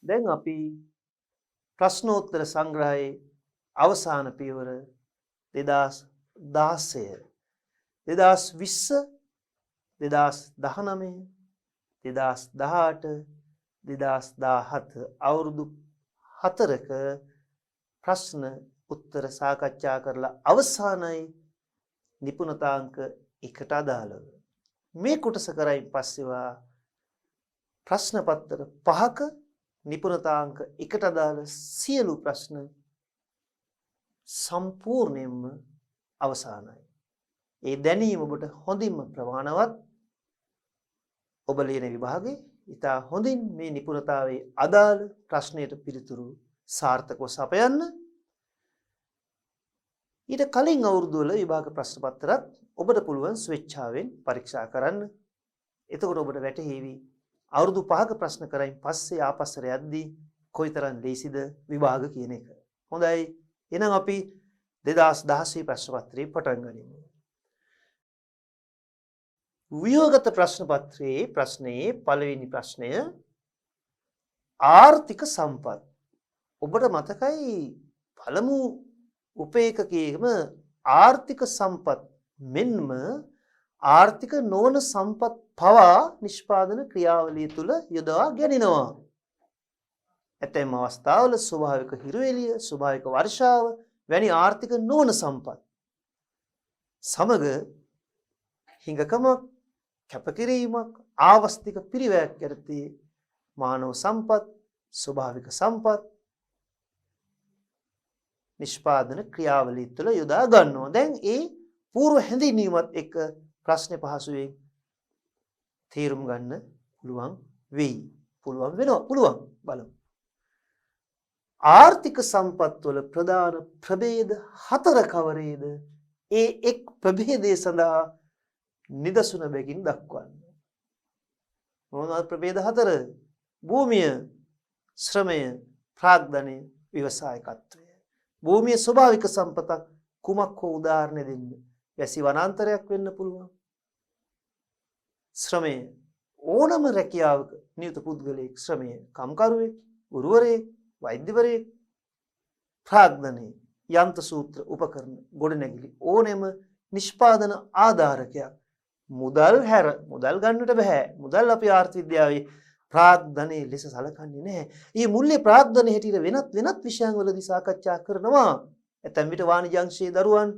දැන් අපි ප්‍රශ්නෝත්තර සංග්‍රහයේ අවසාන පියවර 2016 2020 2019 2018 2017 අවුරුදු 4ක ප්‍රශ්න උත්තර සාකච්ඡා කරලා අවසානයි නිපුණතාංක 1ට අදාළව මේ කොටස කරයින් පස්සේවා ප්‍රශ්න පත්‍ර 5ක නිපුණතාංක 1ට අදාළ සියලු ප්‍රශ්න සම්පූර්ණයෙන්ම අවසానයි. ඒ දැනීම ඔබට හොඳින්ම ප්‍රමාණවත්. ඔබ ලියන විභාගයේ ඉතා හොඳින් මේ නිපුණතාවයේ අදාළ ප්‍රශ්නයට පිළිතුරු සාර්ථකව සපයන්න. ඊට කලින් අවුරුදු වල විභාග ප්‍රශ්න පත්‍රත් ඔබට පුළුවන් ස්වේච්ඡාවෙන් පරීක්ෂා කරන්න. එතකොට ඔබට වැටහෙවි අවුරුදු 5ක ප්‍රශ්න කරයින් පස්සේ ආපස්සට යද්දී කොයිතරම් ලේසිද විභාග කියන එක. හොඳයි. එහෙනම් අපි 2016 ප්‍රශ්න පත්‍රය පටන් ගනිමු. ව්‍යුහගත ප්‍රශ්න පත්‍රයේ ප්‍රශ්නයේ පළවෙනි ප්‍රශ්නය ආර්ථික සම්පත්. ඔබට මතකයි පළමු උපේකකයේම ආර්ථික සම්පත් මෙන්ම ආර්ථික නොවන සම්පත් පවා නිෂ්පාදන ක්‍රියාවලිය තුල යොදවා ගැනිනවා. ඇතැම් අවස්ථාවල ස්වභාවික හිරුවෙලිය, ස්වභාවික වර්ෂාව වැනි ආර්ථික නොවන සම්පත් සමග හිඟකමක්, කැපකිරීමක්, ආවස්තික පිරිවැයක් යටතේ මානව සම්පත්, ස්වභාවික සම්පත් නිෂ්පාදන ක්‍රියාවලිය තුළ යොදා ගන්නවා. දැන් ඒ పూర్ව හැඳින්වීමත් එක්ක ප්‍රශ්නේ පහසුවෙන් තේරුම් ගන්න පුළුවන් වෙයි. පුළුවන් බලමු. ආර්ථික සම්පත් වල ප්‍රධාන ප්‍රභේද 4 කවරේද? ඒ එක් ප්‍රභේදයේ සඳහා නිදසුන බැගින් දක්වන්න. මොනවාද ප්‍රභේද 4? භූමිය, ශ්‍රමය, ප්‍රාග්ධනය, ව්‍යවසායකත්වය. භූමිය ස්වභාවික සම්පතක්. කුමක් හෝ උදාහරණ දෙන්න. වැසි වනාන්තරයක් වෙන්න පුළුවන්. ශ්‍රමය ඕනම රැකියාවක නියුත පුද්ගලයෙක් ශ්‍රමය කම්කරුවෙක්, ගුරුවරයෙක්, වෛද්‍යවරයෙක්. ප්‍රාග්ධනය යන්ත්‍ර සූත්‍ර උපකරණ ගොඩනැගිලි ඕනෙම නිෂ්පාදන ආධාරකයක්. මුදල් හැර මුදල් ගන්නට බෑ. මුදල් අපි ආර්ථික විද්‍යාවේ ප්‍රාග්ධනයේ ලෙස සැලකන්නේ නැහැ. මේ මුල්‍ය ප්‍රාග්ධනයේ හැටියට වෙනත් විෂයන් වලදී සාකච්ඡා කරනවා. ඇතැම් විට වාණිජ අංශයේ දරුවන්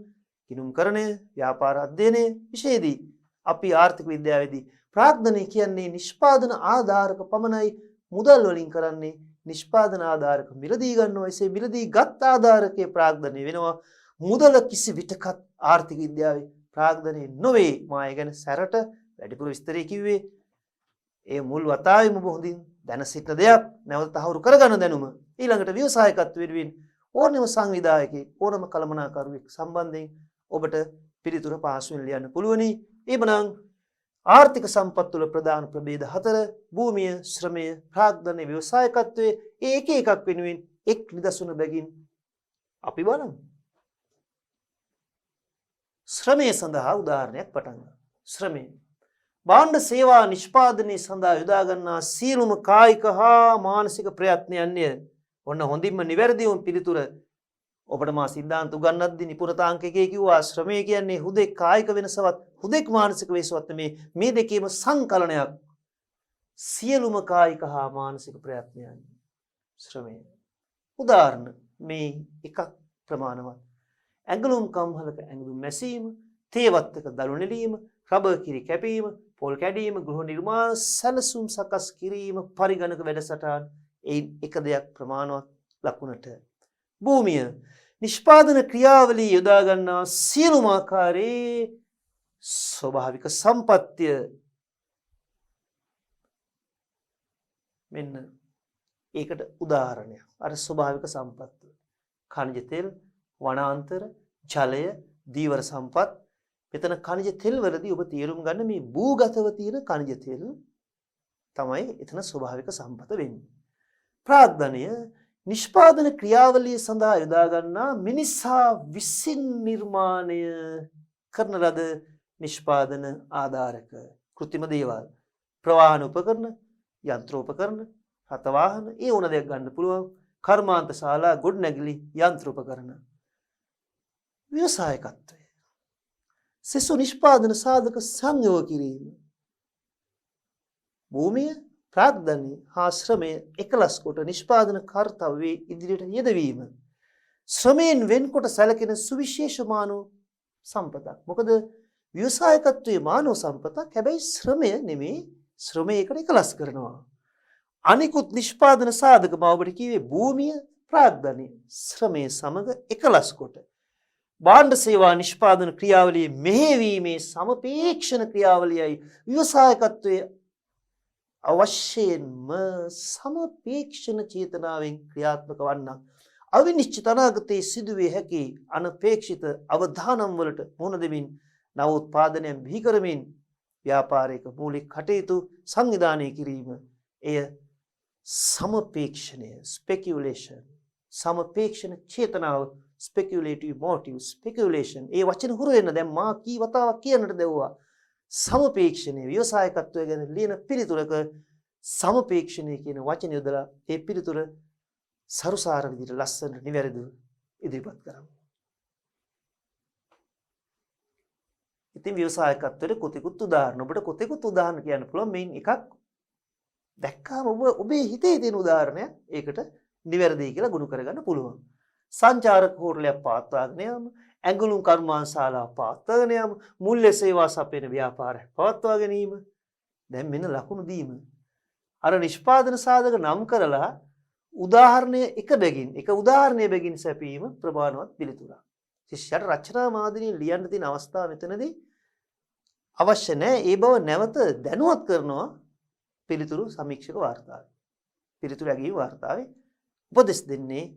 කිනුම්කරණය, ව්‍යාපාර අධ්‍යයනය විෂයේදී අපි ආර්ථික විද්‍යාවේදී ප්‍රාග්ධනය කියන්නේ නිෂ්පාදන ආධාරක පමණයි. මුදල් වලින් කරන්නේ නිෂ්පාදන ආධාරක මිලදී ගන්නවා. එසේ මිලදී ගත් ආධාරකයේ ප්‍රාග්ධනය වෙනවා. මුදල කිසි විටකත් ආර්ථික විද්‍යාවේ ප්‍රාග්ධනය නොවේ. මා ඒ ගැන සැරට වැඩිපුර විස්තරය කිව්වේ. ඒ මුල් වතාවෙම ඔබ හොඳින් දැන සිටින දෙයක්. නැවත තහවුරු කරගන්න දැනුම. ඊළඟට ව්‍යවසායකත්වය වෙනුවෙන් ඕනෑම සංවිධායකයෙක්, ඕනෑම කළමනාකරුවෙක් සම්බන්ධයෙන් ඔබට පිළිතුර පහසුවෙන් ලියන්න පුළුවනි. එhmenan ආර්ථික සම්පත් වල ප්‍රධාන ප්‍රභේද 4 භූමිය, ශ්‍රමය, ප්‍රාග්ධනය, ව්‍යවසායකත්වයේ එක එකක් වෙනුවෙන් එක් නිදසුන බැගින් අපි බලමු. ශ්‍රමය සඳහා උදාහරණයක් පටන් ගන්න. ශ්‍රමය භාණ්ඩ සේවා නිෂ්පාදනයේ සඳහා යොදා ගන්නා සියලුම කායික හා මානසික ප්‍රයත්නයන්ය. ඔන්න හොඳින්ම නිවැරදිවම පිළිතුර ඔබට මා සිද්ධාන්ත උගන්වද්දී නිපුණතාංක 1 කිව්වා ශ්‍රමය කියන්නේ හුදෙක් කායික වෙනසවත් හුදෙක් මානසික වෙනසවත් මේ දෙකේම සංකලනයක්. සියලුම කායික හා මානසික ප්‍රයත්නයන් ශ්‍රමය. උදාහරණ මේ එකක් ප්‍රමාණවත්. ඇඟලුම් කම්හලක ඇඟලුම් මැසීම, තේවත්තක දළු නෙලීම, රබර් කිරි කැපීම, පොල් කැඩීම, ගෘහ නිර්මාණ සැලසුම් සකස් කිරීම, පරිගණක වැඩසටහන් එක දෙයක් ප්‍රමාණවත් ලකුණට. භූමිය නිෂ්පාදන ක්‍රියාවලිය යොදා ගන්නා සියලුම ආකාරයේ ස්වභාවික සම්පත්‍ය. මෙන්න ඒකට උදාහරණයක්. අර ස්වභාවික සම්පත් khනිජ තෙල්, වනාන්තර, ජලය, දීවර සම්පත්. මෙතන khනිජ තෙල් වලදී ඔබ තේරුම් ගන්න මේ භූගතව තියෙන khනිජ තෙල් තමයි එතන ස්වභාවික සම්පත වෙන්නේ. ප්‍රාග්ධනය නිෂ්පාදන ක්‍රියාවලිය සඳහා යොදා ගන්නා මිනිසා විසින් නිර්මාණය කරන ලද නිෂ්පාදන ආධාරක කෘත්‍රිම දේවල්, ප්‍රවාහන උපකරණ, යන්ත්‍රෝපකරණ, රථ වාහන ඒ ඕන දෙයක් ගන්න පුළුවන්. කර්මාන්ත ශාලා ගොඩනැගිලි යන්ත්‍ර උපකරණ. ව්‍යවසායකත්වය. සෙසු නිෂ්පාදන සාධක සංයෝග කිරීම. භූමිය ප්‍රාග්ධනය හා ශ්‍රමය එකලස් කොට නිෂ්පාදන කර්තව්‍යයේ ඉදිරියට යෙදවීම. ශ්‍රමයෙන් වෙන්කොට සැලකෙන සුවිශේෂ මානව සම්පතක්. මොකද ව්‍යවසායකත්වයේ මානව සම්පතක්. හැබැයි ශ්‍රමය නෙමෙයි, ශ්‍රමයකට එකලස් කරනවා. අනිකුත් නිෂ්පාදන සාධක මම ඔබට කිව්වේ භූමිය ප්‍රාග්ධනය ශ්‍රමය සමග එකලස් කොට භාණ්ඩ සේවා නිෂ්පාදන ක්‍රියාවලියේ මෙහෙයවීමේ සමපේක්ෂණ ක්‍රියාවලියයි ව්‍යවසායකත්වයේ අවශ්‍යයෙන්ම සමපේක්ෂණ චේතනාවෙන් ක්‍රියාත්මක වන්නක්. අවිනිශ්චිත අනාගතයේ සිදුවේ හැකි අනපේක්ෂිත අවදානම් වලට මුහුණ දෙමින් නව උත්පාදනයන් බිහි කරමින් ව්‍යාපාරික මූලික කටයුතු සංවිධානය කිරීම. එය සමපේක්ෂණය ස්පෙකියුලේෂන්. සමපේක්ෂණ චේතනාව speculative motive speculation. ඒ වචන හුරු වෙන දැන් මා කී වතාවක් කියන්නට දෙවුවා. සමපේක්ෂණය ව්‍යවසායකත්වය ගැන ලියන පිළිතුරක සමපේක්ෂණය කියන වචනය යොදලා ඒ පිළිතුර සරුසාර විදිහට ලස්සනට නිවැරදිව ඉදිරිපත් කරමු. ඉතින් ව්‍යවසායකත්වයට කොතෙකුත් උදාහරණ ඔබට කොතෙකුත් උදාහරණ කියන්න පුළුවන්. මේන් එකක් දැක්කාම ඔබේ හිතේ තියෙන උදාහරණයක් ඒකට නිවැරදි කියලා ගුණ කරගන්න පුළුවන්. සංචාරක හෝටලයක් පවත්වාගෙන යාම, ඇඟලුම් කර්මාන්තශාලාව පවත්වාගෙන යාම, මුල්‍ය සේවා සපයන ව්‍යාපාරයක් පවත්වා ගැනීම. දැන් මෙන්න ලකුණු දීම. අර නිෂ්පාදන සාධක නම් කරලා උදාහරණය එක උදාහරණය බැගින් සැපීම ප්‍රමාණවත් පිළිතුරක්. ශිෂ්‍යයාට රචනා මාදිනිය ලියන්න තියෙන අවස්ථාව මෙතනදී අවශ්‍ය නැහැ. ඒ බව නැවත දැනුවත් කරනවා පිළිතුරු සමීක්ෂක වාර්තාවේ. පිළිතුරු ඇගීම් වාර්තාවේ උපදෙස් දෙන්නේ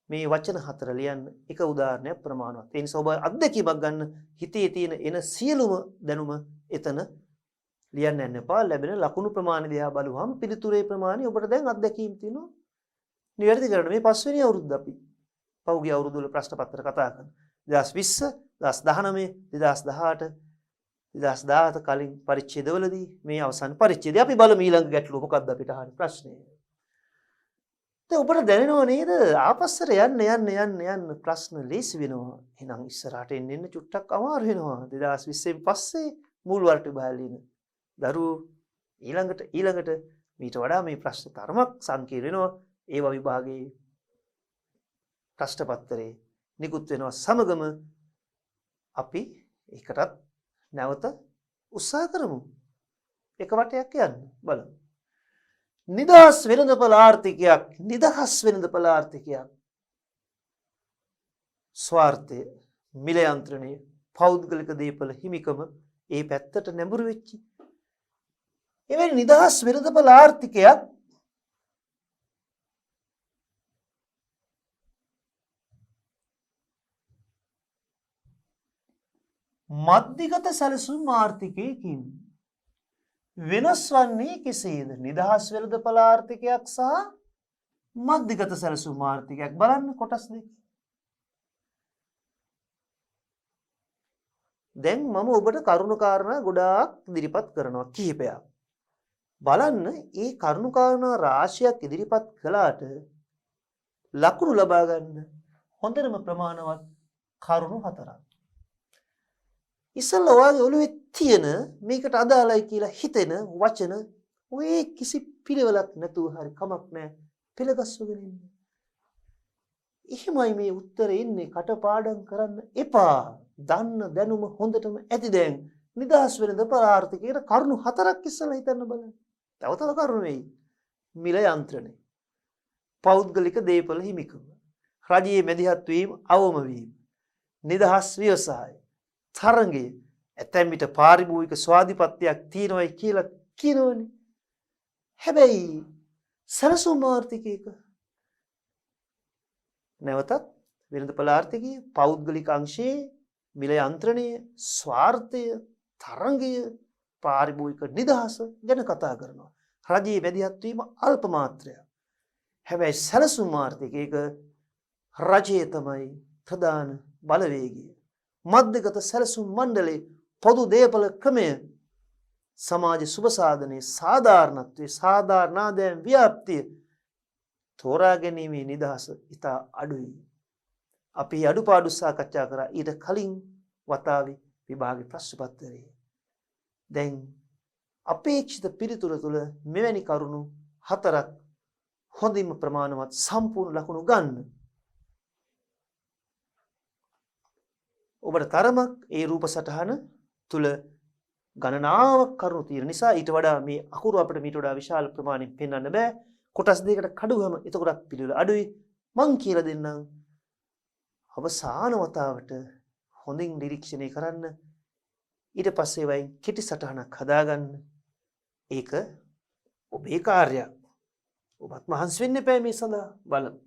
මේ වචන හතර ලියන්න එක උදාහරණයක් ප්‍රමාණවත්. ඒ නිසා ඔබ අත්දැකීමක් ගන්න හිතේ තියෙන එන සියලුම දැනුම එතන ලියන්න යන්න එපා. ලැබෙන ලකුණු ප්‍රමාණය දිහා බලුවහම පිළිතුරේ ප්‍රමාණය ඔබට දැන් අත්දැකීම් තියෙනවා. නිවැරදි කරන්න මේ පස්වෙනි අවුරුද්ද අපි පහුගිය අවුරුදු වල ප්‍රශ්න පත්‍ර කතා කරනවා. 2020, 2019, 2018, 2017 කලින් පරිච්ඡේදවලදී මේ අවසාන පරිච්ඡේදය අපි බලමු ඊළඟ ගැටලුව මොකක්ද අපිට අහන්නේ ප්‍රශ්නේ. දැන් ඔබට දැනෙනව නේද ආපස්සට යන්න ප්‍රශ්න ලේසි වෙනවා. එහෙනම් ඉස්සරහට එන්න චුට්ටක් අමාරු වෙනවා. 2020න් පස්සේ මුල් වලට බහලින දරුවෝ ඊළඟට මීට වඩා මේ ප්‍රශ්න තරමක් සංකීර්ණ වෙනවා. ඒවා විභාගයේ ප්‍රශ්න පත්‍රයේ නිකුත් වෙනවා සමගම අපි ඒකටත් නැවත උත්සාහ කරමු. එක වටයක් යන්න බලමු. නිදහස් වෙළඳපළ ආර්ථිකයක් ස්වාර්ථය මිල යන්ත්‍රණය පෞද්ගලික දීපල හිමිකම ඒ පැත්තට නැඹුරු වෙච්චි එවැනි නිදහස් වෙළඳපළ ආර්ථිකයක් මධ්‍යගත සැලසුම් ආර්ථිකයකින් වෙනස් වන්නේ කෙසේද? නිදහස් වෙළඳපළ ආර්ථිකයක් සහ මධ්‍යගත සැලසුම් ආර්ථිකයක් බලන්න කොටස් දෙක. දැන් මම ඔබට කරුණු කාරණා ගොඩාක් ඉදිරිපත් කරනවා කිහිපයක්. බලන්න මේ කරුණු කාරණා රාශියක් ඉදිරිපත් කළාට ලකුණු ලබා ගන්න හොඳම ප්‍රමාණවත් කරුණු හතරක්. ඉස්සෙල්ලා ඔයාගේ ඔළුවේ තියෙන මේකට අදාළයි කියලා හිතෙන වචන ඔය කිසි පිළිවෙලක් නැතුව හරි කමක් නැහැ පෙළගස්වගෙන ඉන්න. එහෙමයි මේ උත්තරේ ඉන්නේ කටපාඩම් කරන්න එපා. දන්න දැනුම හොඳටම ඇති දැන් නිදහස් වෙළඳපළ ආර්ථිකයේ කරුණු හතරක් ඉස්සෙල්ලා හිතන්න බලන්න. තව කරුණු වෙයි. මිල යන්ත්‍රණය. පෞද්ගලික දේපල හිමිකම. රජයේ මැදිහත් වීම අවම වීම. නිදහස් ව්‍යවසාය. තරංගය ඇතැම් විට පාරිභෝගික ස්වාධිපත්‍යයක් තියෙනවයි කියලා කියනවනේ. හැබැයි සැලසුම් ආර්ථිකයක නැවතත් වෙළඳපළ ආර්ථිකයේ පෞද්ගලික අංශයේ මිල යන්ත්‍රණය ස්වාර්ථය තරංගය පාරිභෝගික නිදහස ගැන කතා කරනවා. රජයේ මැදිහත් වීම අල්ප මාත්‍රයක්. හැබැයි සැලසුම් ආර්ථිකයක රජය තමයි ප්‍රධාන බලවේගය. මධ්‍යගත සැලසුම් මණ්ඩලයේ පොදු දේපල ක්‍රමය සමාජ සුබ සාධනයේ සාධාරණත්වයේ සාධාරණාදයන් ව්‍යාප්තිය තෝරා ගැනීමේ නිදහස ඉතා අඩුයි. අපි අඩුපාඩු සාකච්ඡා කරා ඊට කලින් වතාවේ විභාග ප්‍රශ්න පත්‍රයේ. දැන් අපේක්ෂිත පිළිතුර තුළ මෙවැනි කරුණු 4ක් හොඳින්ම ප්‍රමාණවත් සම්පූර්ණ ලකුණු ගන්න. ඔබට තරමක් ඒ රූප සටහන තුළ ගණනාවක් කරුණු තියෙන නිසා ඊට වඩා මේ අකුරු අපිට මීට වඩා විශාල ප්‍රමාණයක් පෙන්වන්න බෑ. කොටස් දෙකකට කඩුවම එතකොට පිළිවෙල අඩුයි. මං කියලා දෙන්නම්. අවසාන වතාවට හොඳින් නිරීක්ෂණය කරන්න. ඊට පස්සේ වයින් කෙටි සටහනක් හදාගන්න. ඒක ඔබේ කාර්යයක්. ඔබත් මහන්සි වෙන්න එපා මේ සඳහා. බලමු.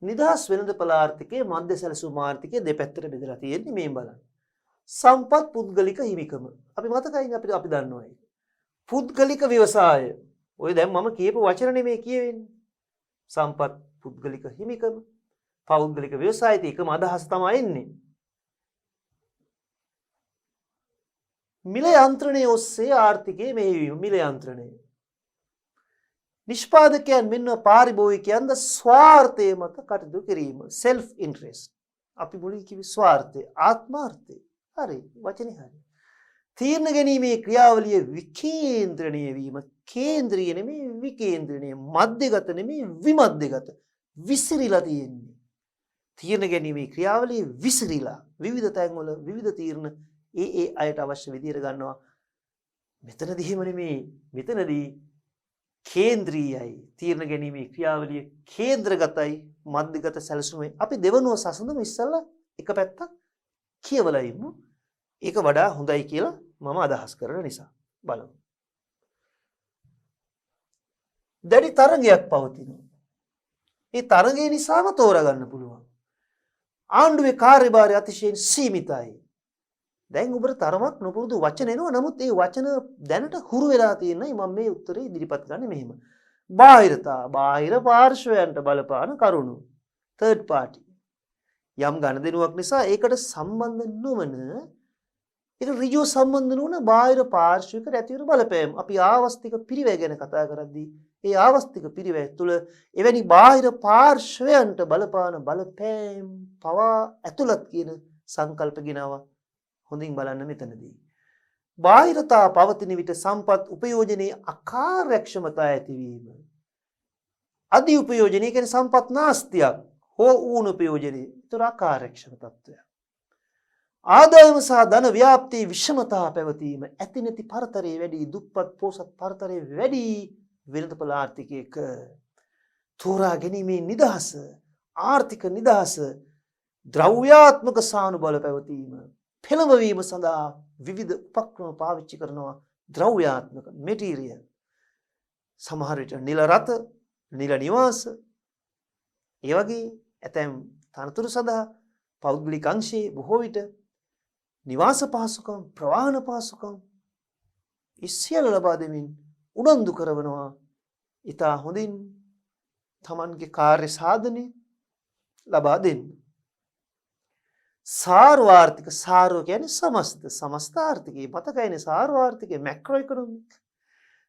නිදහස් වෙළඳපළ ආර්ථිකයේ මධ්‍ය සැලසුම් ආර්ථිකයේ දෙපැත්තට බෙදලා තියෙන්නේ මේ බලන්න. සම්පත් පුද්ගලික හිමිකම. අපි මතකයිනේ අපි දන්නවා ඒක. පුද්ගලික ව්‍යවසාය. ඔය දැන් මම කියපු වචන නෙමෙයි කියවෙන්නේ. සම්පත් පුද්ගලික හිමිකම, පෞද්ගලික ව්‍යවසායත් එකම අදහස් තමයි එන්නේ. මිල යන්ත්‍රණයේ ඔස්සේ ආර්ථිකයේ මෙහෙයවීම. මිල යන්ත්‍රණය. නිෂ්පාදකයන් මෙන්න පාරිභෝගිකයන්ද ස්වාර්ථය මත කටයුතු කිරීම. self interest. අපි මුලින් කිව්වේ ස්වාර්ථය, ආත්මාර්ථය. හරි, වචනේ හරි. තීරණ ගැනීමේ ක්‍රියාවලිය විකේන්ද්‍රණය වීම. කේන්ද්‍රීය නෙමෙයි විකේන්ද්‍රණය. මධ්‍යගත නෙමෙයි විමධ්‍යගත. විසිරීලා තියෙන්නේ. තීරණ ගැනීමේ ක්‍රියාවලිය විසිරීලා විවිධ තැන්වල විවිධ තීරණ ඒ අයට අවශ්‍ය විදියට ගන්නවා. මෙතනදී එහෙම නෙමෙයි. මෙතනදී කේන්ද්‍රීයයි. තීරණ ගැනීමේ ක්‍රියාවලිය කේන්ද්‍රගතයි, මධ්‍යගත සැලසුමයි. අපි දෙවනුව සසඳමු ඉස්සල්ලා එක පැත්තක් කියවලා ඉමු. ඒක වඩා හොඳයි කියලා මම අදහස් කරන නිසා. බලමු. දැඩි තරගයක් පවතිනවා. මේ තරගය නිසාම තෝරගන්න පුළුවන්. ආණ්ඩුවේ කාර්යභාරය අතිශයින් සීමිතයි. දැන් ඔබට තරමක් නොපුරුදු වචන එනවා. නමුත් ඒ වචන දැනට හුරු වෙලා තියෙනයි මම මේ උත්තරේ ඉදිරිපත් කරන්නේ මෙහෙම. බාහිරතා, බාහිර පාර්ශවයන්ට බලපාන කරුණු. third party. යම් ගණදෙනුවක් නිසා ඒකට සම්බන්ධ නොවන, ඒක ඍජුව සම්බන්ධ නොවන බාහිර පාර්ශවයකට ඇති වෙන බලපෑම. අපි ආවස්තික පිරිවැය ගැන කතා කරද්දී ඒ ආවස්තික පිරිවැය තුළ එවැනි බාහිර පාර්ශවයන්ට බලපාන බලපෑම් පවා ඇතුළත් කියන සංකල්ප ගෙනවා. හොඳින් බලන්න මෙතනදී. බාහිරතා පවතින විට සම්පත් උපයෝජනයේ අකාර්යක්ෂමතා ඇතිවීම. අධි උපයෝජනය කියන්නේ සම්පත් නාස්තියක් හෝ ඌන උපයෝජනයේ ඒතර අකාර්යක්ෂම තත්ත්වයක්. ආදායම සහ ධන ව්‍යාප්තියේ විෂමතා පැවතීම. ඇති නැති පරතරය වැඩි, දුප්පත් පොසත් පරතරය වැඩි වෙළඳපොළ ආර්ථිකයක. තෝරා ගැනීමේ නිදහස, ආර්ථික නිදහස, ද්‍රව්‍යාත්මක සානුබල පැවතීම. පෙළඹවීම සඳහා විවිධ උපක්‍රම පාවිච්චි කරනවා. ද්‍රව්‍යාත්මක මෙටීරියල්. සමහර විට නිල රත, නිල නිවාස, ඒ වගේ ඇතැම් තනතුරු සඳහා පෞද්ගලික අංශයේ බොහෝ විට නිවාස පහසුකම්, ප්‍රවාහන පහසුකම් සියල්ල ලබා දෙමින් උනන්දු කරනවා. ඉතා හොඳින් තමන්ගේ කාර්ය සාධනය ලබා දෙන්න. සාර්වාර්ථික. සාරෝ කියන්නේ සමස්ත. සමස්ත ආර්ථිකය මතකයිනේ. සාර්වාර්ථිකය මැක්‍රෝ ඉකොනොමික්.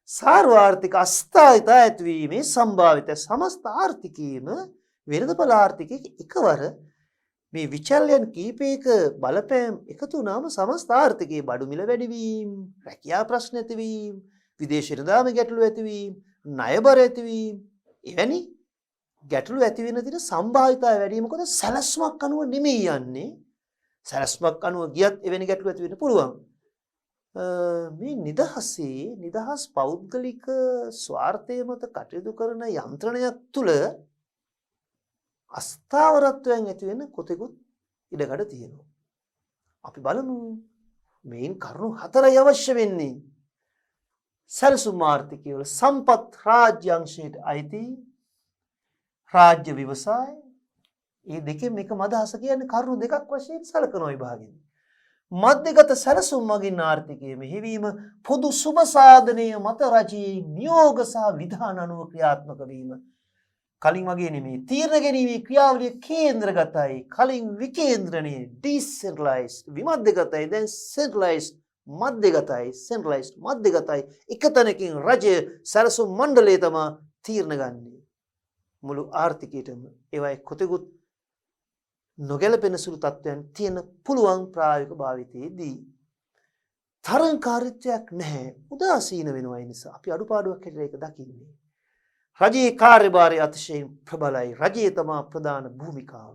සාර්වාර්ථික අස්ථායිතා ඇතිවීමේ සම්භාවිත සමස්ත ආර්ථිකයේම වෙළඳපොළ ආර්ථිකයේ එකවර මේ විචල්යන් කීපයක බලපෑම් එකතු වුණාම සමස්ත ආර්ථිකයේ බඩු මිල වැඩිවීම, රැකියා ප්‍රශ්න ඇතිවීම, විදේශ නිලධාම ගැටලු ඇතිවීම, ණයබර ඇතිවීම, එවැනි ගැටලු ඇති වෙන දින සම්භාවිතාවය වැඩි. මොකද සැලැස්මක් අනුව නෙමෙයි යන්නේ. සැලැස්මක් අනුව ගියත් එවැනි ගැටලු ඇති වෙන්න පුළුවන්. මේ නිදහසේ නිදහස් පෞද්ගලික ස්වාර්ථය මත කටයුතු කරන යන්ත්‍රණයක් තුළ අස්ථාවරත්වයන් ඇති වෙන කොතෙකුත් ඉඩකඩ තියෙනවා. අපි බලමු මේන් කරුණු 4යි අවශ්‍ය වෙන්නේ. සැලසුම් ආර්ථිකය වල සම්පත් රාජ්‍ය අංශයට අයිති රාජ්‍ය ව්‍යවසාය. මේ දෙකෙන් මේකම අදහස කියන්නේ කරුණු දෙකක් වශයෙන් සැලකනවා විභාගෙන්. මධ්‍යගත සැලසුම් මගින් ආර්ථිකයේ මෙහෙවීම පොදු සුබ සාධනීය මත රජයේ නියෝග සහ විධාන අනුව ක්‍රියාත්මක වීම. කලින් වගේ නෙමෙයි. තීරණ ගැනීමේ ක්‍රියාවලිය කේන්ද්‍රගතයි. කලින් විකේන්ද්‍රණය, ඩිසෙන්ට්‍රලයිස්ඩ්, විමධ්‍යගතයි, දැන් සෙන්ට්‍රලයිස්ඩ්, මධ්‍යගතයි සෙන්ට්‍රලයිස්ඩ් මධ්‍යගතයි එක තැනකින් රජය සැලසුම් මණ්ඩලය තමයි තීරණ ගන්නේ මුළු ආර්ථිකයටම ඒවයි කොතෙකුත් නොගැලපෙන සුළු තත්ත්වයන් තියෙන පුළුවන් ප්‍රායෝගික භාවිතයේදී තරංකාරීත්වයක් නැහැ උදාසීන වෙනවා ඒ නිසා අපි අඩුපාඩුවක් හැටියට ඒක දකින්නේ රජයේ කාර්යභාරය අතිශයින් ප්‍රබලයි රජයේ තමයි ප්‍රධාන භූමිකාව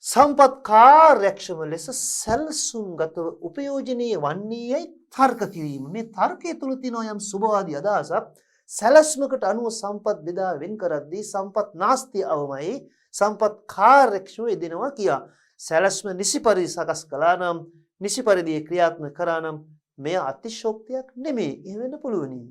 සම්පත් කාර්යක්ෂම ලෙස සැලසුම්ගතව උපයෝජනීය වන්නේයි තර්ක කිරීම මේ තර්කයේ තුල තියෙන යම් සුභවාදී අදහසක් සැලැස්මකට අනුව සම්පත් බෙදා වෙන් කරද්දී සම්පත් නාස්තිය අවමයි සම්පත් කාර්යක්ෂම යෙදෙනවා කියා සැලැස්ම නිසි පරිදි සකස් කළා නම් නිසි පරිදි ක්‍රියාත්මක කරා නම් මෙය අතිශෝක්තියක් නෙමෙයි එහෙම වෙන්න පුළුවනි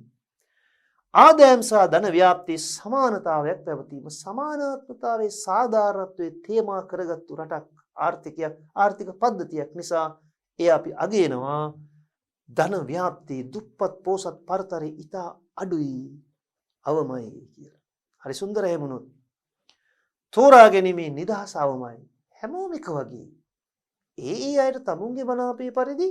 ආදායම් සහ ධන ව්‍යාප්තියේ සමානතාවයක් පැවතීම සමානාත්මතාවයේ සාධාරණත්වයේ තේමා කරගත්තු රටක් ආර්ථික පද්ධතියක් නිසා ඒ අපි අගයනවා ධන ව්‍යාප්තිය දුප්පත් පොසත් පරතරය ඉතා අඩුයි අවමයි කියලා. හරි සුන්දර හැමුණොත් තෝරා ගැනීමේ නිදහස අවමයි හැමෝම එක වගේ. ඒ අයට තමුන්ගේ මනාපේ පරිදි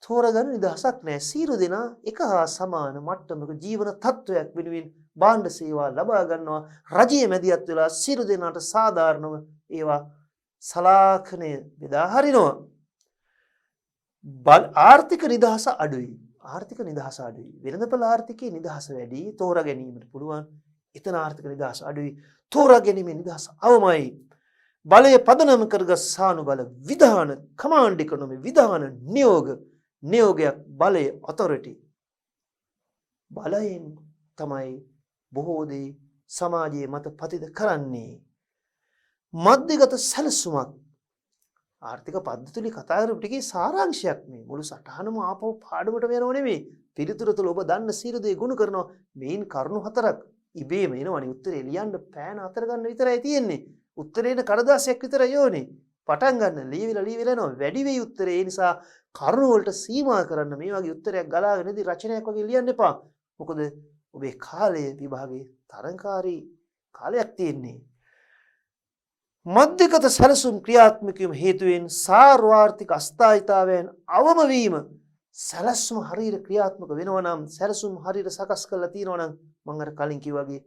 තෝරගන්න නිදහසක් නැහැ. සියලු දෙනා එක හා සමාන මට්ටමක ජීවන තත්වයක් වෙනුවෙන් භාණ්ඩ සේවා ලබා ගන්නවා. රජයේ මැදිහත් වෙලා සියලු දෙනාට සාධාරණව ඒවා සලාකණය බෙදා හරිනවා. ආර්ථික නිදහස අඩුයි. ආර්ථික නිදහස අඩුයි. වෙළඳපොළ ආර්ථිකයේ නිදහස වැඩි. තෝරා ගැනීමට පුළුවන්. එතන ආර්ථික නිදහස අඩුයි. තෝරා ගැනීමේ නිදහස අවමයි. බලය පදනම කරගත් සානුබල විධාන කමාන්ඩ් ඉකොනොමි විධාන නියෝගයක් බලය ඔතොරිටි බලයෙන් තමයි බොහෝ දේ සමාජයේ මත පතිත කරන්නේ මධ්‍යගත සැලසුමක් ආර්ථික පද්ධතිවල කතා කරපු ටිකේ සාරාංශයක් මේ මුළු සටහනම ආපහු පාඩමට වෙනව නෙමෙයි පිළිතුර තුළ ඔබ දන්න සියලු දේ ගුණ කරනවා මේන් කරුණු හතරක් ඉබේම එනවනේ උත්තරේ ලියන්න පෑන අතර ගන්න විතරයි තියෙන්නේ උත්තරේන කඩදාසියක් විතරයි යෝනේ පටන් ගන්න ලියවිලා යනවා වැඩි වෙයි උත්තරේ ඒ නිසා කරුණු වලට සීමා කරන්න මේ වගේ උත්තරයක් ගලාගෙන ඉදි රචනයක් වගේ ලියන්න එපා මොකද ඔබේ කාලය විභාගයේ තරංකාරී කාලයක් තියෙන්නේ මධ්‍යගත සැලසුම් ක්‍රියාත්මක වීම හේතුවෙන් සාර්වාර්ථික අස්ථායීතාවයන් අවම වීම සැලසුම් හරියට ක්‍රියාත්මක වෙනවා නම් සැලසුම් හරියට සකස් කරලා තියෙනවා නම් මම අර කලින් කිව්වා වගේ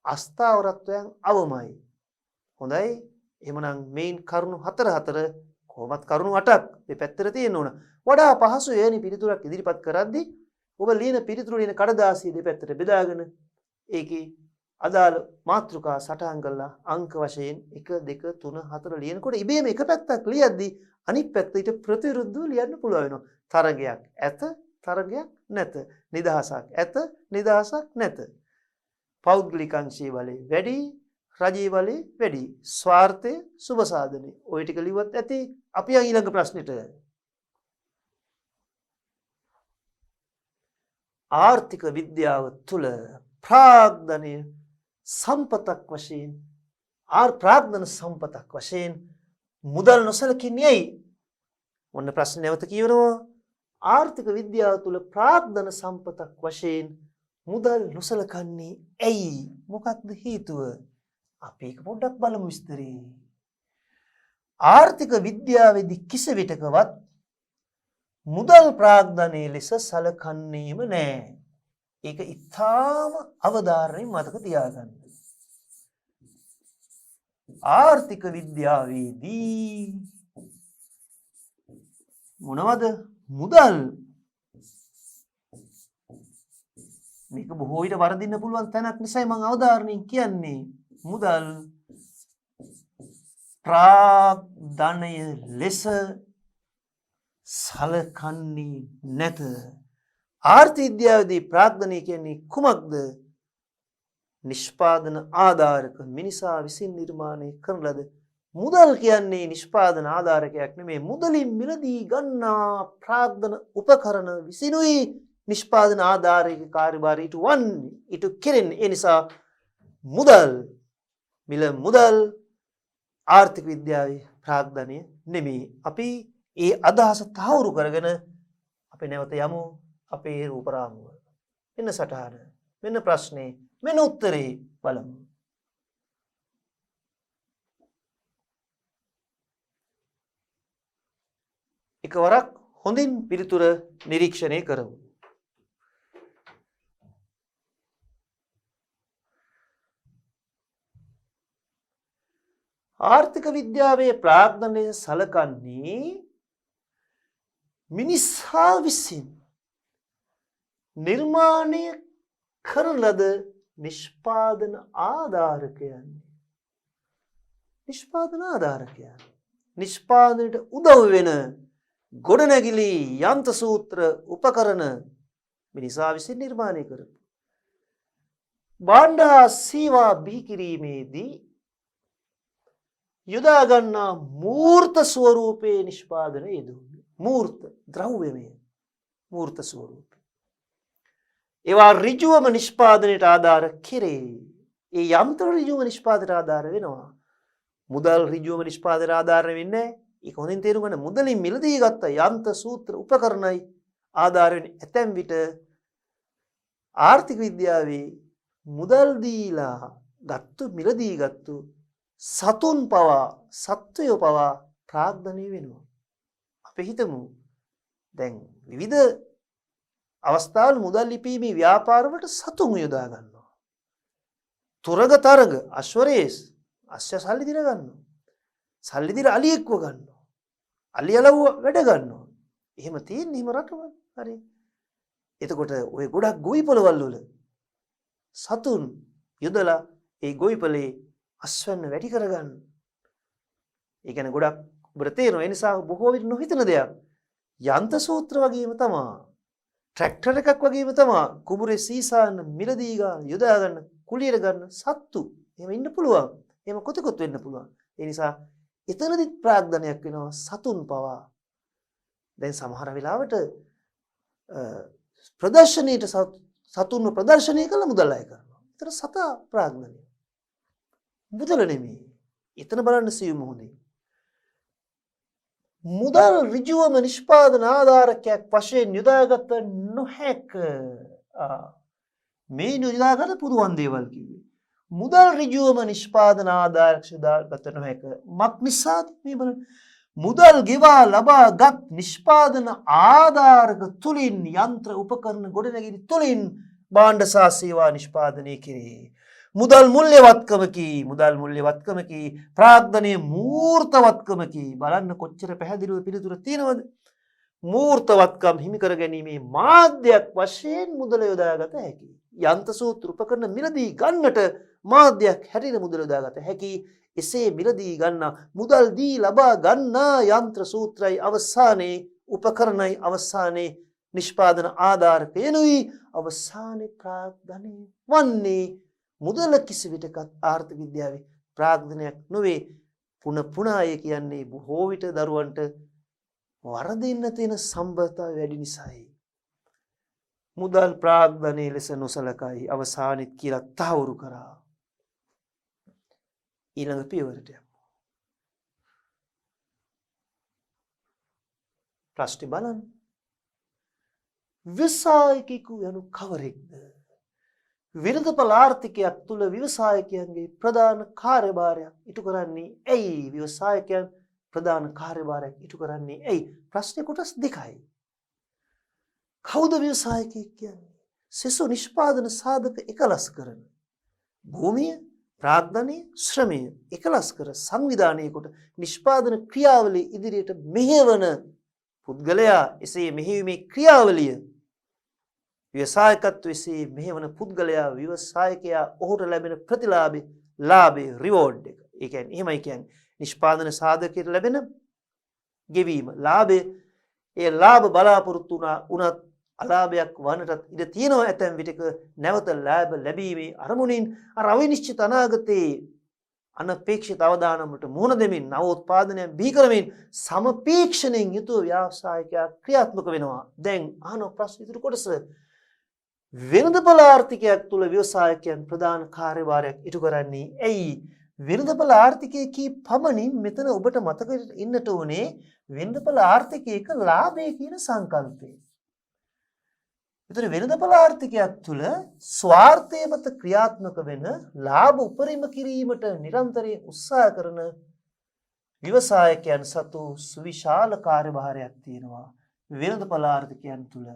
අස්ථාවරත්වයන් අවමයි හොඳයි එහෙමනම් මේන් කරුණු හතර කොහොමත් කරුණු 8ක් මේ පැත්තට තියෙන්න ඕන වඩා පහසු එවැනි පිළිතුරක් ඉදිරිපත් කරද්දී ඔබ ලියන පිළිතුරු ලියන කඩදාසිය දෙපැත්තට බෙදාගෙන ඒකේ අදාළ මාතෘකා සටහන් කරලා අංක වශයෙන් 1 2 3 4 ලියනකොට ඉබේම එක පැත්තක් ලියද්දී අනිත් පැත්ත ඊට ප්‍රතිවිරුද්ධව ලියන්න පුළුවන් වෙනවා තරගයක් ඇත තරගයක් නැත නිදහසක් ඇත නිදහසක් නැත පෞද්ගලික අංශයේ බලය වැඩි රජයේ බලය වැඩි ස්වාර්ථය සුබ සාධනය ඔය ටික ලිව්වත් ඇති අපි ඊළඟ ප්‍රශ්නෙට ආර්ථික විද්‍යාව තුළ ප්‍රාග්ධනය සම්පතක් වශයෙන් ප්‍රාග්ධන සම්පතක් වශයෙන් මුදල් නොසලකන්නේ ඇයි ඔන්න ප්‍රශ්න නැවත කියවනවා ආර්ථික විද්‍යාව තුළ ප්‍රාග්ධන සම්පතක් වශයෙන් මුදල් නොසලකන්නේ ඇයි මොකක්ද හේතුව අපි ඒක පොඩ්ඩක් බලමු විස්තරේ ආර්ථික විද්‍යාවේදී කිසිවිටකවත් මුදල් ප්‍රාග්ධනයේ ලෙස සලකන්නේම නැහැ ඒක ඉතාම අවධාරණයෙන් මතක තියාගන්න ආර්ථික විද්‍යාවේදී මොනවද මුදල් මේක බොහෝ විට වරදින්න පුළුවන් තැනක් නිසා මම අවධාරණයෙන් කියන්නේ මුදල් ප්‍රාග්ධනය ලෙස සලකන්නේ නැත ආර්ථික විද්‍යාවේදී ප්‍රාග්ධනය කියන්නේ කුමක්ද නිෂ්පාදන ආධාරක මිනිසා විසින් නිර්මාණය කරන ලද මුදල් කියන්නේ නිෂ්පාදන ආධාරකයක් නෙමෙයි මුදලින් මිලදී ගන්නා ප්‍රාග්ධන උපකරණ විසිනුයි නිෂ්පාදන ආධාරයක කාර්යභාරය ඉටු කෙරෙන්නේ ඒ නිසා මුදල් මිල මුදල් ආර්ථික විද්‍යාවේ ප්‍රාග්ධනය නෙමෙයි අපි ඒ අදහස තහවුරු කරගෙන අපි නැවත යමු අපේ රූපරාමුව මෙන්න සටහන මෙන්න ප්‍රශ්නේ මෙන්න උත්තරේ බලමු එකවරක් හොඳින් පිළිතුර නිරීක්ෂණය කරමු. ආර්ථික විද්‍යාවේ ප්‍රාග්ධනය සලකන්නේ මිනිසා විසින් නිර්මාණය කරන ලද නිෂ්පාදන ආධාරකයන්. නිෂ්පාදන ආධාරකයන්. නිෂ්පාදනයට උදව් වෙන ගොඩනැගිලි යන්ත්‍ර සූත්‍ර උපකරණ මිනිසා විසින් නිර්මාණය කරපු. භාණ්ඩ හා සේවා බිහි කිරීමේදී යොදා ගන්නා මූර්ත ස්වරූපයේ නිෂ්පාදන යෙදුණු. මූර්ත ද්‍රව්‍යමය මූර්ත ස්වරූපය. ඒවා ඍජුවම නිෂ්පාදනයට ආධාර කෙරේ. ඒ යන්ත්‍ර ඍජුවම නිෂ්පාදනයට ආධාර වෙනවා. මුදල් ඍජුවම නිෂ්පාදනයට ආධාර වෙන්නේ නැහැ. ඒක හොඳින් තේරුම් ගන්න. මුදලින් මිලදී ගත්ත යන්ත්‍ර සූත්‍ර උපකරණයි ආධාර වෙන්නේ. ඇතැම් විට ආර්ථික විද්‍යාවේ මුදල් දීලා ගත්තු මිලදී ගත්තු සතුන් පවා සත්වයෝ පවා ප්‍රාග්ධනය වෙනවා. අපි හිතමු දැන් විවිධ අවස්ථාවල මුදල් ලිපීමේ ව්‍යාපාරවලට සතුන් යොදා ගන්නවා. තුරග තරග අශ්වරේස් අශ්ව සල්ලි දින ගන්නවා. සල්ලි දින අලියෙක්ව ගන්නවා. අලියලව වැඩ ගන්නවා. එහෙම තියෙන්නේ හිම රටවල්. හරි. එතකොට ওই ගොඩක් ගොවි පොළවල් වල සතුන් යොදලා ඒ ගොවි පොලේ අස්වැන්න වැඩි කරගන්න. ඒ කියන්නේ ගොඩක් ඔබට තේරෙනවා. ඒ නිසා බොහෝ විට නොහිතන දෙයක්. යන්ත්‍ර සූත්‍ර වගේම තමයි. ට්‍රැක්ටර් එකක් වගේම තමයි. කුඹුරේ සීසාන මිලදී ගන්න යොදා ගන්න කුලියට ගන්න සත්තු. එහෙම ඉන්න පුළුවන්. එහෙම කොතෙකුත් වෙන්න පුළුවන්. ඒ නිසා එතනදිත් ප්‍රාග්ධනයක් වෙනවා සතුන් පවා. දැන් සමහර වෙලාවට ප්‍රදර්ශනීයට සතුන්ව ප්‍රදර්ශනය කළ මුදල් අය කරනවා. ඒතර සතා ප්‍රාග්ධනය. මුදල නෙමෙයි. එතන බලන්න සියුම් හොඳින්. මුදල් ඍජුවම නිෂ්පාදන ආධාරකයක් වශයෙන් යොදාගත නොහැක. මේ යොදාගත පුදුවන් දේවල් කිව්වේ. මුදල් ඍජුවම නිෂ්පාදන ආධාරක යොදාගත නොහැක. මක් නිසාද මේ බලන්න. මුදල් ගෙවා ලබාගත් නිෂ්පාදන ආධාරක තුලින් යන්ත්‍ර උපකරණ ගොඩනැගිලි තුලින් භාණ්ඩ සහ සේවා නිෂ්පාදනය කෙරේ. මුදල් මුල්‍යවත්කමකි ප්‍රාග්ධනයේ මූර්තවත්කමකි. බලන්න කොච්චර පැහැදිලිව පිළිතුර තියෙනවද. මූර්තවත්කම් හිමි කර ගැනීමේ මාධ්‍යයක් වශයෙන් මුදල යොදාගත හැකි. යන්ත්‍ර සූත්‍ර උපකරණ මිලදී ගන්නට මාධ්‍යයක් හැටියට මුදල යොදාගත හැකි. එසේ මිලදී ගන්නා මුදල් දී ලබා ගන්නා යන්ත්‍ර සූත්‍රයි අවසානයේ උපකරණයි අවසානයේ නිෂ්පාදන ආධාරකයනුයි අවසානයේ ප්‍රාග්ධනය වන්නේ. මුදල කිසි විටකත් ආර්ථික විද්‍යාවේ ප්‍රාග්ධනයක් නොවේ. පුන කියන්නේ බොහෝ විට දරුවන්ට වරදින්න තියෙන සම්බන්ධතාවය වැඩි නිසායි. මුදල් ප්‍රාග්ධනයේ ලෙස නොසලකයි අවසානෙත් කියලා තහවුරු කරා. ඊළඟ පියවරට යමු. ප්‍රශ්නේ බලන්න. ව්‍යවසායකයෙකු යනු කවරෙක්ද? විරදපල ආර්ථිකයක් තුල ව්‍යවසායකයන්ගේ ප්‍රධාන කාර්යභාරයක් ඉටු කරන්නේ ඇයි? ව්‍යවසායකයන් ප්‍රධාන කාර්යභාරයක් ඉටු කරන්නේ ඇයි? ප්‍රශ්නේ කොටස් දෙකයි. කවුද ව්‍යවසායකයෙක් කියන්නේ? සෙසු නිෂ්පාදන සාධක එකලස් කරන භූමිය, ප්‍රාග්ධනය, ශ්‍රමය එකලස් කර සංවිධානය කොට නිෂ්පාදන ක්‍රියාවලිය ඉදිරියට මෙහෙවන පුද්ගලයා. එසේ මෙහෙයීමේ ක්‍රියාවලිය ව්‍යවසායකත්වයේ මෙහෙවන පුද්ගලයා ව්‍යවසායකයා ඔහුට ලැබෙන ප්‍රතිලාභේ ලාභේ රිවෝඩ් එක. ඒ කියන්නේ එහෙමයි කියන්නේ නිෂ්පාදන සාධකයට ලැබෙන ගෙවීම ලාභය. ඒ ලාභ බලාපොරොත්තු වුණත් අලාභයක් වන්නටත් ඉඩ තියෙනවා. ඇතැම් විටක නැවත ලාභ ලැබීමේ අරමුණින් අර අවිනිශ්චිත අනාගතයේ අනපේක්ෂිත අවදානමට මුහුණ දෙමින් නව උත්පාදනයන් බිහි කරමින් සමපීක්ෂණයෙන් යුතුව ව්‍යවසායකයා ක්‍රියාත්මක වෙනවා. දැන් අහන ප්‍රශ්න ඉදිරි කොටස වෙළඳපොළ ආර්ථිකයක් තුල ව්‍යවසායකයන් ප්‍රධාන කාර්යභාරයක් ඉටු කරන්නේ ඇයි? වෙළඳපොළ ආර්ථිකයේ කී පමණින් මෙතන ඔබට මතක ඉන්නට ඕනේ වෙළඳපොළ ආර්ථිකයක ලාභය කියන සංකල්පය. ඒතර වෙළඳපොළ ආර්ථිකයක් තුල ස්වාර්ථය මත ක්‍රියාත්මක වෙන ලාභ උපරිම කිරීමට නිරන්තරයෙන් උත්සාහ කරන ව්‍යවසායකයන් සතු සුවිශාල කාර්යභාරයක් තියෙනවා. වෙළඳපළ ආර්ථිකයන් තුළ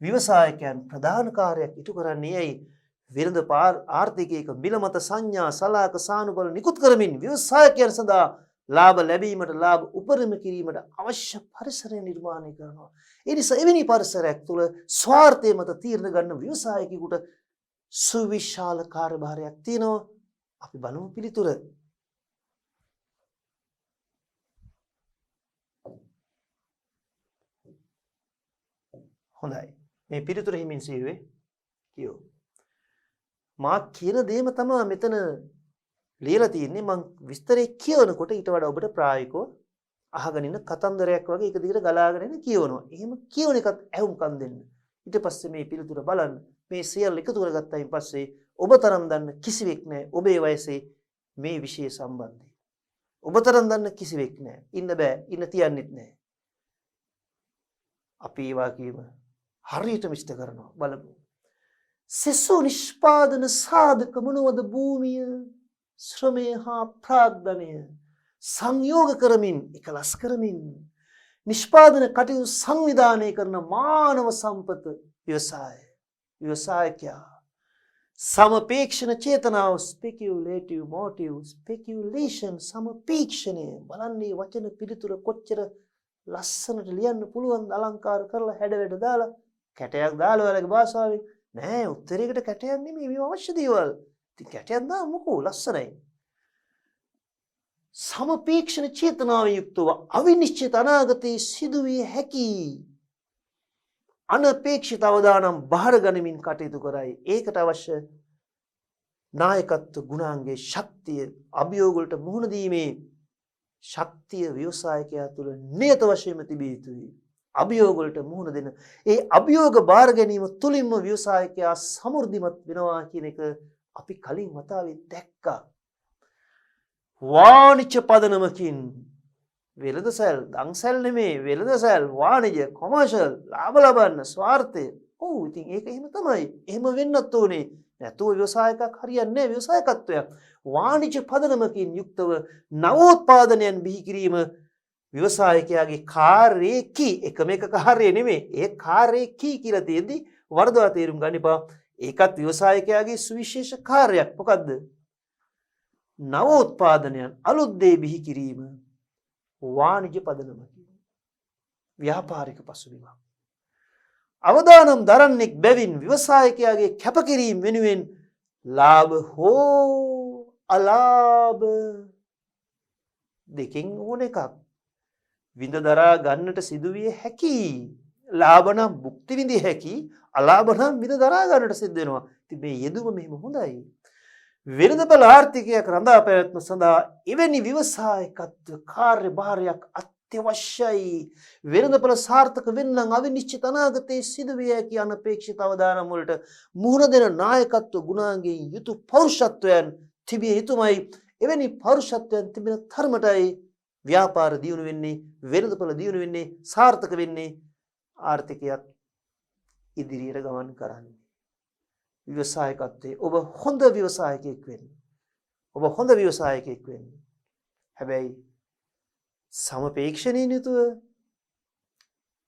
ව්‍යවසායකයන් ප්‍රධාන කාර්යයක් ඉටු කරන්නේ ඇයි? වෙළඳ ආර්ථිකයක මිල මත සංඥා සලාක සානුබල නිකුත් කරමින් ව්‍යවසායකයන් සඳහා ලාභ ලැබීමට ලාභ උපරිම කිරීමට අවශ්‍ය පරිසරය නිර්මාණය කරනවා. ඒ නිසා එවැනි පරිසරයක් තුළ ස්වාර්ථය මත තීරණ ගන්න ව්‍යවසායකයෙකුට සුවිශාල කාර්යභාරයක් තියෙනවා. අපි බලමු පිළිතුර. හොඳයි. මේ පිළිතුර හිමින් සීවේ කියෝ. මා කියන දේම තමයි මෙතන ලියලා තියෙන්නේ. මම විස්තරේ කියනකොට ඊට වඩා ඔබට ප්‍රායෝගිකව අහගෙන ඉන්න කතන්දරයක් වගේ එක දිගට ගලාගෙන එන කියවනවා. එහෙම කියවන එකත් ඇහුම්කන් දෙන්න. ඊට පස්සේ මේ පිළිතුර බලන්න. මේ සියල්ල එකතු කරගත්තායින් පස්සේ ඔබ තරම් දන්න කිසිවෙක් නැහැ ඔබේ වයසේ මේ විෂය සම්බන්ධයෙන්. ඔබ තරම් දන්න කිසිවෙක් නැහැ. ඉන්න බෑ. ඉන්න තියන්නෙත් නැහැ. අපි ඒවා කියම හරියටම ඉෂ්ට කරනවා. බලමු. සෙසු නිෂ්පාදන සාධක මොනවද? භූමිය, ශ්‍රමය හා ප්‍රාග්ධනය සංයෝග කරමින් එකලස් කරමින් නිෂ්පාදන කටයුතු සංවිධානය කරන මානව සම්පත ව්‍යවසාය. ව්‍යවසායකයා සමපේක්ෂණ චේතනාව ස්පෙකියුලේටිව් මොටිව් ස්පෙකියුලේෂන් සමපේක්ෂණය බලන්නේ වචන පිළිතුර කොච්චර ලස්සනට ලියන්න පුළුවන් අලංකාර කරලා හැඩ වැඩ දාලා කැටයක් දාලා ඔයාලගේ භාෂාවෙන් නෑ උත්තරයකට කැටයක් නෙමෙයි මේ අවශ්‍ය දේවල්. ඉතින් කැටයක් දාමු මොකෝ ලස්සනයි. සමපේක්ෂණ චේතනාවෙන් යුක්තව අවිනිශ්චිත අනාගතයේ සිදුවිය හැකි අනපේක්ෂිත අවදානම් බාර ගනිමින් කටයුතු කරයි. ඒකට අවශ්‍ය නායකත්ව ගුණාංගයේ ශක්තිය අභියෝග වලට මුහුණ දීමේ ශක්තිය ව්‍යවසායකයා තුළ නියත වශයෙන්ම තිබිය යුතුයි. අභියෝග වලට මුහුණ දෙන ඒ අභියෝග බාර ගැනීම තුළින්ම ව්‍යවසායකයා සමෘද්ධිමත් වෙනවා කියන එක අපි කලින් වතාවේ දැක්කා. වාණිජ්‍ය පදනමකින් වෙළඳසැල් දන්සැල් නෙමේ වෙළඳසැල් වාණිජ්‍ය කොමර්ෂල් ලාභ ලබන්න ස්වාර්ථය. ඔව් ඉතින් ඒක එහෙම තමයි. එහෙම වෙන්නත් ඕනේ. නැතුව ව්‍යවසායකයක් හරියන්නේ නැහැ. ව්‍යවසායකත්වයක් වාණිජ්‍ය පදනමකින් යුක්තව නවෝත්පාදනයන් බිහි කිරීම ව්‍යවසායකයාගේ කාර්යකී එකම එක කාර්යය නෙමෙයි. ඒ කාර්යකී කියලා තියෙද්දි වර්ධවා තේරුම් ගන්න එපා. ඒකත් ව්‍යවසායකයාගේ සුවිශේෂ කාර්යයක්. මොකද්ද? නවෝත්පාදනයන් අලුත් දේ බිහි කිරීම වාණිජ්‍ය පදනමකින් ව්‍යාපාරික පසුබිමක්. අවදානම් දරන්නෙක් බැවින් ව්‍යවසායකයාගේ කැපකිරීම වෙනුවෙන් ලාභ හෝ අලාභ දෙකෙන් ඕන එකක් විඳ දරා ගන්නට සිදුවිය හැකි. ලාභ නම් භුක්ති විඳිය හැකි, අලාභ නම් විඳ දරා ගන්නට සිද්ධ වෙනවා. ඉතින් මේ යෙදුම මෙහෙම හොඳයි. වෙළඳපළ ආර්ථිකයක් රඳා පැවැත්ම සඳහා එවැනි ව්‍යවසායකත්ව කාර්යභාරයක් අත්‍යවශ්‍යයි. වෙළඳපළ සාර්ථක වෙන්න අවිනිශ්චිත අනාගතයේ සිදුවිය හැකි අනපේක්ෂිත අවදානම් වලට මුහුණ දෙන නායකත්ව ගුණාංගයෙන් යුතු පෞරුෂත්වයන් තිබිය යුතුමයි. එවැනි පෞරුෂත්වයන් තිබෙන තරමටයි ව්‍යාපාර දියුණු වෙන්නේ, වෙළඳපළ දියුණු වෙන්නේ, සාර්ථක වෙන්නේ, ආර්ථිකයක් ඉදිරියට ගමන් කරන්නේ. ව්‍යවසායකත්වයේ ඔබ හොඳ ව්‍යවසායකයෙක් වෙන්න. ඔබ හොඳ ව්‍යවසායකයෙක් වෙන්න. හැබැයි සමපේක්ෂණයෙන් යුතුව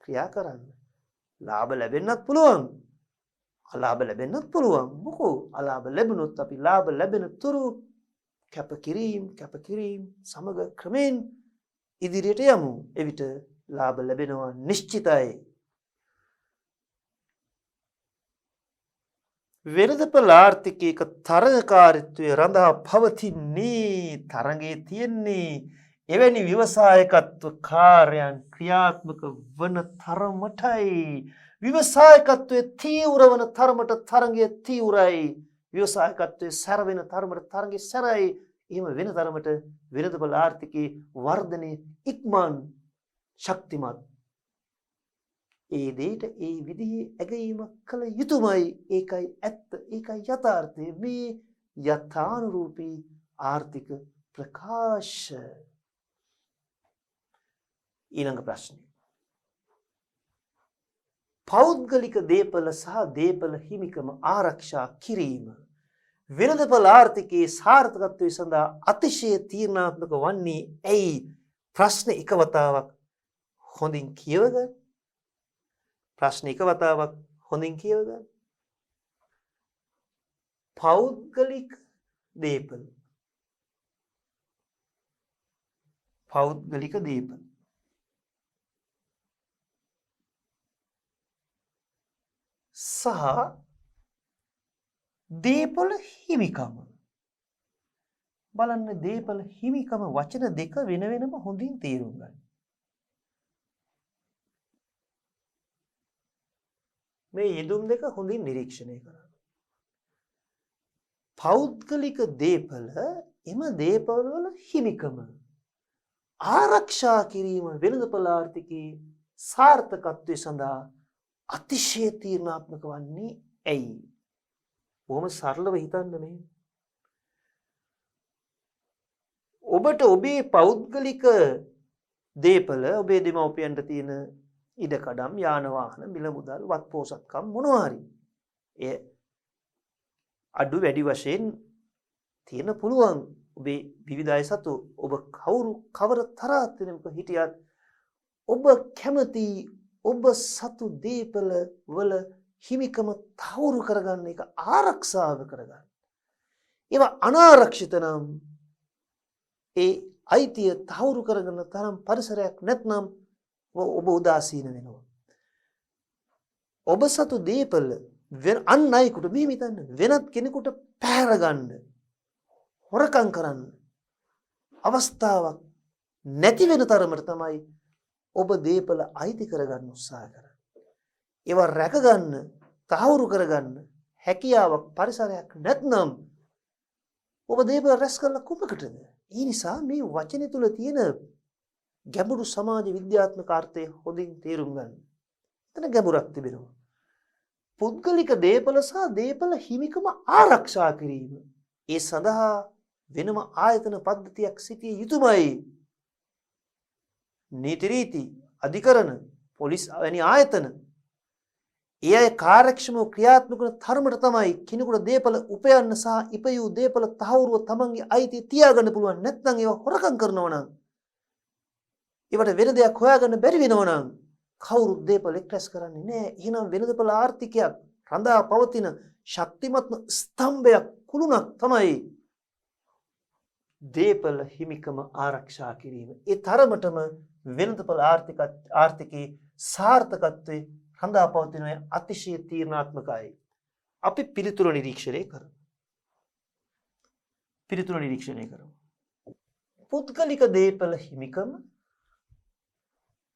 ක්‍රියා කරන්න. ලාභ ලැබෙන්නත් පුළුවන්. අලාභ ලැබෙන්නත් පුළුවන්. මොකෝ අලාභ ලැබුණොත් අපි ලාභ ලැබෙන තුරු කැපකිරීම සමග ක්‍රමෙන් ඉදිරියට යමු. එවිට ලාභ ලැබෙනවා නිශ්චිතයි. වෙළඳපළ ආර්ථිකයක තරඟකාරීත්වය රඳා පවතින්නේ තරඟේ තියෙන්නේ එවැනි ව්‍යවසායකත්ව කාර්යයන් ක්‍රියාත්මක වන තරමටයි. ව්‍යවසායකත්වයේ තීව්‍ර වන තරමට තරඟය තීව්‍රයි. ව්‍යවසායකත්වයේ සැර වෙන තරමට තරඟය සැරයි. එහෙම වෙන තරමට වෙළඳපළ ආර්ථිකයේ වර්ධනය ඉක්මන් ශක්තිමත්. ඒ දෙයට ඒ විදිහේ ඇගයීමක් කළ යුතුමයි. ඒකයි ඇත්ත. ඒකයි යථාර්ථය. මේ යථානුරූපී ආර්ථික ප්‍රකාශ. ඊළඟ ප්‍රශ්නය. පෞද්ගලික දේපල සහ දේපල හිමිකම ආරක්ෂා කිරීම වෙළඳපළ ආර්ථිකයේ සාර්ථකත්වය සඳහා අතිශය තීරණාත්මක වන්නේ ඇයි? ප්‍රශ්න එක වතාවක් හොඳින් කියවගන්න. ප්‍රශ්න එක වතාවක් හොඳින් කියව ගන්න. පෞද්ගලික දේපල. පෞද්ගලික දේපල. සහ දේපල හිමිකම. බලන්න දේපල හිමිකම වචන දෙක වෙන වෙනම හොඳින් තේරුම් ගන්න. මේ යෙදුම් දෙක හොඳින් නිරීක්ෂණය කරන්න. පෞද්ගලික දේපල එම දේපල වල හිමිකම ආරක්ෂා කිරීම වෙළඳපොළ ආර්ථිකයේ සාර්ථකත්වය සඳහා අතිශය තීරණාත්මක වන්නේ ඇයි? බොහොම සරලව හිතන්න මේ. ඔබට ඔබේ පෞද්ගලික දේපල ඔබේ දෙමව්පියන්ට තියෙන ඉඩකඩම් යාන වාහන මිල මුදල් වත්පොසත්කම් මොනවා හරි එය අඩු වැඩි වශයෙන් තියෙන පුළුවන් ඔබේ විවිධ අය සතු ඔබ කවුරු කවර තරහක් හිටියත් ඔබ කැමති ඔබ සතු දේපල වල හිමිකම තහවුරු කරගන්න එක ආරක්ෂාව කරගන්න. ඒවා අනාරක්ෂිත නම් ඒ අයිතිය තහවුරු කරගන්න තරම් පරිසරයක් නැත්නම් ඔබ උදාසීන වෙනවා. ඔබ සතු දේපල අන් අයෙකුට මෙහෙම හිතන්න වෙනත් කෙනෙකුට පැහැර ගන්න හොරකම් කරන්න අවස්ථාවක් නැති වෙන තරමට තමයි ඔබ දේපල අයිති කරගන්න උත්සාහ කරන්නේ. ඒවා රැකගන්න, තහවුරු කරගන්න හැකියාවක් පරිසරයක් නැත්නම් ඔබ දේපල රැස් කරලා කුමකටද? ඒ නිසා මේ වචනේ තුල තියෙන ගැඹුරු සමාජ විද්‍යාත්මක අර්ථය හොඳින් තේරුම් ගන්න. එතන ගැඹුරක් තිබෙනවා. පුද්ගලික දේපල සහ දේපල හිමිකම ආරක්ෂා කිරීම. ඒ සඳහා වෙනම ආයතන පද්ධතියක් සිටිය යුතුමයි. නීති රීති, අධිකරණ, පොලිස් වැනි ආයතන ඒ අය කාර්යක්ෂමව ක්‍රියාත්මක වන තරමට තමයි කිනෙකුට දේපල උපයන්න සහ ඉපයූ දේපල තහවුරුව තමන්ගේ අයිතිය තියාගන්න පුළුවන්. නැත්නම් ඒවා හොරකම් කරනවා නම් ඒවට වෙන දෙයක් හොයාගන්න බැරි වෙනවා නම් කවුරුත් දේපල එක්රැස් කරන්නේ නැහැ. එහෙනම් වෙළඳපොළ ආර්ථිකයක් රඳා පවතින ශක්තිමත්ම ස්තම්භයක් කුළුණක් තමයි දේපල හිමිකම ආරක්ෂා කිරීම. ඒ තරමටම වෙළඳපොළ ආර්ථිකයේ සාර්ථකත්වයේ රඳා පවතින අතිශය තීරණාත්මකයි. අපි පිළිතුරු නිරීක්ෂණය කරමු. පිළිතුරු නිරීක්ෂණය කරමු. පුද්ගලික දේපල හිමිකම,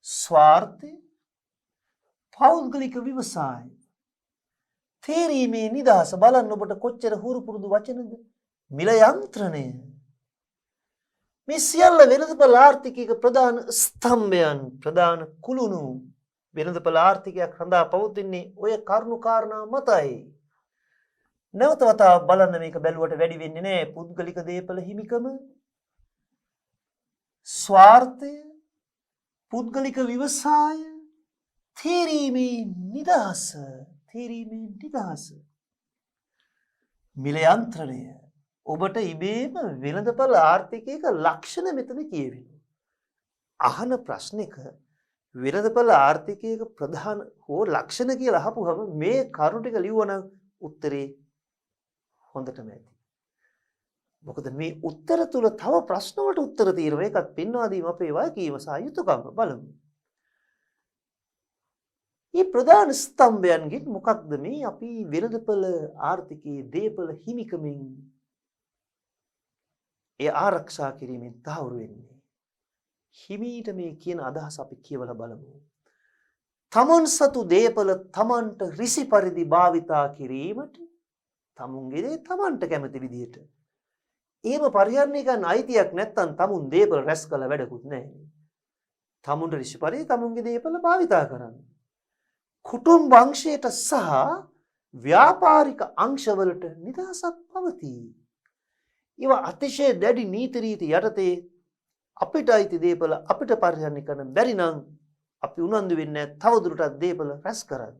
ස්වාර්ථය, පෞද්ගලික ව්‍යවසාය, තේරීමේ නිදහස. බලන්න ඔබට කොච්චර හුරු පුරුදු වචනද? මිල යන්ත්‍රණය. මේ සියල්ල වෙළඳපොළ ආර්ථිකයක ප්‍රධාන ස්තම්භයන්, ප්‍රධාන කුළුණු. වෙළඳපොළ ආර්ථිකයක් රඳා පවතින්නේ ඔය කරුණු කාරණා මතයි. නැවත වතාවක් බලන්න මේක බැලුවට වැඩි වෙන්නේ නැහැ. පුද්ගලික දේපල හිමිකම, ස්වාර්ථය, පුද්ගලික ව්‍යවසාය, තේරීමේ නිදහස. තේරීමේ නිදහස. මිල යන්ත්‍රණය. ඔබට ඉබේම වෙළඳපොළ ආර්ථිකයක ලක්ෂණ මෙතන කියවෙනවා. අහන ප්‍රශ්නික වෙළඳපොළ ආර්ථිකයක ප්‍රධාන හෝ ලක්ෂණ කියලා අහපුවම මේ කරුණු ටික ලියුවනම් උත්තරේ හොඳටම ඇති. මොකද මේ උත්තර තුල තව ප්‍රශ්න වලට උත්තර తీරව ඒකත් පෙන්වා දීම අපේ වගකීම සහ යුතුයකම. බලමු. මේ ප්‍රධාන ස්තම්භයන්ගෙන් මොකක්ද මේ අපි වෙළඳපොළ ආර්ථිකයේ දේපල හිමිකමින් ඒ ආරක්ෂා කිරීමෙන් තහවුරු වෙන්නේ? හිමීට මේ කියන අදහස අපි කියවලා බලමු. තමන් සතු දේපල තමන්ට රිසි පරිදි භාවිතා කිරීමට, තමුන්ගේ දේ තමන්ට කැමති විදිහට. එහෙම පරිහරණය කරන්න අයිතියක් නැත්නම් තමුන් දේපල රැස් කළ වැඩකුත් නැහැ. තමුන්ට රිසි පරිදි තමුන්ගේ දේපල භාවිතා කරන්න. කුටුම්බ අංශයට සහ ව්‍යාපාරික අංශවලට නිදහසක් පවතී. ඒවා අතිශය දැඩි නීති රීති යටතේ අපිට අයිති දේපල අපිට පරිහරණය කරන්න බැරි නම් අපි උනන්දු වෙන්නේ නැහැ තවදුරටත් දේපල රැස් කරන්න.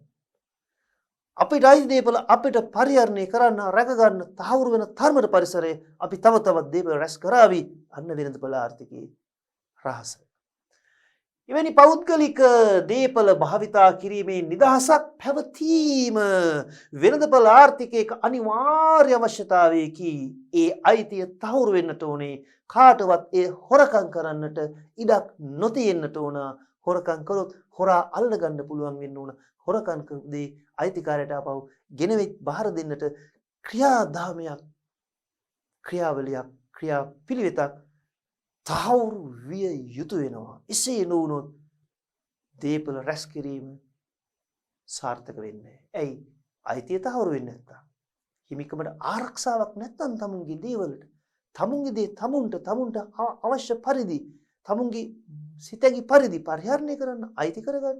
අපිට අයිති දේපල අපිට පරිහරණය කරන්න, රැක ගන්න, තහවුරු වෙන ධර්මද පරිසරයේ අපි තව තවත් දේපල රැස් කරાવી. අන්න වෙළඳපොළ ආර්ථිකයේ රහස. එවැනි පෞද්ගලික දේපල භාවිතා කිරීමේ නිදහසක් පැවතීම වෙළඳපළ ආර්ථිකයක අනිවාර්ය අවශ්‍යතාවයකි. ඒ අයිතිය තහවුරු වෙන්නට ඕනේ. කාටවත් ඒ හොරකම් කරන්නට ඉඩක් නොතියෙන්නට ඕන. හොරකම් කළොත් හොරා අල්ලගන්න පුළුවන් වෙන්න ඕන. හොරකම් කරදී අයිතිකාරයට ආපහු ගෙනවෙත් බාර දෙන්නට ක්‍රියාදාමයක් ක්‍රියාවලියක් ක්‍රියාපිළිවෙතක් තහවුරු විය යුතු වෙනවා. එසේ නොවුනොත් දේපල රැස් කිරීම සාර්ථක වෙන්නේ නැහැ. ඇයි? අයිතිය තහවුරු වෙන්නේ නැත්තම්. හිමිකමට ආරක්ෂාවක් නැත්තම් තමුන්ගේ දේවලට. තමුන්ගේ දේ තමුන්ට අවශ්‍ය පරිදි තමුන්ගේ සිතැගි පරිදි පරිහරණය කරන්න අයිති කරගන්න.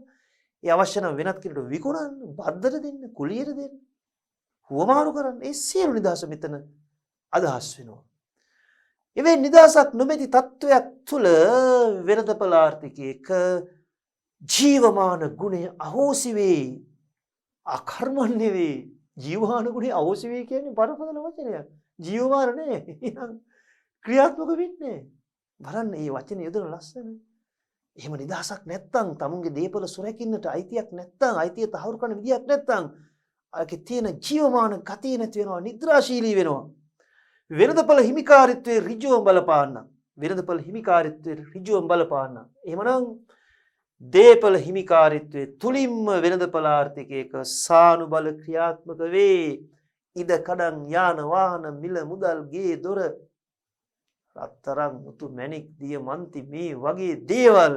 ඒ අවශ්‍ය නම් වෙනත් කෙනෙකුට විකුණන්න, බද්දට දෙන්න, කුලියට දෙන්න, හුවමාරු කරන්න. ඒ සියලු නිදහස මෙතන අදහස් වෙනවා. එවැනි නිදහසක් නොමැති තත්වයක් තුළ වෙළඳපළ ආර්ථිකයක ජීවමාන ගුණය අහෝසි වේ. අකර්මණ්‍ය වේ. ජීවමාන ගුණය අහෝසි වේ කියන්නේ බරපතල වචනයක්. ජීවමාන නෑ. එහෙනම් ක්‍රියාත්මක වෙන්නේ. බලන්න මේ වචනේ යොදන ලස්සන. එහෙම නිදහසක් නැත්තම් තමුන්ගේ දේපල සුරැකින්නට අයිතියක් නැත්තම් අයිතිය තහවුරු කරන්න විදියක් නැත්තම් අරකේ තියෙන ජීවමාන ගතිය නැති වෙනවා, නිද්‍රාශීලී වෙනවා. වෙළඳපළ හිමිකාරීත්වයේ ඍජුවම බලපාන්න. වෙළඳපළ හිමිකාරීත්වයේ ඍජුවම බලපාන්න. එහෙමනම් දේපල හිමිකාරීත්වයේ තුලින්ම වෙළඳපළ ආර්ථිකයක සානුබල ක්‍රියාත්මක වේ. ඉද කඩන් යාන වාහන මිල මුදල් ගේ දොර රත්තරන් මුතු මැණික් දියමන්ති මේ වගේ දේවල්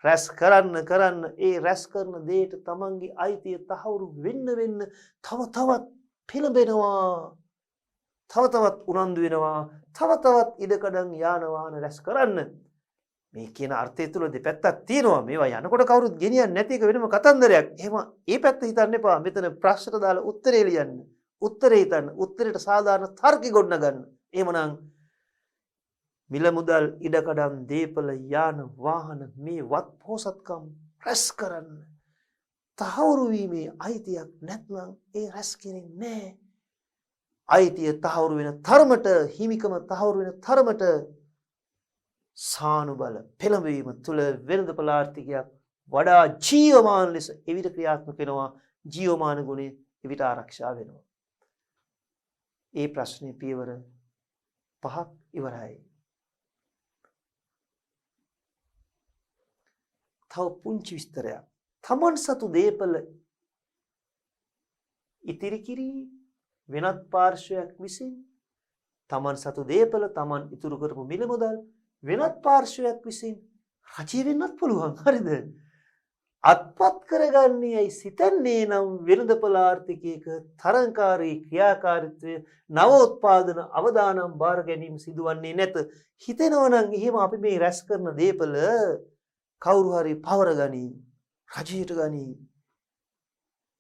රැස් කරන්න ඒ රැස් කරන දෙයට තමන්ගේ අයිතිය තහවුරු වෙන්න තව තවත් පෙළඹෙනවා. තව තවත් උනන්දු වෙනවා. තව තවත් ඉඩකඩම් යාන වාහන රැස් කරන්න. මේ කියන අර්ථය තුල දෙපැත්තක් තියෙනවා. මේවා යනකොට කවුරුත් ගෙනියන්නේ නැති එක වෙනම කතන්දරයක්. එහෙම ඒ පැත්ත හිතන්න එපා. මෙතන ප්‍රශ්නට දාලා උත්තරේ ලියන්න. උත්තරේ හිතන්න. උත්තරේට සාධාරණ තර්ක ගොඩනගන්න. එහෙමනම් මිල මුදල් ඉඩකඩම් දේපල යාන වාහන මේ වත් පොහසත්කම් රැස් කරන්න. තහවුරු වීමේ අයිතියක් නැත්නම් ඒ රැස් කෙරෙන්නේ නැහැ. අයිතිය තහවුරු වෙන තරමට, හිමිකම තහවුරු වෙන තරමට සානුබල පෙළඹවීම තුළ වෙළඳපළ ආර්ථිකයක් වඩා ජීවමාන ලෙස එවිට ක්‍රියාත්මක වෙනවා. ජීවමාන ගුණය එවිට ආරක්ෂා වෙනවා. ඒ ප්‍රශ්නේ පියවර 5ක් ඉවරයි. තව පුංචි විස්තරයක්. තමන් සතු දේපල ඉතිරි කිරී වෙනත් පාර්ශ්වයක් විසින් තමන් සතු දේපල තමන් ඉතුරු කරපු මිල මුදල් වෙනත් පාර්ශ්වයක් විසින් රජය වෙන්නත් පුළුවන්. හරිද? අත්පත් කරගන්නේ ඇයි සිතන්නේ නම් වෙළඳපළ ආර්ථිකයක තරංකාරී ක්‍රියාකාරීත්වය නවෝත්පාදන අවදානම් බාර ගැනීම සිදුවන්නේ නැත. හිතෙනවනම් එහෙම අපි මේ රැස් කරන දේපල කවුරු හරි පවර ගනී, රජයට ගනී.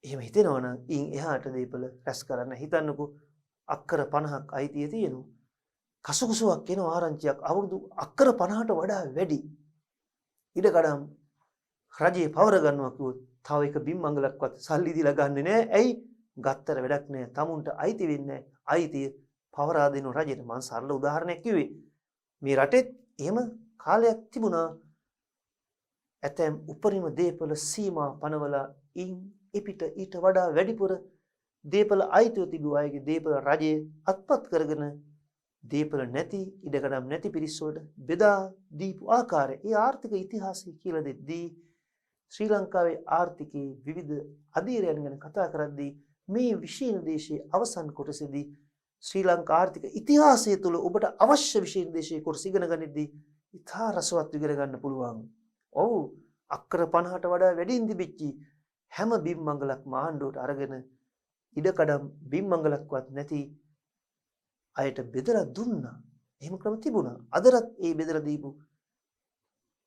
එහෙම හිතෙනවනම් ඉන් එහාට දේපල රැස් කරන්න හිතන්නකෝ. අක්කර 50ක් අයිතිය තියෙනවා. කසුකුසුවක් එන ආරංචියක් අවුරුදු අක්කර 50ට වඩා වැඩි. ඉඩකඩම් රජයේ පවර ගන්නවා කිව්වොත් තව එක බිම්මංගලක්වත් සල්ලි දීලා ගන්නෙ නෑ. ඇයි? ගත්තර වැඩක් නෑ. තමුන්ට අයිති වෙන්නේ නෑ. අයිතිය පවරා දෙන රජයට. මම සරල උදාහරණයක් කිව්වේ. මේ රටෙත් එහෙම කාලයක් තිබුණා. ඇතැම් උපරිම දේපල සීමා පනවලා ඉන් එපිට ඊට වඩා වැඩිපුර දේපල අයිතිව තිබූ අයගේ දේපල රජයේ අත්පත් කරගෙන දේපල නැති ඉඩකඩම් නැති පිරිස් වලට බෙදා දීපු ආකාරය, ඒ ආර්ථික ඉතිහාසය කියලා දෙද්දී ශ්‍රී ලංකාවේ ආර්ථිකයේ විවිධ අධීරයන් ගැන කතා කරද්දී මේ විශේෂ දේශයේ අවසන් කොටසේදී ශ්‍රී ලංකා ආර්ථික ඉතිහාසය තුළ ඔබට අවශ්‍ය විශේෂ දේශයේ කොටස ඉගෙන ගනිද්දී ඉතා රසවත් ඉගෙන ගන්න පුළුවන්. ඔව්, අක්කර 50ට වඩා වැඩිින් තිබිච්ච හැම බිම්මංගලක්ම ආණ්ඩුවට අරගෙන ඉඩකඩම් බිම්මංගලක්වත් නැති අයට බෙදලා දුන්නා. එහෙම ක්‍රම තිබුණා. අදටත් ඒ බෙදලා දීපු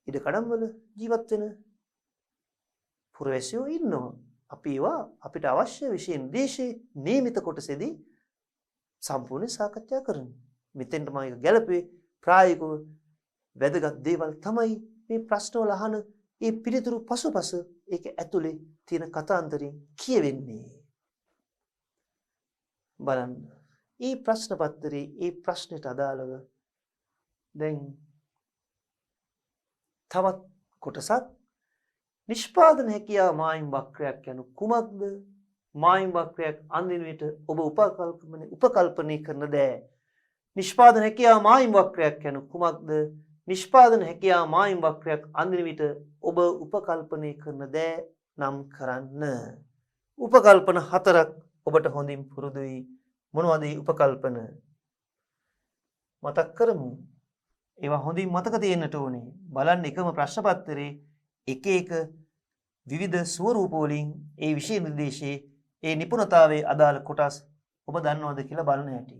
ඉඩකඩම් වල ජීවත් වෙන පුරවැසියෝ ඉන්නවා. අපි ඒවා අපිට අවශ්‍ය විශේෂ දේශේ නියමිත කොටසේදී සම්පූර්ණ සාකච්ඡා කරමු. මෙතෙන්ට මම ඒක ගැලපුවේ ප්‍රායෝගිකව වැදගත් දේවල් තමයි මේ ප්‍රශ්නවල අහන ඒ පිළිතුරු පසුපස ඒක ඇතුලේ තියෙන කතාන්තරයෙන් කියවෙන්නේ. බලන්න. මේ ප්‍රශ්න පත්‍රයේ මේ ප්‍රශ්නෙට අදාළව දැන් තවත් කොටසක් නිෂ්පාදන හැකියාව මායිම් වක්‍රයක් යනු කුමක්ද? මායිම් වක්‍රයක් අඳින විට ඔබ උපකල්පනය කරන දෑ. නිෂ්පාදන හැකියාව මායිම් වක්‍රයක් යනු කුමක්ද? නිෂ්පාදන හැකියාව මායිම් වක්‍රයක් අඳින විට ඔබ උපකල්පනය කරන දෑ නම් කරන්න. උපකල්පන 4ක් ඔබට හොඳින් පුරුදුයි. මොනවද මේ උපකල්පන? මතක් කරමු. ඒවා හොඳින් මතක තියෙන්නට ඕනේ. බලන්න එකම ප්‍රශ්න පත්‍රයේ එක එක විවිධ ස්වරූප වලින් ඒ විෂය නිර්දේශයේ ඒ නිපුණතාවයේ අදාළ කොටස් ඔබ දන්නවද කියලා බලන්න හැටි.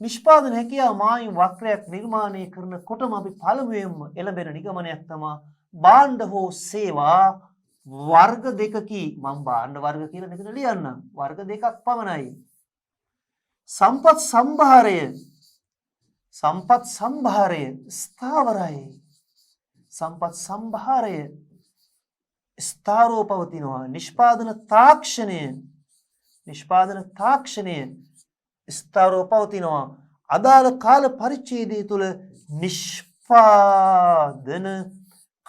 නිෂ්පාදන හැකියාව මායිම් වක්‍රයක් නිර්මාණය කරනකොටම අපි පළමුවෙන්ම එළඹෙන නිගමනයක් තමයි භාණ්ඩ හෝ සේවා වර්ග දෙකකි. මම භාණ්ඩ වර්ග කියලා මෙතන ලියන්නම්. වර්ග දෙකක් පමණයි. සම්පත් සම්භාරය ස්ථාවරයි. සම්පත් සම්භාරය ස්ථාරව පවතිනවා. නිෂ්පාදන තාක්ෂණය ස්ථාරව පවතිනවා. අදාළ කාල පරිච්ඡේදය තුළ නිෂ්පාදන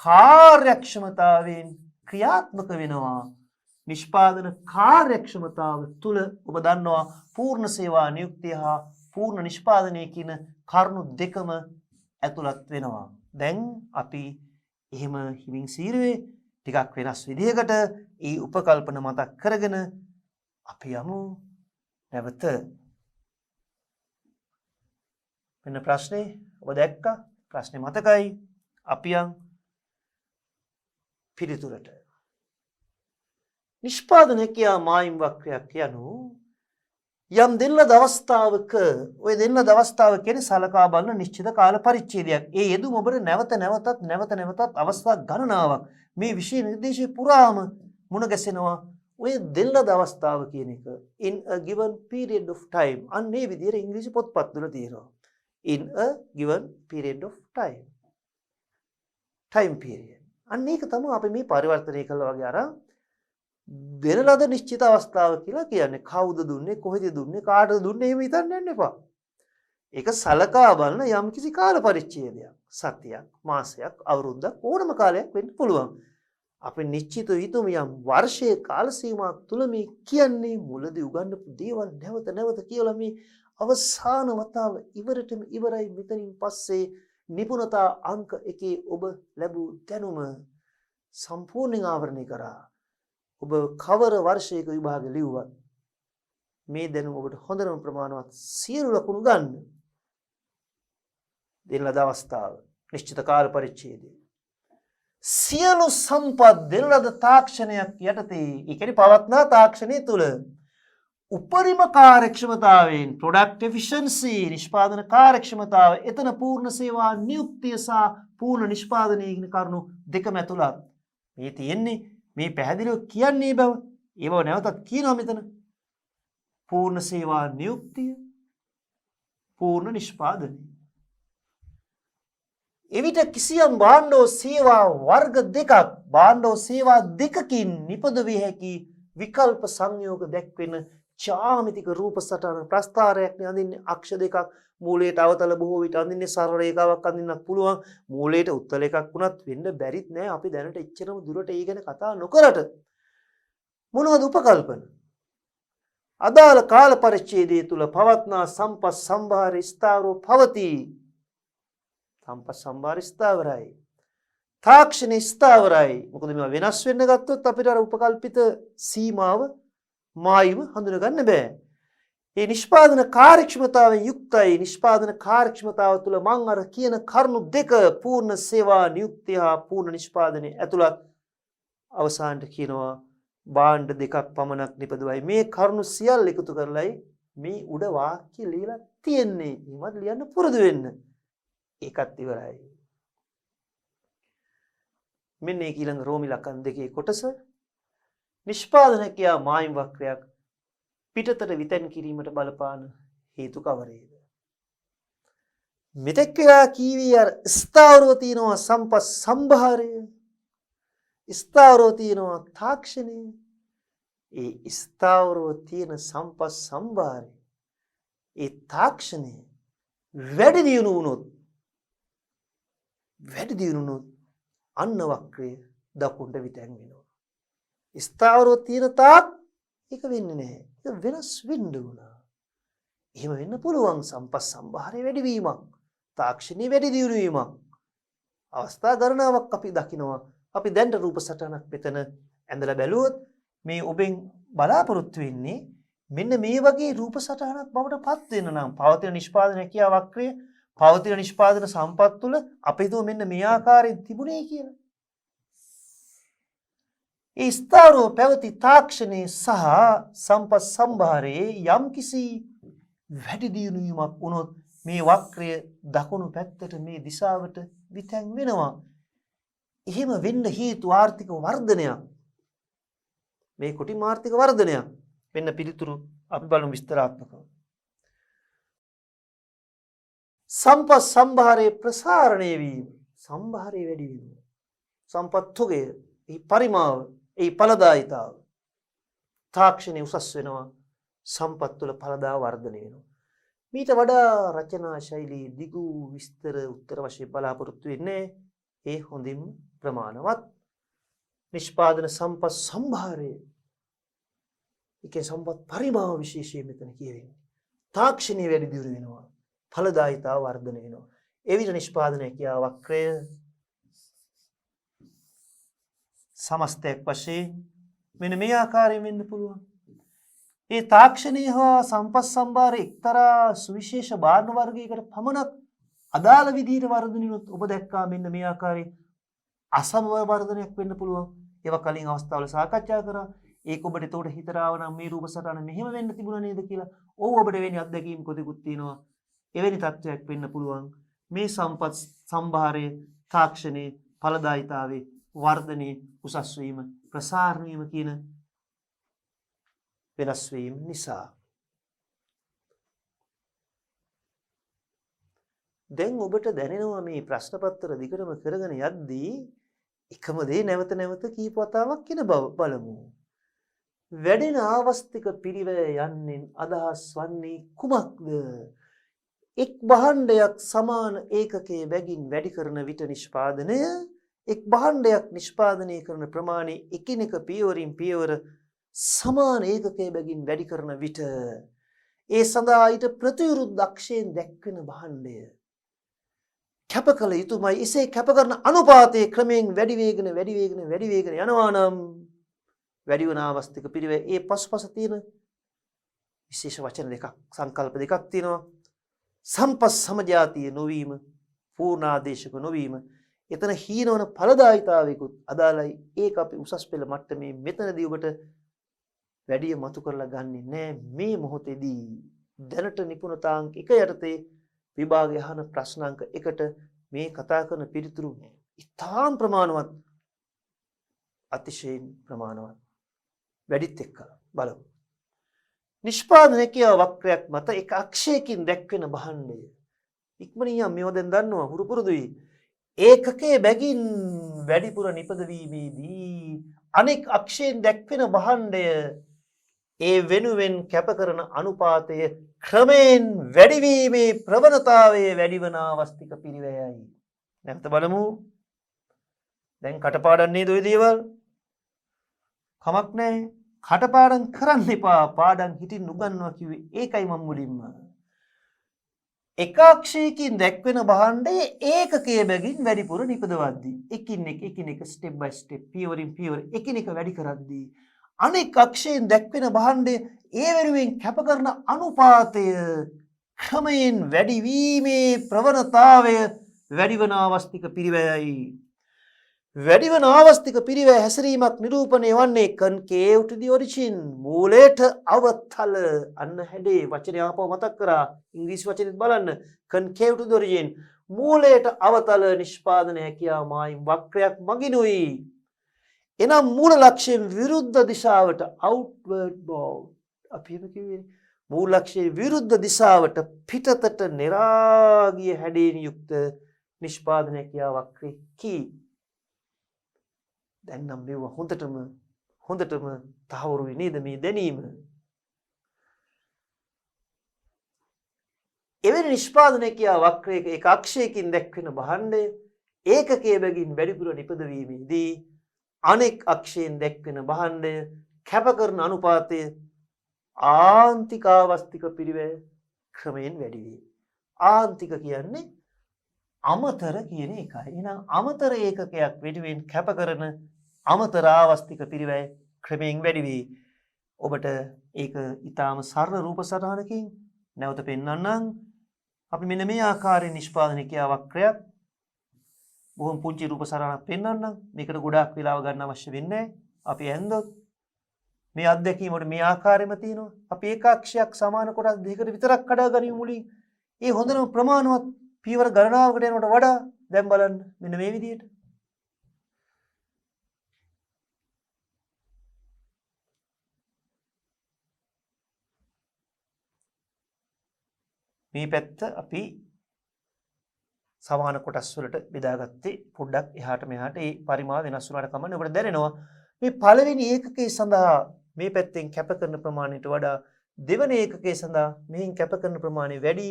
කාර්යක්ෂමතාවෙන් ක්‍රියාත්මක වෙනවා. නිෂ්පාදන කාර්යක්ෂමතාව තුළ ඔබ දන්නවා පූර්ණ සේවා නියුක්තිය හා පූර්ණ නිෂ්පාදනය කියන කරුණු දෙකම ඇතුළත් වෙනවා. දැන් අපි එහෙම හිමින් සීරුවේ ටිකක් වෙනස් විදිහකට ඒ උපකල්පන මතක් කරගෙන අපි යමු නැවත. මෙන්න ප්‍රශ්නේ ඔබ දැක්කා. ප්‍රශ්නේ මතකයි. අපි යන් පිළිතුරට. නිෂ්පාදන හැකියාව මායිම් වක්‍රයක් යනු යම් දෙන්නද අවස්ථාවක ඔය දෙන්නද අවස්ථාව කියන්නේ සලකා බලන නිශ්චිත කාල පරිච්ඡේදයක්. ඒ යෙදුම ඔබට නැවත නැවතත් අවස්ථා ගණනාවක් මේ විෂය නිර්දේශයේ පුරාම මුණ ගැසෙනවා. ඔය දෙන්නද අවස්ථාව කියන එක in a given period of time. අන්නේ විදිහට ඉංග්‍රීසි පොත්පත්වල තියෙනවා. in a given period of time. time period. අන්න ඒක තමයි අපි මේ පරිවර්තනය කළා වගේ අර දෙන ලද නිශ්චිත අවස්ථාව කියලා කියන්නේ. කවුද දුන්නේ, කොහෙද දුන්නේ, කාටද දුන්නේ එහෙම හිතන්න යන්න එපා. ඒක සලකා බලන යම්කිසි කාල පරිච්ඡේදයක්. සතියක්, මාසයක්, අවුරුද්දක් ඕනම කාලයක් වෙන්න පුළුවන්. අපි නිශ්චිත යුතුම යම් වර්ෂයේ කාල සීමාවක් තුල මේ කියන්නේ මුලදී උගන්වපු දේවල් නැවත කියලා මේ අවසාන වතාව ඉවරටම ඉවරයි. මෙතනින් පස්සේ නිපුණතා අංක 1 ඔබ ලැබූ දැනුම සම්පූර්ණයෙන් ආවරණය කරා. ඔබ කවර වර්ෂයක විභාග ලිව්වත් මේ දැනුම ඔබට හොඳම ප්‍රමාණවත් සියලු ලකුණු ගන්න. දෙන ලද අවස්ථාව නිශ්චිත කාල පරිච්ඡේදය සියලු සම්පත් දෙන ලද තාක්ෂණයක් යටතේ ඒ කියන්නේ පවත්නා තාක්ෂණය තුල උපරිම කාර්යක්ෂමතාවයෙන් product efficiency නිෂ්පාදන කාර්යක්ෂමතාව එතන පූර්ණ සේවා නියුක්තිය සහ පූර්ණ නිෂ්පාදනයේ කියන කරුණු දෙකම ඇතුළත් මේ තියෙන්නේ. මේ පැහැදිලිව කියන්නේ බව ඒව නැවතත් කියනවා මෙතන. පූර්ණ සේවා නියුක්තිය, පූර්ණ නිෂ්පාදනය. එවිට කිසියම් භාණ්ඩෝ සේවා වර්ග දෙකකින් නිපද විය හැකි විකල්ප සංයෝග දැක්වෙන ජ්‍යාමිතික රූප සටහන ප්‍රස්ථාරයක් අඳින්නේ අක්ෂ දෙකක්. මූලයට අවතල බොහෝ විට අඳින්නේ සරල රේඛාවක් අඳින්නත් පුළුවන්. මූලයට උත්තල එකක් වුණත් වෙන්න බැරිත් නෑ. අපි දැනට එච්චරම දුරට ඒ ගැන කතා නොකරට මොනවද උපකල්පන? අදාළ කාල පරිච්ඡේදය තුල පවත්නා සම්පත් සම්භාර ස්ථාවරව පවතී. සම්පත් සම්භාර ස්ථාවරයි. තාක්ෂණ ස්ථාවරයි. මොකද මේවා වෙනස් වෙන්න ගත්තොත් අපිට අර උපකල්පිත සීමාව මායිම හඳුන ගන්න බෑ. ඒ නිෂ්පාදන කාර්යක්ෂමතාවෙන් යුක්තයි. නිෂ්පාදන කාර්යක්ෂමතාව තුළ මං අර කියන කරුණු දෙක පූර්ණ සේවා නියුක්තිය හා පූර්ණ නිෂ්පාදනයේ ඇතුළත් අවසානට කියනවා භාණ්ඩ දෙකක් පමණක් නිපදවයි. මේ කරුණු සියල්ල එකතු කරලයි මේ උඩ වාක්‍ය ලියලා තියෙන්නේ. එහෙමත් ලියන්න පුරුදු වෙන්න. ඒකත් ඉවරයි. මෙන්න ඒ ඊළඟ රෝමි ලකන් දෙකේ කොටස නිෂ්පාදන හැකියාව මායිම් වක්‍රයක් පිටතට විතැන් කිරීමට බලපාන හේතු කවරේද? මෙතෙක් වෙලා කීවී අර ස්ථාවරව තියෙනවා සම්පත් සම්භාරය, ස්ථාවරව තියෙනවා තාක්ෂණය. ඒ ස්ථාවරව තියෙන සම්පත් සම්භාරය, ඒ තාක්ෂණය වැඩි දියුණු වුණොත් අන්න වක්‍රය දකුණට විතැන් වෙනවා. ස්ථාවරව තියෙන තාක් ඒක වෙන්නේ නැහැ. ඒක වෙනස් වෙන්න උනා. එහෙම වෙන්න පුළුවන් සම්පත් සම්භාරය වැඩිවීමක්, තාක්ෂණයේ වැඩි දියුණු වීමක්. අවස්ථා ගණනාවක් අපි දකිනවා. අපි දැන් රූප සටහනක් මෙතන ඇඳලා බැලුවොත් මේ ඔබෙන් බලාපොරොත්තු වෙන්නේ මෙන්න මේ වගේ රූප සටහනක් බවට පත් වෙන නම් පවතින නිෂ්පාදන හැකියාව වක්‍රය පවතින නිෂ්පාදන සම්පත් තුළ අපි හිතුව මෙන්න මේ ආකාරයෙන් තිබුණේ කියලා. ඒ ස්ථාවරව පැවති තාක්ෂණයේ සහ සම්පත් සම්භාරයේ යම්කිසි වැඩි දියුණු වීමක් වුණොත් මේ වක්‍රය දකුණු පැත්තට මේ දිශාවට විතැන් වෙනවා. එහෙම වෙන්න හේතු ආර්ථික වර්ධනයක්. මේ කුටිම ආර්ථික වර්ධනයක්. වෙන්න පිළිතුරු අපි බලමු විස්තරාත්මකව. සම්පත් සම්භාරයේ ප්‍රසාරණය වීම. සම්භාරය වැඩි වීම. සම්පත් තොගය, ඒ පරිමාව, ඒ ඵලදායිතාව. තාක්ෂණය උසස් වෙනවා. සම්පත් තුළ ඵලදාය වර්ධනය වෙනවා. මීට වඩා රචනා ශෛලී දිගු විස්තර උත්තර වශයෙන් බලාපොරොත්තු වෙන්නේ ඒ හොඳින් ප්‍රමාණවත් නිෂ්පාදන සම්පත් සම්භාරය. ඒකේ සම්පත් පරිමාව විශේෂයෙන් මෙතන කියවෙන්නේ. තාක්ෂණීය වැඩි දියුණු වෙනවා. ඵලදායිතාව වර්ධනය වෙනවා. ඒ විදිහ නිෂ්පාදන හැකියාව වක්‍රය සමස්තයක් වශයෙන් මෙන්න මේ ආකාරයෙන් වෙන්න පුළුවන්. ඒ තාක්ෂණීය හා සම්පත් සම්භාරය එක්තරා සුවිශේෂ භාණ්ඩ වර්ගයකට පමණක් අදාළ විදිහට වර්ධනයනොත් ඔබ දැක්කා මෙන්න මේ ආකාරයේ අසම වර්ධනයක් වෙන්න පුළුවන්. ඒවා කලින් අවස්ථාවල සාකච්ඡා කරා. ඒක ඔබට එතකොට හිතරාව නම් මේ රූප සටහන මෙහෙම වෙන්න තිබුණා නේද කියලා. ඔව් ඔබට වෙන්නේ අත්දැකීම් කොටිකුත් තියෙනවා. එවැනි තත්වයක් වෙන්න පුළුවන්. මේ සම්පත් සම්භාරයේ තාක්ෂණයේ ඵලදායිතාවේ වර්ධනයේ උසස් වීම ප්‍රසාරණය වීම කියන වෙනස් වීම නිසා. දැන් ඔබට දැනෙනවා මේ ප්‍රශ්න පත්‍ර දිගටම කරගෙන යද්දී එකම දේ නැවත නැවත කීප වතාවක් කියන බව බලමු. වැඩෙන ආවස්තික පිරිවැය යන්නේ අදහස් වන්නේ කුමක්ද? එක් භාණ්ඩයක් සමාන ඒකකයේ බැගින් වැඩි කරන විට නිෂ්පාදනය එක් භාණ්ඩයක් නිෂ්පාදනය කරන ප්‍රමාණය එකිනෙක පියවරින් පියවර සමාන ඒකකයේ බැගින් වැඩි කරන විට ඒ සඳහා ඊට ප්‍රතිවිරුද්ධ අක්ෂයෙන් දැක්වෙන භාණ්ඩය කැප කළ යුතුමයි. එසේ කැප කරන අනුපාතයේ ක්‍රමයෙන් වැඩි වේගන යනවා නම් වැඩි වන ආවස්තික පිරිවැය ඒ පසුපස තියෙන විශේෂ වචන දෙකක් සංකල්ප දෙකක් තියෙනවා. සම්පත් සමජාතිය නොවීම, පූර්ණාදේශක නොවීම. එතන හීනවන ඵලදායිතාවයකුත් අදාළයි. ඒක අපි උසස් පෙළ මට්ටමේ මෙතනදී ඔබට වැඩි මතු කරලා ගන්නෙ නෑ. මේ මොහොතේදී දැනට නිපුණතාංක 1 යටතේ විභාගය අහන ප්‍රශ්නාංක 1ට මේ කතා කරන පිළිතුරු ඉතාම ප්‍රමාණවත්, අතිශයින් ප්‍රමාණවත් වැඩිත් එක්ක බලමු. නිෂ්පාදන හැකියාව වක්‍රයක් මත එක අක්ෂයකින් දැක්වෙන භාණ්ඩය. ඉක්මනින් යම් මේව දැන් දන්නවා හුරු පුරුදුයි. ඒකකයේ බැගින් වැඩිපුර නිපදවීමේදී අනෙක් අක්ෂයෙන් දැක්වෙන භාණ්ඩය ඒ වෙනුවෙන් කැප කරන අනුපාතය ක්‍රමයෙන් වැඩිවීමේ ප්‍රවණතාවය වැඩිවන ආවස්තික පිරිවැයයි. නැවත බලමු. දැන් කටපාඩම් නේද ඔය දේවල්? කමක් නැහැ. කටපාඩම් කරන්න එපා. පාඩම් හිතින් උගන්වනවා කිව්වේ ඒකයි මම මුලින්ම. එක අක්ෂයකින් දැක්වෙන භාණ්ඩයේ ඒකකයේ බැගින් වැඩිපුර නිපදවද්දී එකින් එක ස්ටෙප් බයි ස්ටෙප් පියවරින් පියවර එකිනෙක වැඩි කරද්දී අනෙක් අක්ෂයෙන් දැක්වෙන භාණ්ඩය ඒ වෙනුවෙන් කැප කරන අනුපාතය ක්‍රමයෙන් වැඩිවීමේ ප්‍රවණතාවය වැඩිවන ආවස්තික පිරිවැයයි. වැඩිවන ආවස්තික පිරිවැය හැසිරීමක් නිරූපණය වන්නේ concave to the origin, මූලයට අවතල. අන්න හැඩේ වචනය ආපහු මතක් කරා. ඉංග්‍රීසි වචනේත් බලන්න. concave to the origin, මූලයට අවතල නිෂ්පාදන හැකියාව මායිම් වක්‍රයක් මගිනුයි. එනම් මූල ලක්ෂයෙන් විරුද්ධ දිශාවට outward bound. අපි එහෙම කිව්වේ මූල ලක්ෂයේ විරුද්ධ දිශාවට පිටතට නිරාගිය හැඩයෙන් යුක්ත නිෂ්පාදන හැකියාව වක්‍රයකි. දැන් නම් මේව හොඳටම තහවුරුයි නේද මේ දැනීම? එවැනි නිෂ්පාදන හැකියාව වක්‍රයක එක අක්ෂයකින් දැක්වෙන භාණ්ඩය ඒකකයේ බැගින් වැඩිපුර නිපදවීමේදී අනෙක් අක්ෂයෙන් දැක්වෙන භාණ්ඩය කැප කරන අනුපාතය ආන්තිකාවස්තික පිරිවැය ක්‍රමයෙන් වැඩි වේ. ආන්තික කියන්නේ අමතර කියන එකයි. එහෙනම් අමතර ඒකකයක් වෙනුවෙන් කැප කරන අමතර ආවස්තික පිරිවැය ක්‍රමයෙන් වැඩි වේ. ඔබට ඒක ඊටාම සරල රූප සටහනකින් නැවත පෙන්වන්නම්. අපි මෙන්න මේ ආකාරයෙන් නිෂ්පාදනය කියා වක්‍රයක් බොහොම පුංචි රූප සටහනක් පෙන්වන්නම්. මේකට ගොඩාක් වෙලාව ගන්න අවශ්‍ය වෙන්නේ නැහැ. අපි ඇන්දොත් මේ අත්දැකීමට මේ ආකාරයෙන්ම තියෙනවා. අපි එක අක්ෂයක් සමාන කොටස් දෙකකට විතරක් කඩා ගනිමු මුලින්. ඒ හොඳම ප්‍රමාණවත් පියවර ගණනාවකට යනකොට වඩා දැන් බලන්න මෙන්න මේ විදිහට. මේ පැත්ත අපි සමාන කොටස් වලට බෙදාගත්තේ පොඩ්ඩක් එහාට මෙහාට ඒ පරිමාව වෙනස් වුණාට කමන්නේ. ඔබට දැනෙනවා මේ පළවෙනි ඒකකයේ සඳහා මේ පැත්තෙන් කැප කරන ප්‍රමාණයට වඩා දෙවෙනි ඒකකයේ සඳහා මෙහින් කැප කරන ප්‍රමාණය වැඩි.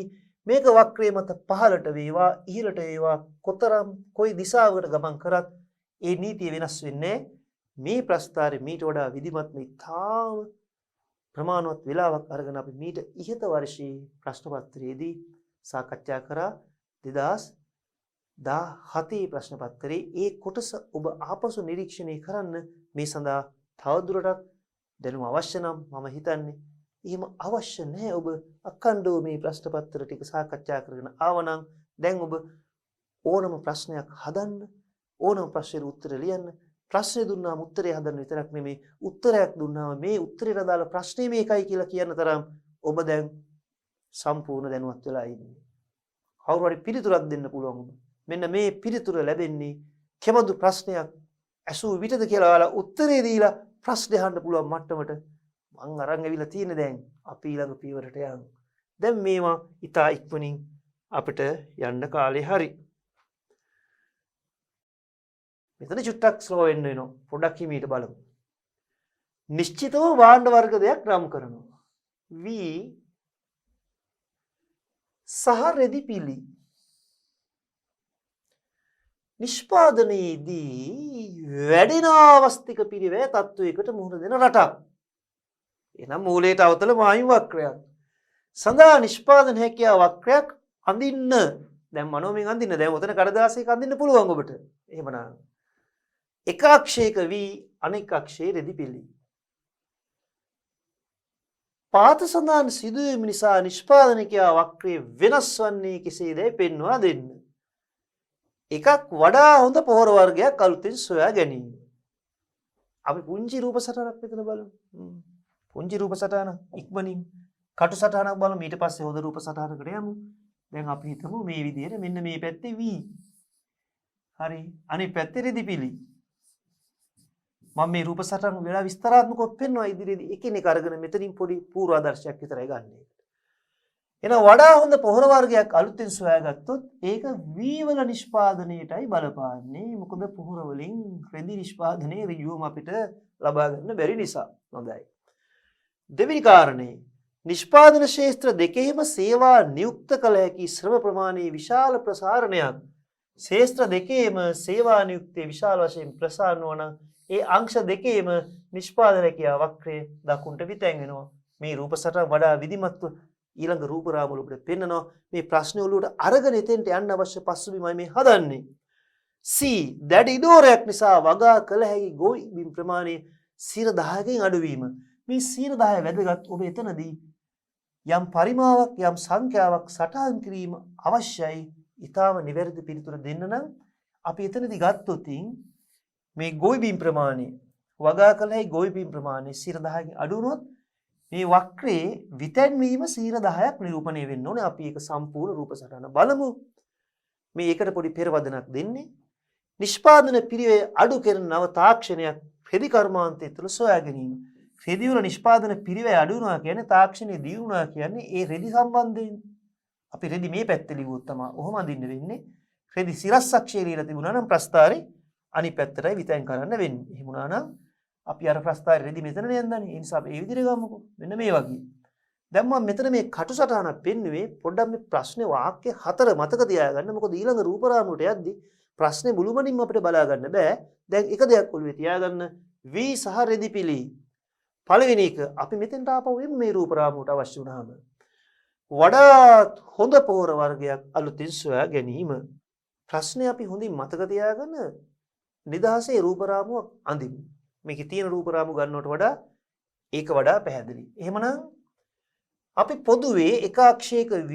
මේක වක්‍රය මත පහළට වේවා ඉහළට වේවා කොතරම් කොයි දිශාවකට ගමන් කරත් ඒ නීතිය වෙනස් වෙන්නේ මේ ප්‍රස්ථාරය මීට වඩා විධිමත් මේ තාම ප්‍රමාණවත් වෙලාවක් අරගෙන අපි මීට ඉහත වර්ෂයේ ප්‍රශ්න පත්‍රයේදී සාකච්ඡා කරා 2017 ප්‍රශ්න පත්‍රයේ ඒ කොටස ඔබ ආපසු නිරීක්ෂණය කරන්න. මේ සඳහා තවදුරටත් දැනුම අවශ්‍ය නම් මම හිතන්නේ එහෙම අවශ්‍ය නැහැ. ඔබ අඛණ්ඩව මේ ප්‍රශ්න පත්‍ර ටික සාකච්ඡා කරගෙන ආවනම් දැන් ඔබ ඕනම ප්‍රශ්නයක් හදන්න, ඕනම ප්‍රශ්නෙට උත්තර ලියන්න. ප්‍රශ්නේ දුන්නාම උත්තරය හදන්න විතරක් නෙමෙයි, උත්තරයක් දුන්නාම මේ උත්තරයට අදාළ ප්‍රශ්නේ මේකයි කියලා කියන තරම් ඔබ දැන් සම්පූර්ණ දැනුවත් වෙලා ඉන්නේ. කවුරු හරි පිළිතුරක් දෙන්න පුළුවන් ඔබ. මෙන්න මේ පිළිතුර ලැබෙන්නේ කෙබඳු ප්‍රශ්නයක් ඇසූ විටද කියලා ඔයාලා උත්තරේ දීලා ප්‍රශ්න අහන්න පුළුවන් මට්ටමට මං අරන් ඇවිල්ලා තියෙන දැන් අපි ඊළඟ පියවරට යමු. දැන් මේවා ඉතා ඉක්මනින් අපිට යන්න කාලේ හරි. මෙතන චුට්ටක් ස්ලෝ වෙන්න වෙනවා. පොඩ්ඩක් හිමීට බලමු. නිශ්චිතව භාණ්ඩ වර්ග දෙයක් නම් කරනවා. V සහ රෙදි පිලි නිෂ්පාදනයේදී වැඩෙන ආවස්තික පිරිවැය තත්වයකට මුහුණ දෙන රටක්. එනම් මූලයට අවතල මායිම් වක්‍රයක් සඳහා නිෂ්පාදන හැකියාව වක්‍රයක් අඳින්න. දැන් මනෝමයෙන් අඳින්න. දැන් ඔතන කඩදාසියක අඳින්න පුළුවන් ඔබට. එහෙමනම් එක අක්ෂයක V අනෙක් අක්ෂයේ රෙදි පිලි. පාත සඳහන් සිදුවීම නිසා නිෂ්පාදන හැකියාව වක්‍රය වෙනස් වන්නේ කෙසේදයි පෙන්වා දෙන්න. එකක් වඩා හොඳ පොහොර වර්ගයක් අලුතෙන් සොයා ගැනීම. අපි පුංචි රූප සටහනක් මෙතන බලමු. පුංචි රූප සටහන ඉක්මනින් කටු සටහනක් බලමු. ඊට පස්සේ හොඳ රූප සටහනකට යමු. දැන් අපි හිතමු මේ විදිහට මෙන්න මේ පැත්තේ V. හරි. අනිත් පැත්තේ රෙදි පිලි. මම මේ රූප සටහන වෙලා විස්තරාත්මකව පෙන්වනවා ඉදිරියේදී. එකිනෙක අරගෙන මෙතනින් පොඩි පූර්වාදර්ශයක් විතරයි ගන්න. එහෙනම් වඩා හොඳ පොහොර වර්ගයක් අලුතෙන් සොයාගත්තොත් ඒක V වල නිෂ්පාදනයටයි බලපාන්නේ. මොකද පොහොර වලින් රෙදි නිෂ්පාදනයේ ඍජුවම අපිට ලබා ගන්න බැරි නිසා. හොඳයි. දෙවෙනි කාරණේ නිෂ්පාදන ක්ෂේත්‍ර දෙකෙහිම සේවා නියුක්ත කළ හැකි ශ්‍රම ප්‍රමාණයේ විශාල ප්‍රසාරණයක්. ක්ෂේත්‍ර දෙකේම සේවා නියුක්තයේ විශාල වශයෙන් ප්‍රසාරණ වන ඒ අංශ දෙකේම නිෂ්පාදන හැකියාව වක්‍රය දකුණට පිටෙන් වෙනවා. මේ රූප සටහන වඩා විධිමත්ව ඊළඟ රූප රාමුවල අපිට පෙන්නනවා. මේ ප්‍රශ්නේ ඔළුවට අරගෙන එතෙන්ට යන්න අවශ්‍ය පසුබිමයි මේ හදන්නේ. C දැඩි ඉඩෝරයක් නිසා වගා කළ හැකි ගොවි බිම් ප්‍රමාණය 10%කින් අඩුවීම. මේ 10% වැදගත්. ඔබ එතනදී යම් පරිමාවක් යම් සංඛ්‍යාවක් සටහන් කිරීම අවශ්‍යයි. ඊටාම නිවැරදි පිළිතුර දෙන්න නම් අපි එතනදී ගත්තොත් මේ ගොවි බිම් ප්‍රමාණය වගා කළ හැකි ගොවි බිම් ප්‍රමාණය 10%කින් අඩු වුණොත් මේ වක්‍රයේ විතැන්වීම 10%ක් නිරූපණය වෙන්න ඕනේ. අපි ඒක සම්පූර්ණ රූප සටහන බලමු. මේ එකට පොඩි පෙරවදනක් දෙන්නේ. නිෂ්පාදන පිරිවැය අඩු කරන නව තාක්ෂණයක් රෙදි කර්මාන්තය තුළ සොයා ගැනීම. රෙදි වල නිෂ්පාදන පිරිවැය අඩු වෙනවා කියන්නේ තාක්ෂණය දියුණුවා කියන්නේ ඒ රෙදි සම්බන්ධයෙන්. අපි රෙදි මේ පැත්තේ ලියුවොත් තමයි ඔහොම අඳින්න වෙන්නේ. රෙදි සිරස්සක්ෂේ ලියලා තිබුණා නම් ප්‍රස්ථාරේ අනිත් පැත්තටයි විතැන් කරන්න වෙන්නේ. එහෙම වුණා නම් අපි අර ප්‍රස්ථාරේ රෙදි මෙතන යන්දානේ. ඒ නිසා අපි මේ විදිහට ගමුකෝ. මෙන්න මේ වගේ. දැන් මම මෙතන මේ කටු සටහනක් පෙන්නුවේ පොඩ්ඩක් මේ ප්‍රශ්නේ වාක්‍ය 4 මතක තියාගන්න. මොකද ඊළඟ රූප රාමුවට යද්දි ප්‍රශ්නේ මුළුමනින්ම අපිට බලා ගන්න බෑ. දැන් එක දෙයක් ඔළුවේ තියාගන්න V සහ රෙදිපිලි. පළවෙනි එක අපි මෙතෙන්ට ආපහු එමු මේ රූප රාමුවට අවශ්‍ය වුණාම. වඩාත් හොඳ පොහොර වර්ගයක් අලුතින් සොයා ගැනීම. ප්‍රශ්නේ අපි හොඳින් මතක තියාගන්න නිදහසේ රූප රාමුවක් අඳිමු. මේකේ තියෙන රූප රාමු ගන්නවට වඩා ඒක වඩා පැහැදිලි. එහෙමනම් අපි පොදුවේ එක අක්ෂයක V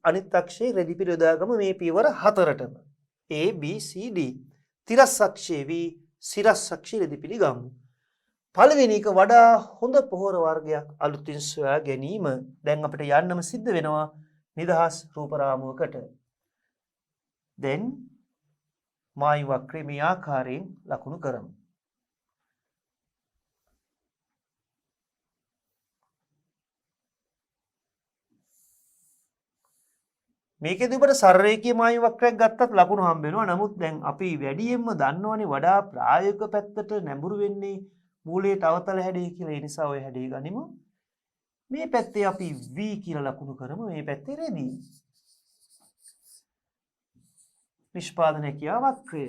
අනිත් අක්ෂයේ රෙදිපිලි යොදාගමු මේ පියවර හතරටම. A B C D. තිරස් අක්ෂයේ V සිරස් අක්ෂයේ රෙදිපිලි ගමු. පළවෙනි එක වඩා හොඳ පොහොර වර්ගයක් අලුතින් සොයා ගැනීම. දැන් අපිට යන්නම සිද්ධ වෙනවා නිදහස් රූප රාමුවකට. දැන් මායි වක්‍රේ මේ ආකාරයෙන් ලකුණු කරමු. මේකෙදි ඔබට සරලරේඛීය මායි වක්‍රයක් ගත්තත් ලකුණු හම්බ වෙනවා. නමුත් දැන් අපි වැඩියෙන්ම දන්නවනේ වඩා ප්‍රායෝගික පැත්තට නැඹුරු වෙන්නේ මූලයට අවතල හැඩය කියලා. ඒ නිසා ඔය හැඩය ගනිමු. මේ පැත්තේ අපි V කියලා ලකුණු කරමු. මේ පැත්තේ රෙදි. නිෂ්පාදන හැකියාව වක්‍රය.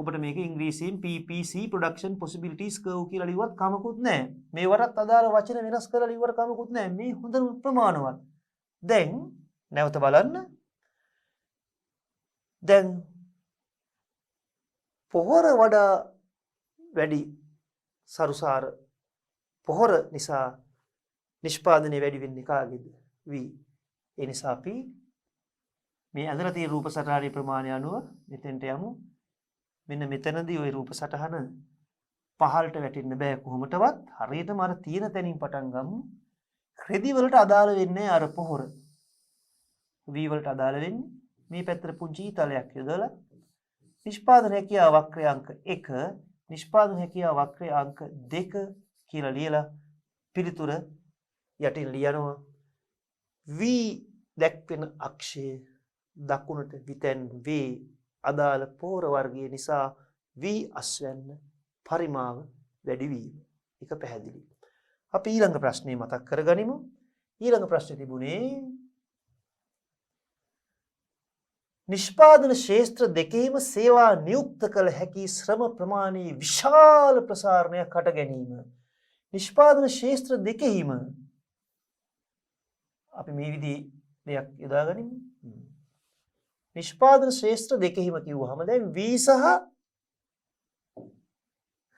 ඔබට මේක ඉංග්‍රීසියෙන් PPC production possibilities curve කියලා ලිව්වත් කමකුත් නැහැ. මේවටත් අදාළ වචන වෙනස් කරලා ලිව්වට කමකුත් නැහැ. මේ හොඳම ප්‍රමාණවත්. දැන් නැවත බලන්න. දැන් පොහොර වඩා වැඩි සරුසාර පොහොර නිසා නිෂ්පාදනය වැඩි වෙන්නේ කාගේද? V. ඒ නිසා අපි මේ ඇඳලා තියෙන රූප සටහනේ ප්‍රමාණය අනුව මෙතෙන්ට යමු. මෙන්න මෙතනදී ওই රූප සටහන පහළට වැටෙන්න බෑ කොහොමටවත්. හරියටම අර තියෙන තැනින් පටන් ගමු. රෙදි වලට අදාළ වෙන්නේ අර පොහොර. V වලට අදාළ වෙන්නේ මේ පැත්තට පුංචි ඊතලයක් යොදලා නිෂ්පාදන හැකියාව වක්‍රය අංක 1 නිෂ්පාදන හැකියාව වක්‍රය අංක 2 කියලා ලියලා පිළිතුර යටින් ලියනවා. V දැක්වෙන අක්ෂයේ දකුණට විතැන් වේ අදාළ පොහොර වර්ගය නිසා V අස්වැන්න පරිමාව වැඩි වීම. ඒක පැහැදිලි. අපි ඊළඟ ප්‍රශ්නේ මතක් කරගනිමු. ඊළඟ ප්‍රශ්නේ තිබුණේ නිෂ්පාදන ක්ෂේත්‍ර දෙකේම සේවා නියුක්ත කළ හැකි ශ්‍රම ප්‍රමාණයේ විශාල ප්‍රසාරණයක් හට ගැනීම. නිෂ්පාදන ක්ෂේත්‍ර දෙකෙහිම අපි මේ විදිහේ දෙයක් යොදාගනිමු. නිෂ්පාදන ක්ෂේත්‍ර දෙකෙහිම කිව්වහම දැන් V සහ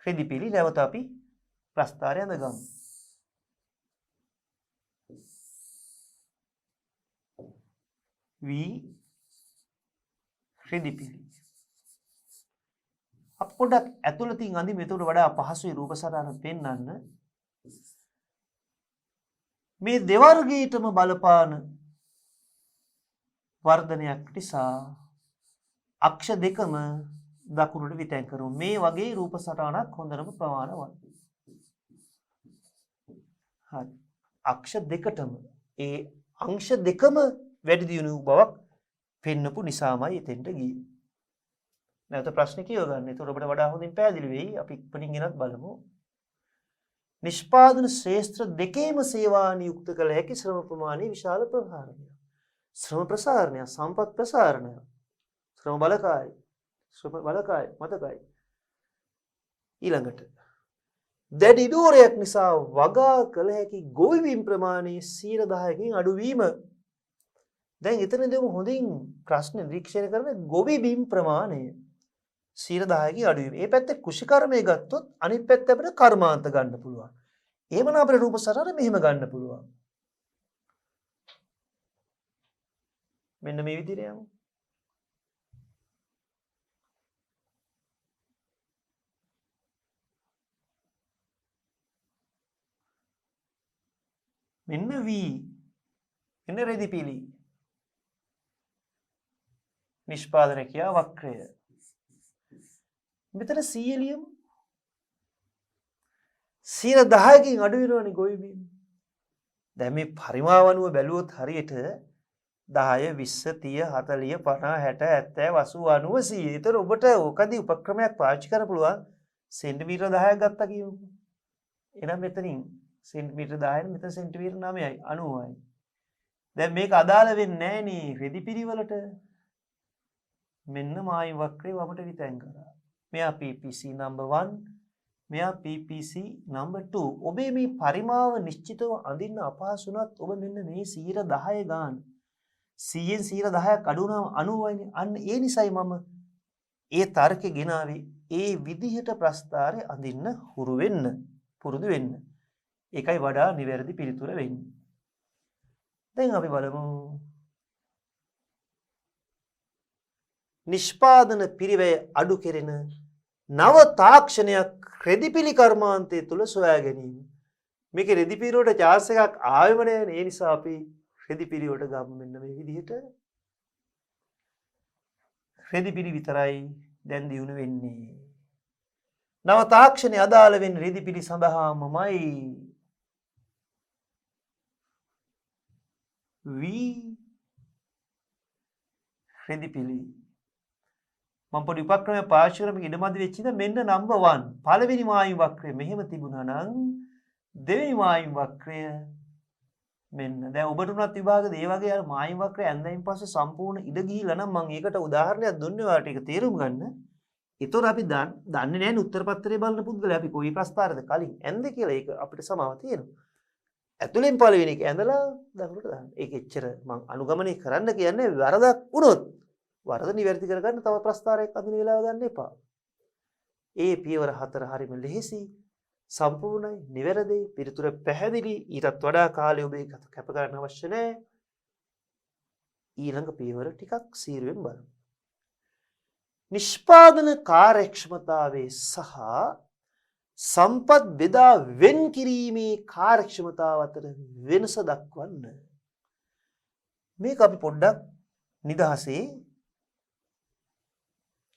රෙදිපිලි නැවත අපි ප්‍රස්ථාරය අඳගමු. V රෙදිපිලි. අප පොඩ්ඩක් ඇතුළතින් අඳිමු. එතකොට වඩා පහසුයි රූප සටහන පෙන්වන්න. මේ දෙවර්ගයටම බලපාන වර්ධනයක් නිසා අක්ෂ දෙකම දකුණට විතැන් කරමු. මේ වගේ රූප සටහනක් හොඳටම ප්‍රමාණවත්. හරි. අක්ෂ දෙකටම ඒ අංශ දෙකම වැඩි දියුණු බවක් පෙන්නපු නිසාමයි එතෙන්ට ගියේ. නැවත ප්‍රශ්නේ කියව ගන්න. ඒතකොට ඔබට වඩා හොඳින් පැහැදිලි වෙයි. අපි ඉක්මනින් ගෙනත් බලමු. නිෂ්පාදන ක්ෂේත්‍ර දෙකේම සේවා නියුක්ත කළ හැකි ශ්‍රම ප්‍රමාණයේ විශාල ප්‍රසාරණයක්. ශ්‍රම ප්‍රසාරණය, සම්පත් ප්‍රසාරණය, ශ්‍රම බලකාය මතකයි. ඊළඟට දැඩි දෝරයක් නිසා වගා කළ හැකි ගොවිබිම් ප්‍රමාණයේ 10%කින් අඩුවීම. දැන් එතනදී හොඳින් ප්‍රශ්න නිරීක්ෂණය කරන ගොවිබිම් ප්‍රමාණය 10%කින් අඩුවීම. මේ පැත්තේ කුෂිකර්මයේ ගත්තොත් අනිත් පැත්ත අපිට කර්මාන්ත ගන්න පුළුවන්. එහෙමනම් අපිට රූප සටහන මෙහෙම ගන්න පුළුවන්. මෙන්න මේ විදිහට යමු. මෙන්න V. මෙන්න රෙදිපිලි. නිෂ්පාදන හැකියාව වක්‍රය. මෙතන C එළියම 10%කින් අඩු වෙනවනේ ගොවිබිම්. දැන් මේ පරිමාව අනුව බැලුවොත් හරියට 10 20 30 40 50 60 70 80 90 100. ඒතර ඔබට ඕකදී උපක්‍රමයක් පාවිච්චි කරන්න පුළුවන්. සෙන්ටිමීටර 10ක් ගත්තා කියමුකෝ. එහෙනම් මෙතනින් සෙන්ටිමීටර 10යි මෙතන සෙන්ටිමීටර 9යි 90යි. දැන් මේක අදාළ වෙන්නේ නැහැ නේ රෙදි පිළිවෙලට. මෙන්න මායි වක්‍රේ වමට විතැන් කරා. මෙයා PPC number 1, මෙයා PPC number 2. ඔබේ මේ පරිමාව නිශ්චිතව අඳින්න අපහසු වුණත් ඔබ මෙන්න මේ 10% ගන්න. 100න් 10%ක් අඩු වුණාම 90යිනේ. අන්න ඒ නිසයි මම ඒ තර්කේ ගෙනාවේ ඒ විදිහට ප්‍රස්තාරේ අඳින්න හුරු වෙන්න, පුරුදු වෙන්න. ඒකයි වඩා නිවැරදි පිළිතුර වෙන්නේ. දැන් අපි බලමු නිෂ්පාදන පිරිවැය අඩු කෙරෙන නව තාක්ෂණයක් රෙදිපිලි කර්මාන්තය තුල සොයා ගැනීම. මේකේ රෙදිපිලියට චාර්ජ් එකක් ආවෙම නැහැ. ඒ නිසා අපි රෙදිපිලියට ගමු මෙන්න මේ විදිහට. රෙදිපිලි විතරයි දැන් දිනු වෙන්නේ. නව තාක්ෂණයේ අදාළ වෙන රෙදිපිලි සඳහාමමයි V රෙදිපිලි. මම පොඩි උපක්‍රමයක් පාවිච්චි කරලා මේක ඉඩමදි වෙච්ච ඉඳන් මෙන්න නම්බර් 1 පළවෙනි වායු වක්‍රය මෙහෙම තිබුණා නම් දෙවෙනි වායු වක්‍රය මෙන්න. දැන් ඔබට උනත් විභාගෙද ඒ වගේ අර වායු වක්‍රය ඇඳයින් පස්සේ සම්පූර්ණ ඉඩ ගිහිලා නම් මම ඒකට උදාහරණයක් දුන්නේ ඔයාලට ඒක තේරුම් ගන්න. ඒතොර අපි දන්නේ නැහැ උත්තර පත්‍රය බලන පුද්ගලයා අපි කොයි ප්‍රස්තාරද කලින් ඇඳ කියලා ඒක අපිට සමාව තියෙනවා. ඇතුලෙන් පළවෙනි එක ඇඳලා දකුණට දාන්න. ඒක එච්චර මම අනුගමනය කරන්න කියන්නේ වරදක් වුණොත් වරද නිවැරදි කරගන්න තව ප්‍රස්තාරයක් අදින වෙලාව ගන්න එපා. ඒ පියවර 4 හරිම ලෙහෙසි, සම්පූර්ණයි, නිවැරදි, පිළිතුර පැහැදිලි. ඊටත් වඩා කාලය ඔබේ කැප කරන්න අවශ්‍ය නැහැ. ඊළඟ පියවර ටිකක් සීරුවෙන් බලමු. නිෂ්පාදන කාර්යක්ෂමතාවයේ සහ සම්පත් බෙදා වෙන් කිරීමේ කාර්යක්ෂමතාව අතර වෙනස දක්වන්න. මේක අපි පොඩ්ඩක් නිදහසේ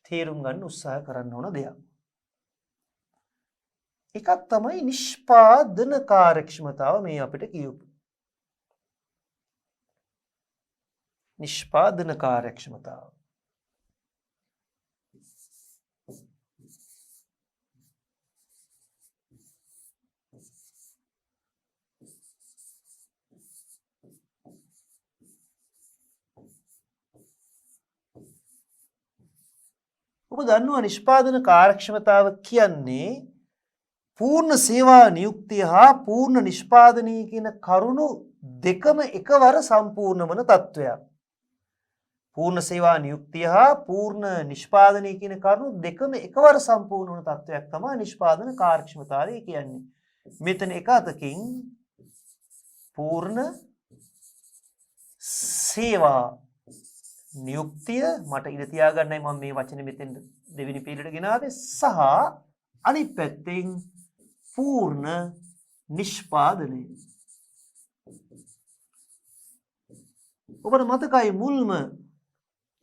තේරුම් ගන්න උත්සාහ කරන්න ඕන දෙයක්. එකක් තමයි නිෂ්පාදන කාර්යක්ෂමතාව මේ අපිට කියපු. නිෂ්පාදන කාර්යක්ෂමතාව. ඔබ දන්නවා නිෂ්පාදන කාර්යක්ෂමතාව කියන්නේ පූර්ණ සේවා නියුක්තිය හා පූර්ණ නිෂ්පාදනය කියන කරුණු දෙකම එකවර සම්පූර්ණ වන තත්ත්වයක්. පූර්ණ සේවා නියුක්තිය හා පූර්ණ නිෂ්පාදනය කියන කරුණු දෙකම එකවර සම්පූර්ණ වන තත්ත්වයක් තමයි නිෂ්පාදන කාර්යක්ෂමතාවය කියන්නේ. මෙතන එක අතකින් පූර්ණ සේවා නියුක්තිය මට ඉඳ තියාගන්නයි මම මේ වචනේ මෙතෙන් දෙවෙනි පිළිවෙලට ගෙනාවේ සහ අනිත් පැත්තෙන් පූර්ණ නිෂ්පාදනය. ඔබට මතකයි මුල්ම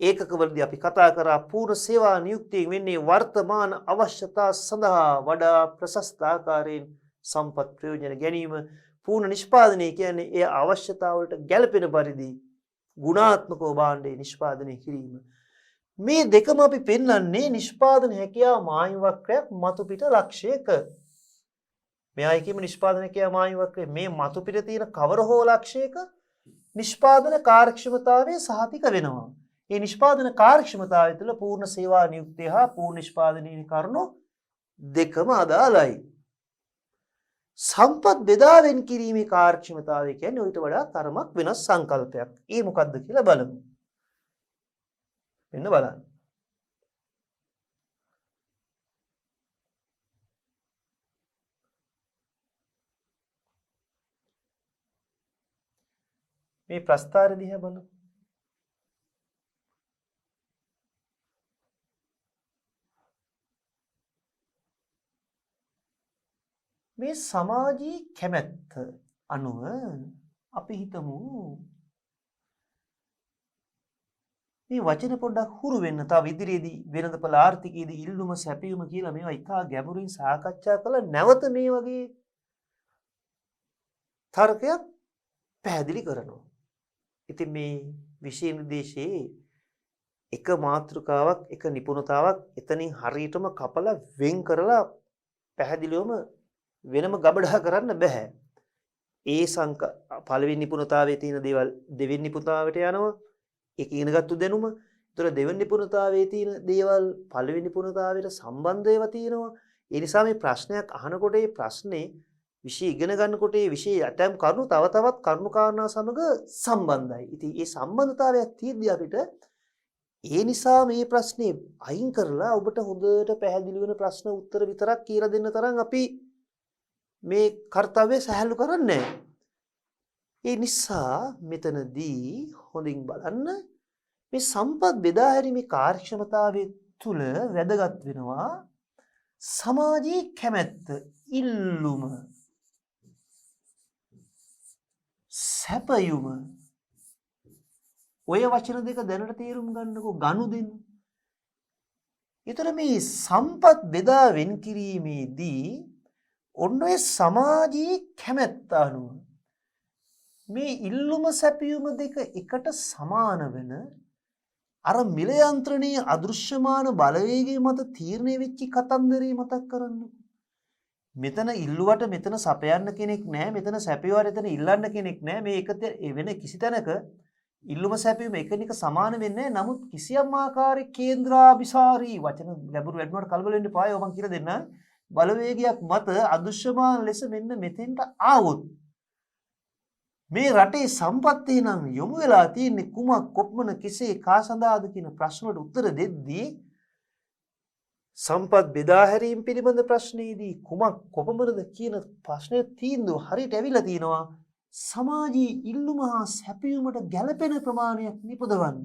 ඒකකවලදී අපි කතා කරා පූර්ණ සේවා නියුක්තියෙන් වෙන්නේ වර්තමාන අවශ්‍යතා සඳහා වඩා ප්‍රශස්ත ආකාරයෙන් සම්පත් ප්‍රයෝජන ගැනීම. පූර්ණ නිෂ්පාදනය කියන්නේ ඒ අවශ්‍යතාවලට ගැළපෙන පරිදි ගුණාත්මකව භාණ්ඩය නිෂ්පාදනය කිරීම. මේ දෙකම අපි පෙන්වන්නේ නිෂ්පාදන හැකියාව මායිම් වක්‍රයක් මතු පිට ලක්ෂයක. මෙයයි කියම නිෂ්පාදන හැකියාව මායිම් වක්‍රය මේ මතු පිට තියෙන කවර හෝ ලක්ෂයක නිෂ්පාදන කාර්යක්ෂමතාවයේ සහතික වෙනවා. මේ නිෂ්පාදන කාර්යක්ෂමතාවය තුළ පූර්ණ සේවා නියුක්තිය හා පූර්ණ නිෂ්පාදනයේ කරුණු දෙකම අදාළයි. සම්පත් බෙදා වෙන් කිරීමේ කාර්යක්ෂමතාවය කියන්නේ ඊට වඩා තරමක් වෙනස් සංකල්පයක්. ඒ මොකක්ද කියලා බලමු. මෙන්න බලන්න. මේ ප්‍රස්තාර දිහා බලමු. මේ සමාජීය කැමැත්ත අනුව අපි හිතමු මේ වචන පොඩ්ඩක් හුරු වෙන්න තව ඉදිරියේදී වෙනදපළ ආර්ථිකයේදී ඉල්ලුම සැපයුම කියලා මේවා ඉතා ගැඹුරින් සාකච්ඡා කළා නැවත මේ වගේ තර්කයක් පැහැදිලි කරනවා. ඉතින් මේ විෂය නිර්දේශයේ එක මාතෘකාවක් එක නිපුණතාවක් එතනින් හරියටම කපලා වෙන් කරලා පැහැදිලිවම වෙනම ගබඩා කරන්න බෑ. ඒ පළවෙනි නිපුණතාවයේ තියෙන දේවල් දෙවෙනි නිපුණතාවයට යනවා. ඒක ඉගෙනගත්තු දැනුම. ඒතර දෙවෙනි නිපුණතාවයේ තියෙන දේවල් පළවෙනි නිපුණතාවයට සම්බන්ධ ඒවා තියෙනවා. ඒ නිසා මේ ප්‍රශ්නයක් අහනකොට ඒ ප්‍රශ්නේ විෂය ඉගෙන ගන්නකොට ඒ විෂය ඇතම් කරුණු තව තවත් කරුණු කාරණා සමග සම්බන්ධයි. ඉතින් මේ සම්බන්ධතාවයක් තියෙද්දී අපිට ඒ නිසා මේ ප්‍රශ්නේ අයින් කරලා ඔබට හොඳට පැහැදිලි වෙන ප්‍රශ්න උත්තර විතරක් කියලා දෙන්න තරම් අපි මේ කාර්යය සහැල්ලු කරන්නේ. ඒ නිසා මෙතනදී හොඳින් බලන්න මේ සම්පත් බෙදා හැරීමේ කාර්යක්ෂමතාවය තුල වැදගත් වෙනවා සමාජයේ කැමැත්ත, ඉල්ලුම, සැපයුම. ඔය වචන දෙක දැනට තේරුම් ගන්නකො ගනුදෙනු. ඊතර මේ සම්පත් බෙදා වෙන් කිරීමේදී ඔන්න ඔය සමාජයේ කැමැත්ත අනුව මේ ඉල්ලුම සැපයුම දෙක එකට සමාන වෙන අර මිල යන්ත්‍රණයේ අදෘශ්‍යමාන බලවේගයේ මත තීරණය වෙච්ච කතන්දරේ මතක් කරන්නකො. මෙතන ඉල්ලුවට මෙතන සපයන්න කෙනෙක් නැහැ, මෙතන සැපයුවට එතන ඉල්ලන්න කෙනෙක් නැහැ. මේ එක වෙන කිසි තැනක ඉල්ලුම සැපයුම එකිනෙක සමාන වෙන්නේ නැහැ. නමුත් කිසියම් ආකාරයේ කේන්ද්‍රාභිසාරී වචන ගැඹුරු වැඩනවට කලබල වෙන්න එපා. මම කියලා දෙන්නම්. බලවේගයක් මත අදෘශ්‍යමාන ලෙස මෙන්න මෙතෙන්ට ආවොත් මේ රටේ සම්පත්තිය නම් යොමු වෙලා තියෙන්නේ කුමක්, කොපමණ, කෙසේ, කා සඳහාද කියන ප්‍රශ්න වලට උත්තර දෙද්දී සම්පත් බෙදා හැරීම පිළිබඳ ප්‍රශ්නේදී කුමක් කොපමණද කියන ප්‍රශ්නේ තීන්දුව හරියට ඇවිල්ලා තිනවා. සමාජයේ ඉල්ලුම හා සැපයීමට ගැළපෙන ප්‍රමාණයක් නිපදවන්න.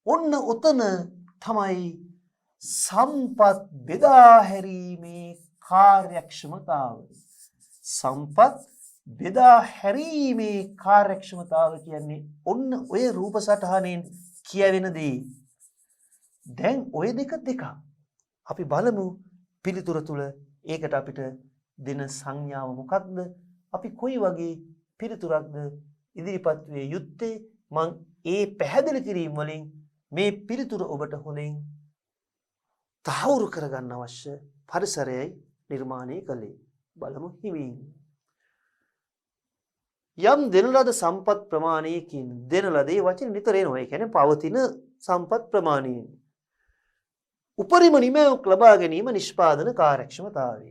ඔන්න ඔතන තමයි සම්පත් බෙදා හැරීමේ කාර්යක්ෂමතාව. සම්පත් බෙදා හැරීමේ කාර්යක්ෂමතාව කියන්නේ ඔන්න ඔය රූප සටහනෙන් කියවෙන දේ. දැන් ඔය දෙක අපි බලමු පිළිතුර තුල ඒකට අපිට දෙන සංඥාව මොකක්ද? අපි කොයි වගේ පිළිතුරක්ද ඉදිරිපත් වේ යුත්තේ? මං ඒ පැහැදිලි කිරීම වලින් මේ පිළිතුර ඔබට හොඳින් තහවුරු කරගන්න අවශ්‍ය පරිසරයයි නිර්මාණය කළේ. බලමු හිමින්. යම් දෙන ලද සම්පත් ප්‍රමාණයකින් දෙන ලද ඒ වචන නිතර එනවා. ඒ කියන්නේ පවතින සම්පත් ප්‍රමාණය. උපරිම නිමැවුමක් ලබා ගැනීම නිෂ්පාදන කාර්යක්ෂමතාවය.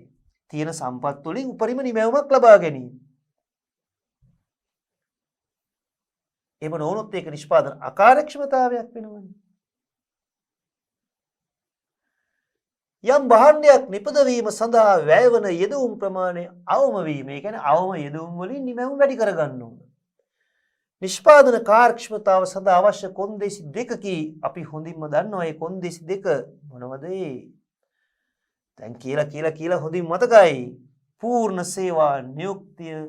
තියෙන සම්පත් වලින් උපරිම නිමැවුමක් ලබා ගැනීම. එහෙම නොවුනොත් ඒක නිෂ්පාදන අකාර්යක්ෂමතාවයක් වෙනවනේ. යම් භාණ්ඩයක් නිපදවීම සඳහා වැයවන යෙදවුම් ප්‍රමාණය අවම වීම. ඒ කියන්නේ අවම යෙදවුම් වලින් නිමැවුම් වැඩි කරගන්න ඕන. නිෂ්පාදන කාර්යක්ෂමතාව සඳහා අවශ්‍ය කොන්දේසි දෙකකි. අපි හොඳින්ම දන්නවා මේ කොන්දේසි දෙක මොනවද? දැන් කියලා හොඳින් මතකයි. පූර්ණ සේවා නියුක්තිය,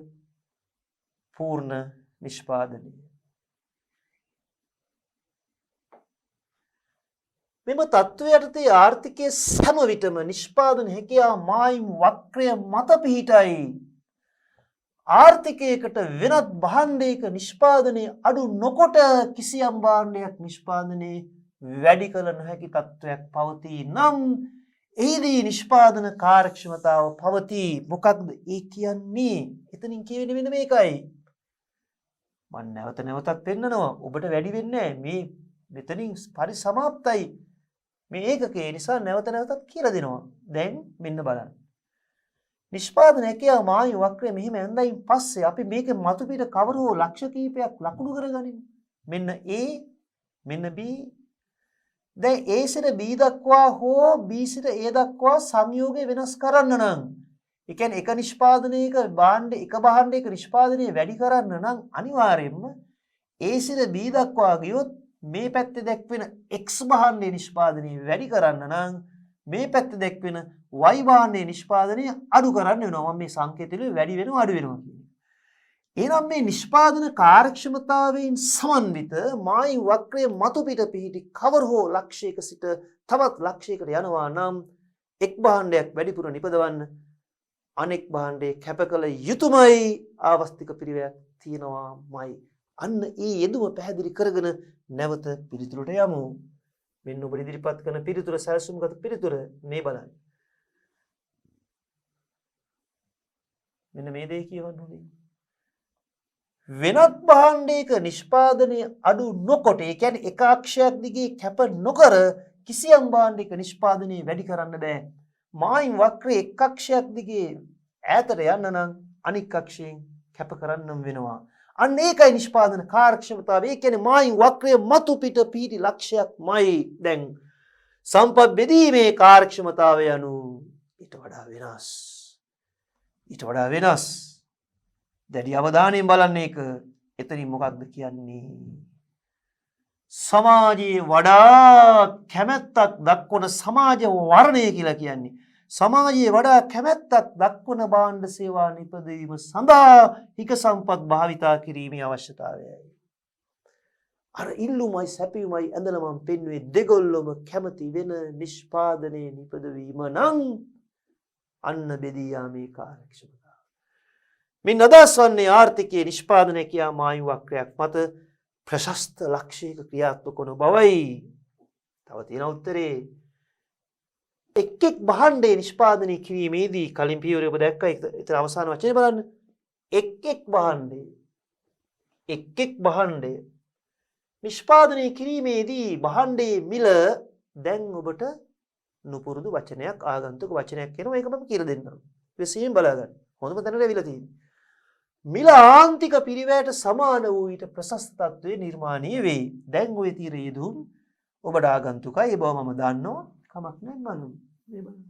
පූර්ණ නිෂ්පාදනය. මෙම තත්ත්වයට ආර්ථිකයේ සෑම විටම නිෂ්පාදන හැකියාව මායිම් වක්‍රය මත පිහිටයි. ආර්ථිකයකට වෙනත් භාණ්ඩයක නිෂ්පාදනයේ අඩු නොකොට කිසියම් භාණ්ඩයක් නිෂ්පාදනයේ වැඩි කළ නොහැකි තත්ත්වයක් පවතී නම් එහිදී නිෂ්පාදන කාර්යක්ෂමතාව පවතී. මොකක්ද ඒ කියන්නේ? එතනින් කියවෙන්නේ මෙන්න මේකයි. මම නැවතත් පෙන්නනවා. ඔබට වැඩි වෙන්නේ නැහැ. මේ මෙතනින් පරිසමාප්තයි. මේ ඒකකේ නිසා නැවතත් කියලා දෙනවා. දැන් මෙන්න බලන්න. නිෂ්පාදන හැකියාව මායි වක්‍රය මෙහිම ඇඳයින් පස්සේ අපි මේකේ මතු පිට කවර හෝ ලක්ෂ කීපයක් ලකුණු කරගනිමු. මෙන්න A, මෙන්න B. දැන් A සිට B දක්වා හෝ B සිට A දක්වා සංයෝගය වෙනස් කරන්න නම්, ඒ කියන්නේ එක නිෂ්පාදනයක එක භාණ්ඩයක නිෂ්පාදනය වැඩි කරන්න නම් අනිවාර්යයෙන්ම A සිට B දක්වා ගියොත් මේ පැත්තේ දැක්වෙන X භාණ්ඩයේ නිෂ්පාදනය වැඩි කරන්න නම් මේ පැත්තේ දැක්වෙන Y භාණ්ඩයේ නිෂ්පාදනය අඩු කරන්න වෙනවා. මම මේ සංකේතවල වැඩි වෙනවා අඩු වෙනවා කියන්නේ. එහෙනම් මේ නිෂ්පාදන කාර්යක්ෂමතාවයෙන් සමන්විත මායි වක්‍රයේ මතු පිට පිහිටි කවර හෝ ලක්ෂයක සිට තවත් ලක්ෂයකට යනවා නම් එක් භාණ්ඩයක් වැඩිපුර නිපදවන්න අනෙක් භාණ්ඩයේ කැප කළ යුතුයමයි. ආවස්තික පිරිවැයක් තියෙනවාමයි. අන්න ඒ යෙදුම පැහැදිලි කරගෙන නැවත පිළිතුරට යමු. මෙන්න ඔබ ඉදිරිපත් කරන පිළිතුර සැලසුම්ගත පිළිතුර මේ බලන්න. මෙන්න මේ දේ කියවන්න ඕනේ. වෙනත් භාණ්ඩයක නිෂ්පාදනය අඩු නොකොට ඒ කියන්නේ එක අක්ෂයක් දිගේ කැප නොකර කිසියම් භාණ්ඩයක නිෂ්පාදනය වැඩි කරන්න බෑ. මායිම් වක්‍රයේ එක් අක්ෂයක් දිගේ ඈතට යන්න නම් අනික් අක්ෂයෙන් කැප කරන්නම් වෙනවා. අන්න ඒකයි නිෂ්පාදන කාර්යක්ෂමතාවය. ඒ කියන්නේ මායිම් වක්‍රයේ මතු පිට පිහිටි ලක්ෂයක්මයි දැන් සම්පත් බෙදීමේ කාර්යක්ෂමතාවය යනු ඊට වඩා වෙනස්. ඊට වඩා වෙනස්. දැඩි අවධානයෙන් බලන්න ඒක. එතනින් මොකක්ද කියන්නේ? සමාජයේ වඩා කැමැත්තක් දක්වන සමාජ වර්ණය කියලා කියන්නේ. සමාජයේ වඩා කැමැත්තක් දක්වන භාණ්ඩ සේවා නිපදවීම සඳහා හික සම්පත් භාවිතා කිරීමේ අවශ්‍යතාවයයි. අර ඉල්ලුමයි සැපයුමයි ඇඳලා මම පෙන්වුවේ දෙගොල්ලොම කැමති වෙන නිෂ්පාදනයේ නිපදවීම නම් අන්න බෙදී යාමේ කාර්යක්ෂමතාව. මේ අදහස් වන්නේ ආර්ථිකයේ නිෂ්පාදනය කියා මායු වක්‍රයක් මත ප්‍රශස්ත ලක්ෂයක ක්‍රියාත්මක වන බවයි. තව තියෙන උත්තරේ එක් එක් භාණ්ඩේ නිෂ්පාදනය කිරීමේදී කලින් පියවර ඔබ දැක්කා. ඒතර අවසාන වචනේ බලන්න. එක් එක් භාණ්ඩය නිෂ්පාදනය කිරීමේදී භාණ්ඩයේ මිල දැන් ඔබට නුපුරුදු වචනයක් ආගන්තුක වචනයක් කියනවා. ඒක මම කියලා දෙන්නම්. විශේෂයෙන් බලාගන්න. හොඳම තැනට ඇවිල්ලා තියෙන්නේ. මිල ආන්තික පිරිවැයට සමාන වූ ඊට ප්‍රශස්ත තත්ත්වයේ නිර්මාණය වෙයි. දැන් ওই තීර යෙදුම් ඔබට ආගන්තුකයි. ඒ බව මම දන්නවා. කමක් නැහැ බලමු. මේ බලන්න.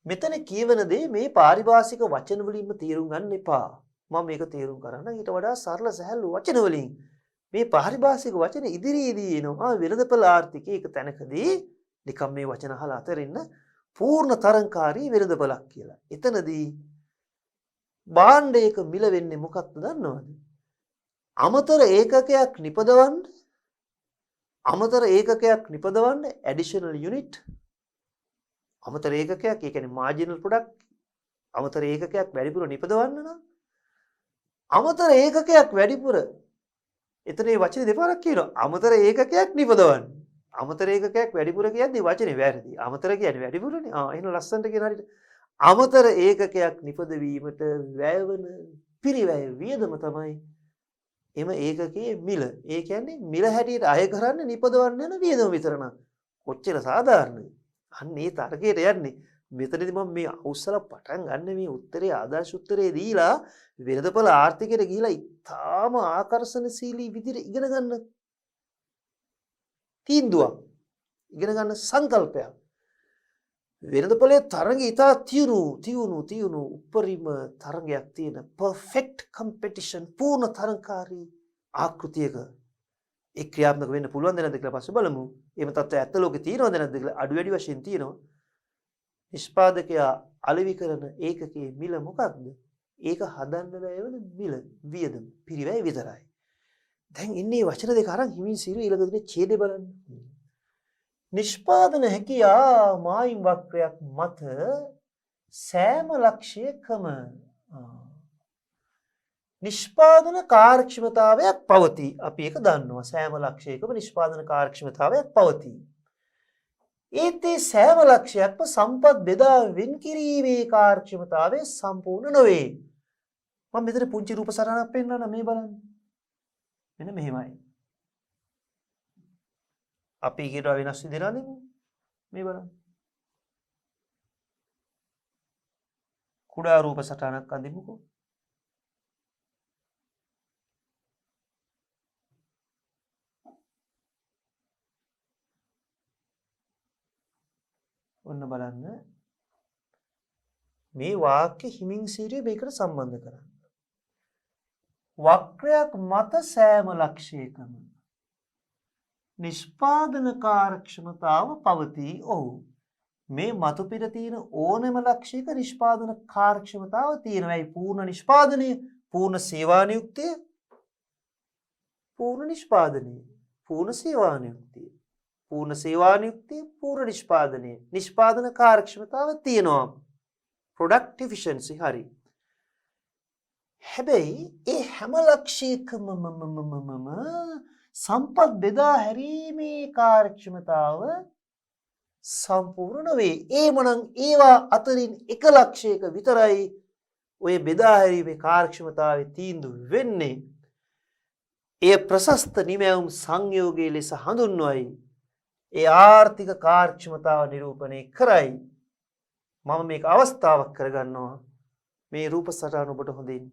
මෙතන කියවන දේ මේ පාරිභාෂික වචන වලින්ම තේරුම් ගන්න එපා. මම මේක තේරුම් කරන්න ඊට වඩා සරල සහැල්ලු වචන වලින් මේ පාරිභාෂික වචන ඉදිරියේදී එනවා වෙළඳපොළ ආර්ථිකයේ එක තැනකදී නිකම් මේ වචන අහලා අතරින්න පූර්ණ තරංකාරී වෙළඳපොළක් කියලා. එතනදී භාණ්ඩයක මිල වෙන්නේ මොකක්ද දන්නවද? අමතර ඒකකයක් නිපදවන්න ඇඩිෂනල් යුනිට් අමතර ඒකකයක් ඒ කියන්නේ මාජිනල් ප්‍රොඩක්ට් අමතර ඒකකයක් වැඩිපුර නිපදවන්න නම් අමතර ඒකකයක් වැඩිපුර එතන මේ වචනේ දෙපාරක් කියනවා. අමතර ඒකකයක් නිපදවන්න. අමතර ඒකකයක් වැඩිපුර කියද්දි වචනේ වැරදි. අමතර කියන්නේ වැඩිපුරනේ. එහෙනම් ලස්සනට කියන හරියට අමතර ඒකකයක් නිපදවීමට වැයවන පිරිවැය වියදම තමයි එම ඒකකයේ මිල. ඒ කියන්නේ මිල හැටියට අය කරන්නේ නිපදවන්න යන වියදම විතර නම් කොච්චර සාධාරණද? අන්න ඒ තර්කයට යන්නේ. මෙතනදී මම මේ අවසල පටන් ගන්න මේ උත්තරේ ආදර්ශ උත්තරේ දීලා වෙළඳපොළ ආර්ථිකයට ගිහිලා ඉතාම ආකර්ෂණශීලී විදිහට ඉගෙන ගන්න තීන්දුවක් ඉගෙන ගන්න සංකල්පයක් වෙළඳපොළේ තරඟ ඉතා තියුණු උපරිම තරඟයක් තියෙන perfect competition පූර්ණ තරඟකාරී ආකෘතියක ඒ ක්‍රියාත්මක වෙන්න පුළුවන් ද නැද්ද කියලා පස්සේ බලමු. එහෙම තත්ත්වයක් ඇත්ත ලෝකේ තියෙනවද නැද්ද කියලා අඩු වැඩි වශයෙන් තියෙනවා. නිෂ්පාදකයා අලෙවි කරන ඒකකයේ මිල මොකක්ද? ඒක හදන්න බෑ වෙන මිල වියදම පිරිවැය විතරයි. දැන් ඉන්නේ වචන දෙක අරන් හිමින් සිරු ඊළඟ දිනේ ඡේදය බලන්න. නිෂ්පාදන හැකියා මායිම් වක්‍රයක් මත සෑම ලක්ෂයකම නිෂ්පාදන කාර්යක්ෂමතාවයක් පවතී. අපි ඒක දන්නවා. සෑම ලක්ෂයකම නිෂ්පාදන කාර්යක්ෂමතාවයක් පවතී. ඒතේ සෑම ලක්ෂයක්ම සම්පත් බෙදා වෙන් කිරීමේ කාර්යක්ෂමතාවය සම්පූර්ණ නොවේ. මම මෙතන පුංචි රූප සටහනක් පෙන්නන්න මේ බලන්න. මෙන්න මෙහෙමයි. අපි ඊට වෙනස් විදිහට මේ බලන්න. කුඩා රූප සටහනක් අඳිමුකෝ. ඔන්න බලන්න මේ වාක්‍ය හිමින් සීරිය මේකට සම්බන්ධ කරන්න. වක්‍රයක් මත සෑම ලක්ෂයකම නිෂ්පාදන කාර්යක්ෂමතාව පවතී. ඔව්. මේ මතු පිට තියෙන ඕනෑම ලක්ෂයක නිෂ්පාදන කාර්යක්ෂමතාව තියෙනවා. ඒ පූර්ණ නිෂ්පාදනය, පූර්ණ සේවා නියුක්තිය, පූර්ණ නිෂ්පාදනය, පූර්ණ සේවා නියුක්තිය. පූර්ණ සේවා නියුක්තිය පූර්ණ නිෂ්පාදනය නිෂ්පාදන කාර්යක්ෂමතාව තියෙනවා. ප්‍රොඩක්ට් එෆිෂන්සි හරි. හැබැයි ඒ හැම ලක්ෂයකම සම්පත් බෙදා හැරීමේ කාර්යක්ෂමතාව සම්පූර්ණ වේ. ඒමනම් ඒවා අතරින් එක ලක්ෂයක විතරයි ඔය බෙදා හැරීමේ කාර්යක්ෂමතාවය තීන්දුව වෙන්නේ එය ප්‍රශස්ත නිමැවුම් සංයෝගයේ ලෙස හඳුන්වයි. ඒ ආර්ථික කාර්යක්ෂමතාව නිරූපණය කරයි. මම මේක අවස්ථාවක් කරගන්නවා මේ රූප සටහන ඔබට හොඳින්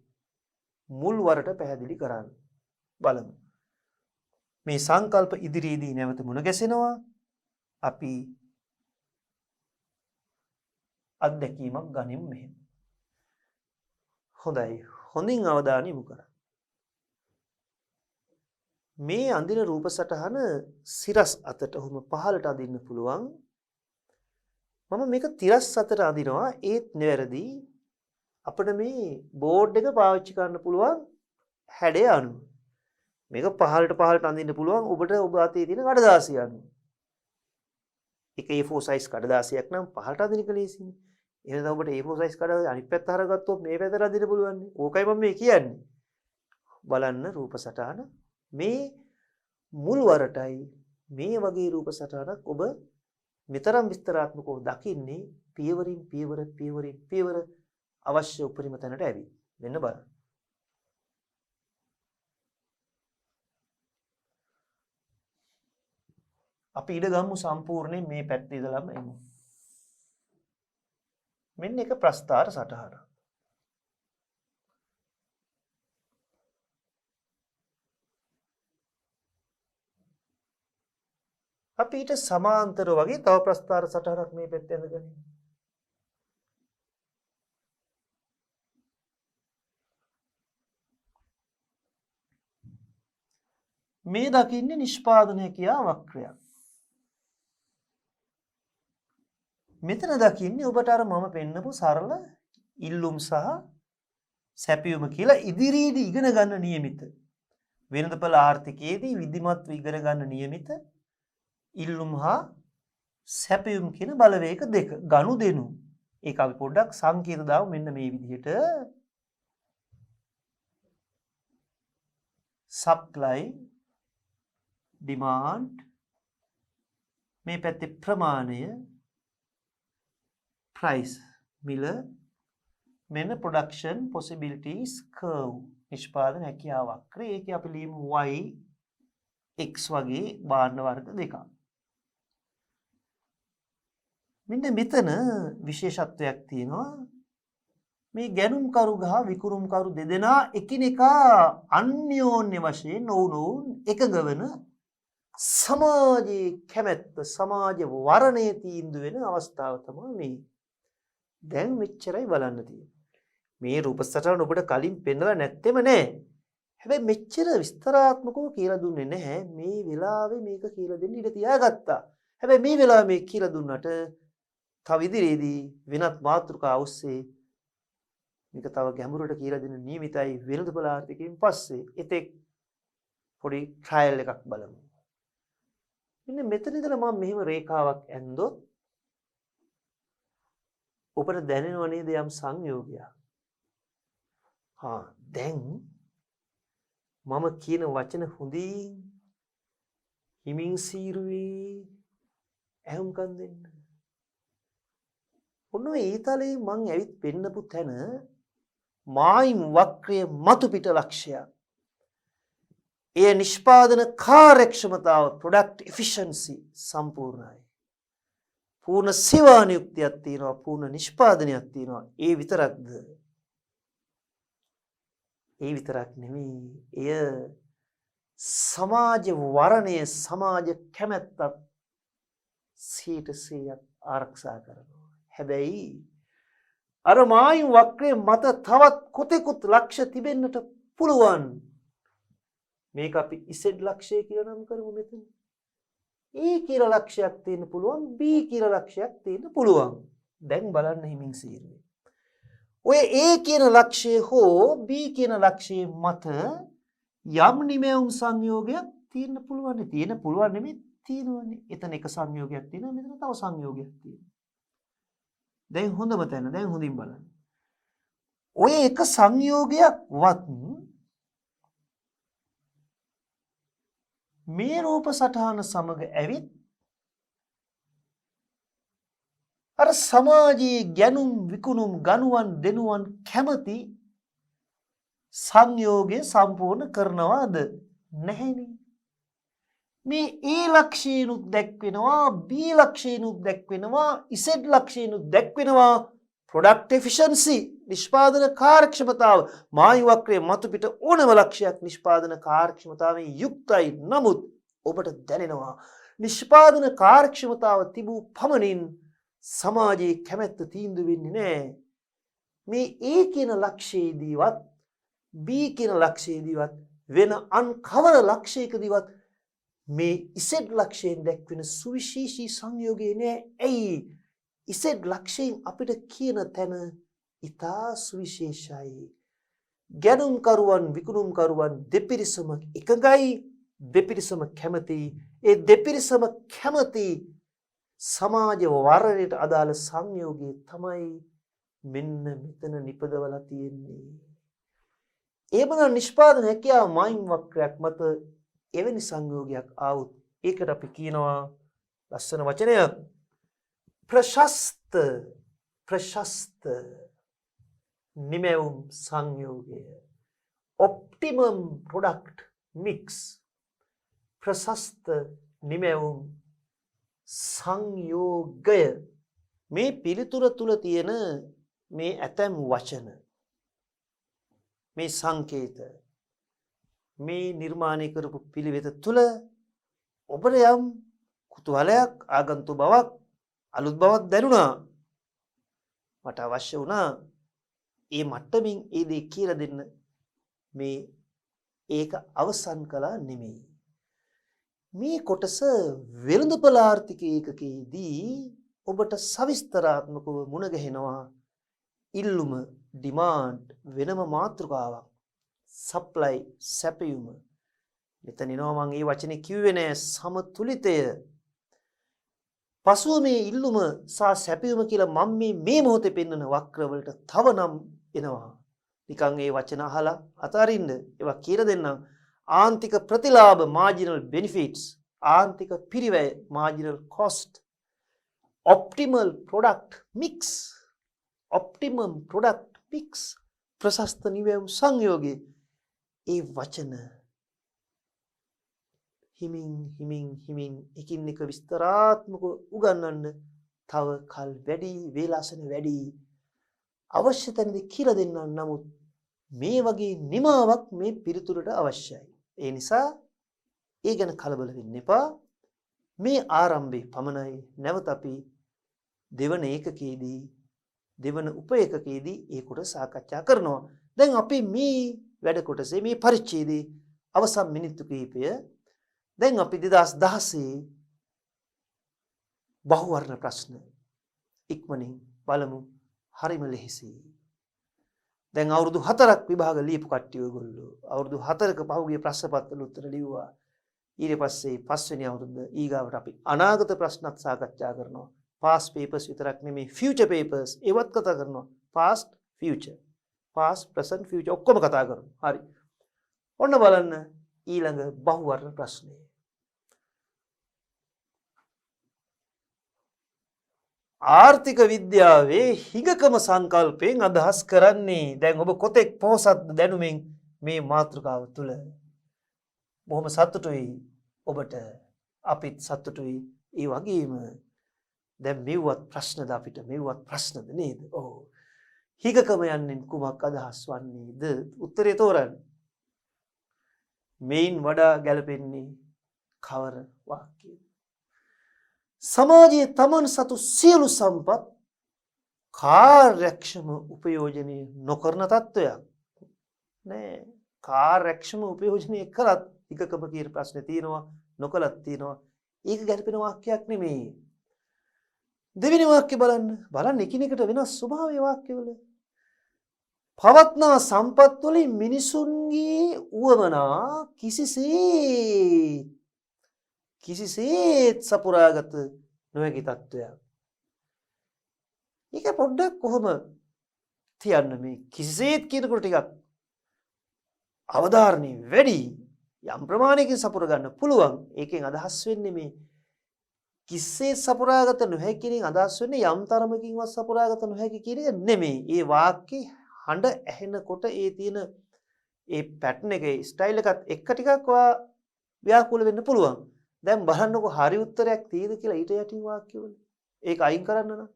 මුල් වරට පැහැදිලි කරන්න. බලමු. මේ සංකල්ප ඉදිරියේදී නැවත මුණ ගැසෙනවා. අපි අත්දැකීමක් ගනිමු මෙහෙම. හොඳයි. හොඳින් අවධානය යොමු කරන්න. මේ අඳින රූප සටහන සිරස් අතට ඔහොම පහළට අදින්න පුළුවන්. මම මේක තිරස් අතට අදිනවා. ඒත් නෙවැරදි. අපිට මේ බෝඩ් එක පාවිච්චි කරන්න පුළුවන් හැඩය අනුව. මේක පහළට අඳින්න පුළුවන් ඔබට ඔබ අතේ තියෙන කඩදාසිය අනුව. එක A4 size කඩදාසියක් නම් පහළට අදින එක ලේසියි. එහෙනම් ඔබට A4 size කඩදාසිය අනිත් පැත්ත හරගත්තොත් මේ පැත්තට අදින්න පුළුවන්. ඕකයි මම මේ කියන්නේ. බලන්න රූප සටහන මේ මුල් වරටයි මේ වගේ රූප සටහනක් ඔබ මෙතරම් විස්තරාත්මකව දකින්නේ පියවරින් පියවර අවශ්‍ය උපරිම තැනට ඇවිත්. මෙන්න බලන්න. අපි ඉඩ ගමු සම්පූර්ණයෙන් මේ පැත්තේ ඉඳලාම එමු. මෙන්න එක ප්‍රස්ථාර සටහන. අපි ඊට සමාන්තර වගේ තව ප්‍රස්ථාර සටහනක් මේ පැත්තේ ඇඳගනිමු. මේ දකින්නේ නිෂ්පාදන හැකියා වක්‍රයක්. මෙතන දකින්නේ ඔබට අර මම පෙන්නපු සරල ඉල්ලුම් සහ සැපයුම කියලා ඉදිරියේදී ඉගෙන ගන්න નિયમિત වෙළඳපොළ ආර්ථිකයේදී විධිමත්ව ඉගෙන ගන්න નિયમિત ඉල්ලුම් හා සැපයුම් කියන බලවේග දෙක ගනුදෙනු. ඒක අපි පොඩ්ඩක් සංකේත දාමු මෙන්න මේ විදිහට. supply demand මේ පැත්තේ ප්‍රමාණය price මිල මෙන්න production possibilities curve නිෂ්පාදන හැකියාව වක්‍රය. ඒකේ අපි ලියමු y x වගේ බාණ්ඩ වර්ග දෙකක්. මෙන්න මෙතන විශේෂත්වයක් තියෙනවා. මේ ගැනුම්කරු ගහ විකුරුම්කරු දෙදෙනා එකිනෙකා අන්‍යෝන්‍ය වශයෙන් නොවුනොවුන් එකඟ වෙන සමාජයේ කැමැත්ත සමාජ වරණයේ තීන්දුව වෙන අවස්ථාව තමයි මේ. දැන් මෙච්චරයි බලන්න තියෙන්නේ. මේ රූප සටහන ඔබට කලින් පෙන්නලා නැත්තේම නෑ. හැබැයි මෙච්චර විස්තරාත්මකව කියලා දුන්නේ නැහැ. මේ වෙලාවේ මේක කියලා දෙන්න ඉඩ තියාගත්තා. හැබැයි මේ වෙලාවේ මේක කියලා දුන්නට තව ඉදිරියේදී වෙනත් මාතෘකා ඔස්සේ මේක තව ගැඹුරට කියලා දෙන නියමිතයි වෙළඳපොළ ආර්ථිකයෙන් පස්සේ එතෙක් පොඩි ට්‍රයල් එකක් බලමු. මෙන්න මෙතන ඉඳලා මම මෙහෙම රේඛාවක් ඇන්දොත් ඔබට දැනෙනව නේද යම් සංයෝගයක්. දැන් මම කියන වචන හොඳින් හිමින් සීරුවේ ඇහුම්කන් දෙන්න. ඔන්න ඔය ඊතලේ මං ඇවිත් පෙන්නපු තැන මායිම් වක්‍රයේ මතු පිට ලක්ෂ්‍යයක්. ඒ නිෂ්පාදන කාර්යක්ෂමතාව product efficiency සම්පූර්ණයි. පූර්ණ සේවා නියුක්තියක් තියෙනවා, පූර්ණ නිෂ්පාදනයක් තියෙනවා. ඒ විතරක්ද? ඒ විතරක් නෙමෙයි. එය සමාජ වරණය, සමාජ කැමැත්තක් 100% ආරක්ෂා කරනවා. හැබැයි අර මායිම් වක්‍රයේ මත තවත් කොතෙකුත් ලක්ෂ්‍ය තිබෙන්නට පුළුවන්. මේක අපි ඉසෙඩ් ලක්ෂ්‍යය කියලා නම් කරමු මෙතන. A කියලා ලක්ෂයක් තියෙන්න පුළුවන්, B කියලා ලක්ෂයක් තියෙන්න පුළුවන්. දැන් බලන්න හිමින් සීරුවේ. ඔය A කියන ලක්ෂය හෝ B කියන ලක්ෂයේ මත යම් නිමැවුම් සංයෝගයක් තියෙන්න පුළුවන්. තියෙන්න පුළුවන් නෙමෙයි තියෙනවනේ. එතන එක සංයෝගයක් තියෙනවා, මෙතන තව සංයෝගයක් තියෙනවා. දැන් හොඳම තැන දැන් හොඳින් බලන්න. ඔය එක සංයෝගයක්වත් මේ රූප සටහන සමග ඇවිත් අර සමාජයේ ගැනුම් විකුණුම් ගනුවන් දෙනුවන් කැමති සංයෝගය සම්පූර්ණ කරනවාද නැහැනේ. මේ A ලක්ෂයනුත් දැක්වෙනවා, B ලක්ෂයනුත් දැක්වෙනවා, Z ලක්ෂයනුත් දැක්වෙනවා. ප්‍රොඩක්ට් එෆිෂන්සි නිෂ්පාදන කාර්යක්ෂමතාව මායු වක්‍රයේ මතු පිට ඕනම ලක්ෂයක් නිෂ්පාදන කාර්යක්ෂමතාවෙන් යුක්තයි. නමුත් ඔබට දැනෙනවා නිෂ්පාදන කාර්යක්ෂමතාව තිබූ පමණින් සමාජයේ කැමැත්ත තීන්දුව වෙන්නේ නැහැ. මේ A කියන ලක්ෂයේදීවත් B කියන ලක්ෂයේදීවත් වෙන අන් කවර ලක්ෂයකදීවත් මේ Z ලක්ෂයෙන් දැක්වෙන සුවිශේෂී සංයෝගය නෑ. ඇයි? Z ලක්ෂයෙන් අපිට කියන තැන ඉතා සුවිශේෂයි. ගැනුම්කරුවන් විකුණුම්කරුවන් දෙපිරිසම එකගයි, දෙපිරිසම කැමතියි. ඒ දෙපිරිසම කැමති සමාජ වර්ණයට අදාළ සංයෝගය තමයි මෙන්න මෙතන නිපදවලා තියෙන්නේ. ඒබන නිෂ්පාදන හැකියාව මායිම් වක්‍රයක් මත එවැනි සංයෝගයක් ආවොත් ඒකට අපි කියනවා ලස්සන වචනයක් ප්‍රශස්ත නිමැවුම් සංයෝගය. Optimum product mix. ප්‍රශස්ත නිමැවුම් සංයෝගය. මේ පිළිතුර තුල තියෙන මේ ඇතැම් වචන, මේ සංකේත, මේ නිර්මාණය කරපු පිළිවෙත තුල ඔබට යම් කුතුහලයක්, ආගන්තුක බවක්, අලුත් බවක් දැනුණා. මට අවශ්‍ය වුණා ඒ මට්ටමින් ඒ දේ කියලා දෙන්න. මේ ඒක අවසන් කළා නෙමෙයි. මේ කොටස වෙළඳපොළ ආර්ථික ඒකකයේදී ඔබට සවිස්තරාත්මකව මුණ ගැහෙනවා. ඉල්ලුම ඩිමාන්ඩ් වෙනම මාතෘකාවක්, සප්ලයි සැපයුම. මෙතන එනවා මම මේ වචනේ කිව්වේ නෑ සමතුලිතය. පසුව මේ ඉල්ලුම සහ සැපයුම කියලා මම මේ මොහොතේ පෙන්වන වක්‍රවලට තව නම් එනවා. නිකන් ඒ වචන අහලා අතාරින්න. ඒවා කියලා දෙන්නම්. ආන්තික ප්‍රතිලාභ marginal benefits, ආන්තික පිරිවැය marginal cost, optimal product mix, optimum product mix, ප්‍රශස්ත නිවැයුම් සංයෝගයේ ඒ වචන හිමින් එකින් එක විස්තරාත්මකව උගන්වන්න තව කල් වැඩි, වේලාසන වැඩි. අවශ්‍ය තැනදී කියලා දෙන්නම්. නමුත් මේ වගේ නිමාවක් මේ පිළිතුරට අවශ්‍යයි. ඒ නිසා ඒ ගැන කලබල වෙන්න එපා. මේ ආරම්භයේ පමණයි. නැවත අපි දෙවන ඒකකයේදී, දෙවන උප ඒකකයේදී ඒ කොට සාකච්ඡා කරනවා. දැන් අපි මේ වැඩ කොටසේ මේ පරිච්ඡේදයේ අවසන් මිනිත්තු කිහිපය දැන් අපි 2016 බහුවර්ණ ප්‍රශ්න ඉක්මනින් බලමු. හරිම ලෙහෙසියි. දැන් අවුරුදු 4ක් විභාග ලියපු කට්ටිය ඔයගොල්ලෝ අවුරුදු 4ක පහුගිය ප්‍රශ්න පත්‍ර උත්තර ලිව්වා. ඊට පස්සේ පස්වෙනි අවුරුද්ද ඊගාවට අපි අනාගත ප්‍රශ්නත් සාකච්ඡා කරනවා. past papers විතරක් නෙමෙයි future papers ඒවත් කතා කරනවා. past future, past present future ඔක්කොම කතා කරනවා. හරි. ඔන්න බලන්න ඊළඟ බහුවර්ණ ප්‍රශ්නේ. ආර්ථික විද්‍යාවේ හිගකම සංකල්පයෙන් අදහස් කරන්නේ දැන් ඔබ කොතෙක් පොහොසත් දැනුමින් මේ මාතෘකාව තුල බොහොම සතුටුයි ඔබට, අපිත් සතුටුයි. ඒ වගේම දැන් මෙව්වත් ප්‍රශ්නද අපිට මෙව්වත් ප්‍රශ්නද නේද? ඔව්. හිගකම යන්නේ කුමක් අදහස් වන්නේද? උත්තරේ තෝරන්න. මේන් වඩා ගැළපෙන්නේ කවර වාක්‍යයද? සමාජයේ තමන් සතු සියලු සම්පත් කාර්යක්ෂම උපයෝජනය නොකරන තත්වයක් නෑ. කාර්යක්ෂම උපයෝජනය කළත් එකකම කියන ප්‍රශ්නේ තියෙනවා, නොකලත් තියෙනවා. ඒක ගැළපෙන වාක්‍යයක් නෙමෙයි. දෙවෙනි වාක්‍ය බලන්න එකිනෙකට වෙනස් ස්වභාවයේ වාක්‍යවල. පවත්නා සම්පත් වලින් මිනිසුන්ගේ උවමනා කිසිසේත් සපුරාගත නොහැකි තත්ත්වයක්. ඒක පොඩ්ඩක් කොහොම තියන්න මේ කිසිසේත් කියනකොට ටිකක් අවධාරණය වැඩි. යම් ප්‍රමාණයකින් සපුර ගන්න පුළුවන්. ඒකෙන් අදහස් වෙන්නේ මේ කිසිසේත් සපුරාගත නොහැකි කියන එක අදහස් වෙන්නේ යම් තරමකින්වත් සපුරාගත නොහැකි කියන එක නෙමෙයි. ඒ වාක්‍යේ හඬ ඇහෙනකොට ඒ තියෙන ඒ පැටර්න් එකේ ස්ටයිල් එකත් එක්ක ටිකක් ව්‍යාකූල වෙන්න පුළුවන්. දැන් බලන්නකො හරි උත්තරයක් තියෙද කියලා ඊට යටින් වාක්‍යවල. ඒක අයින් කරන්න නම්.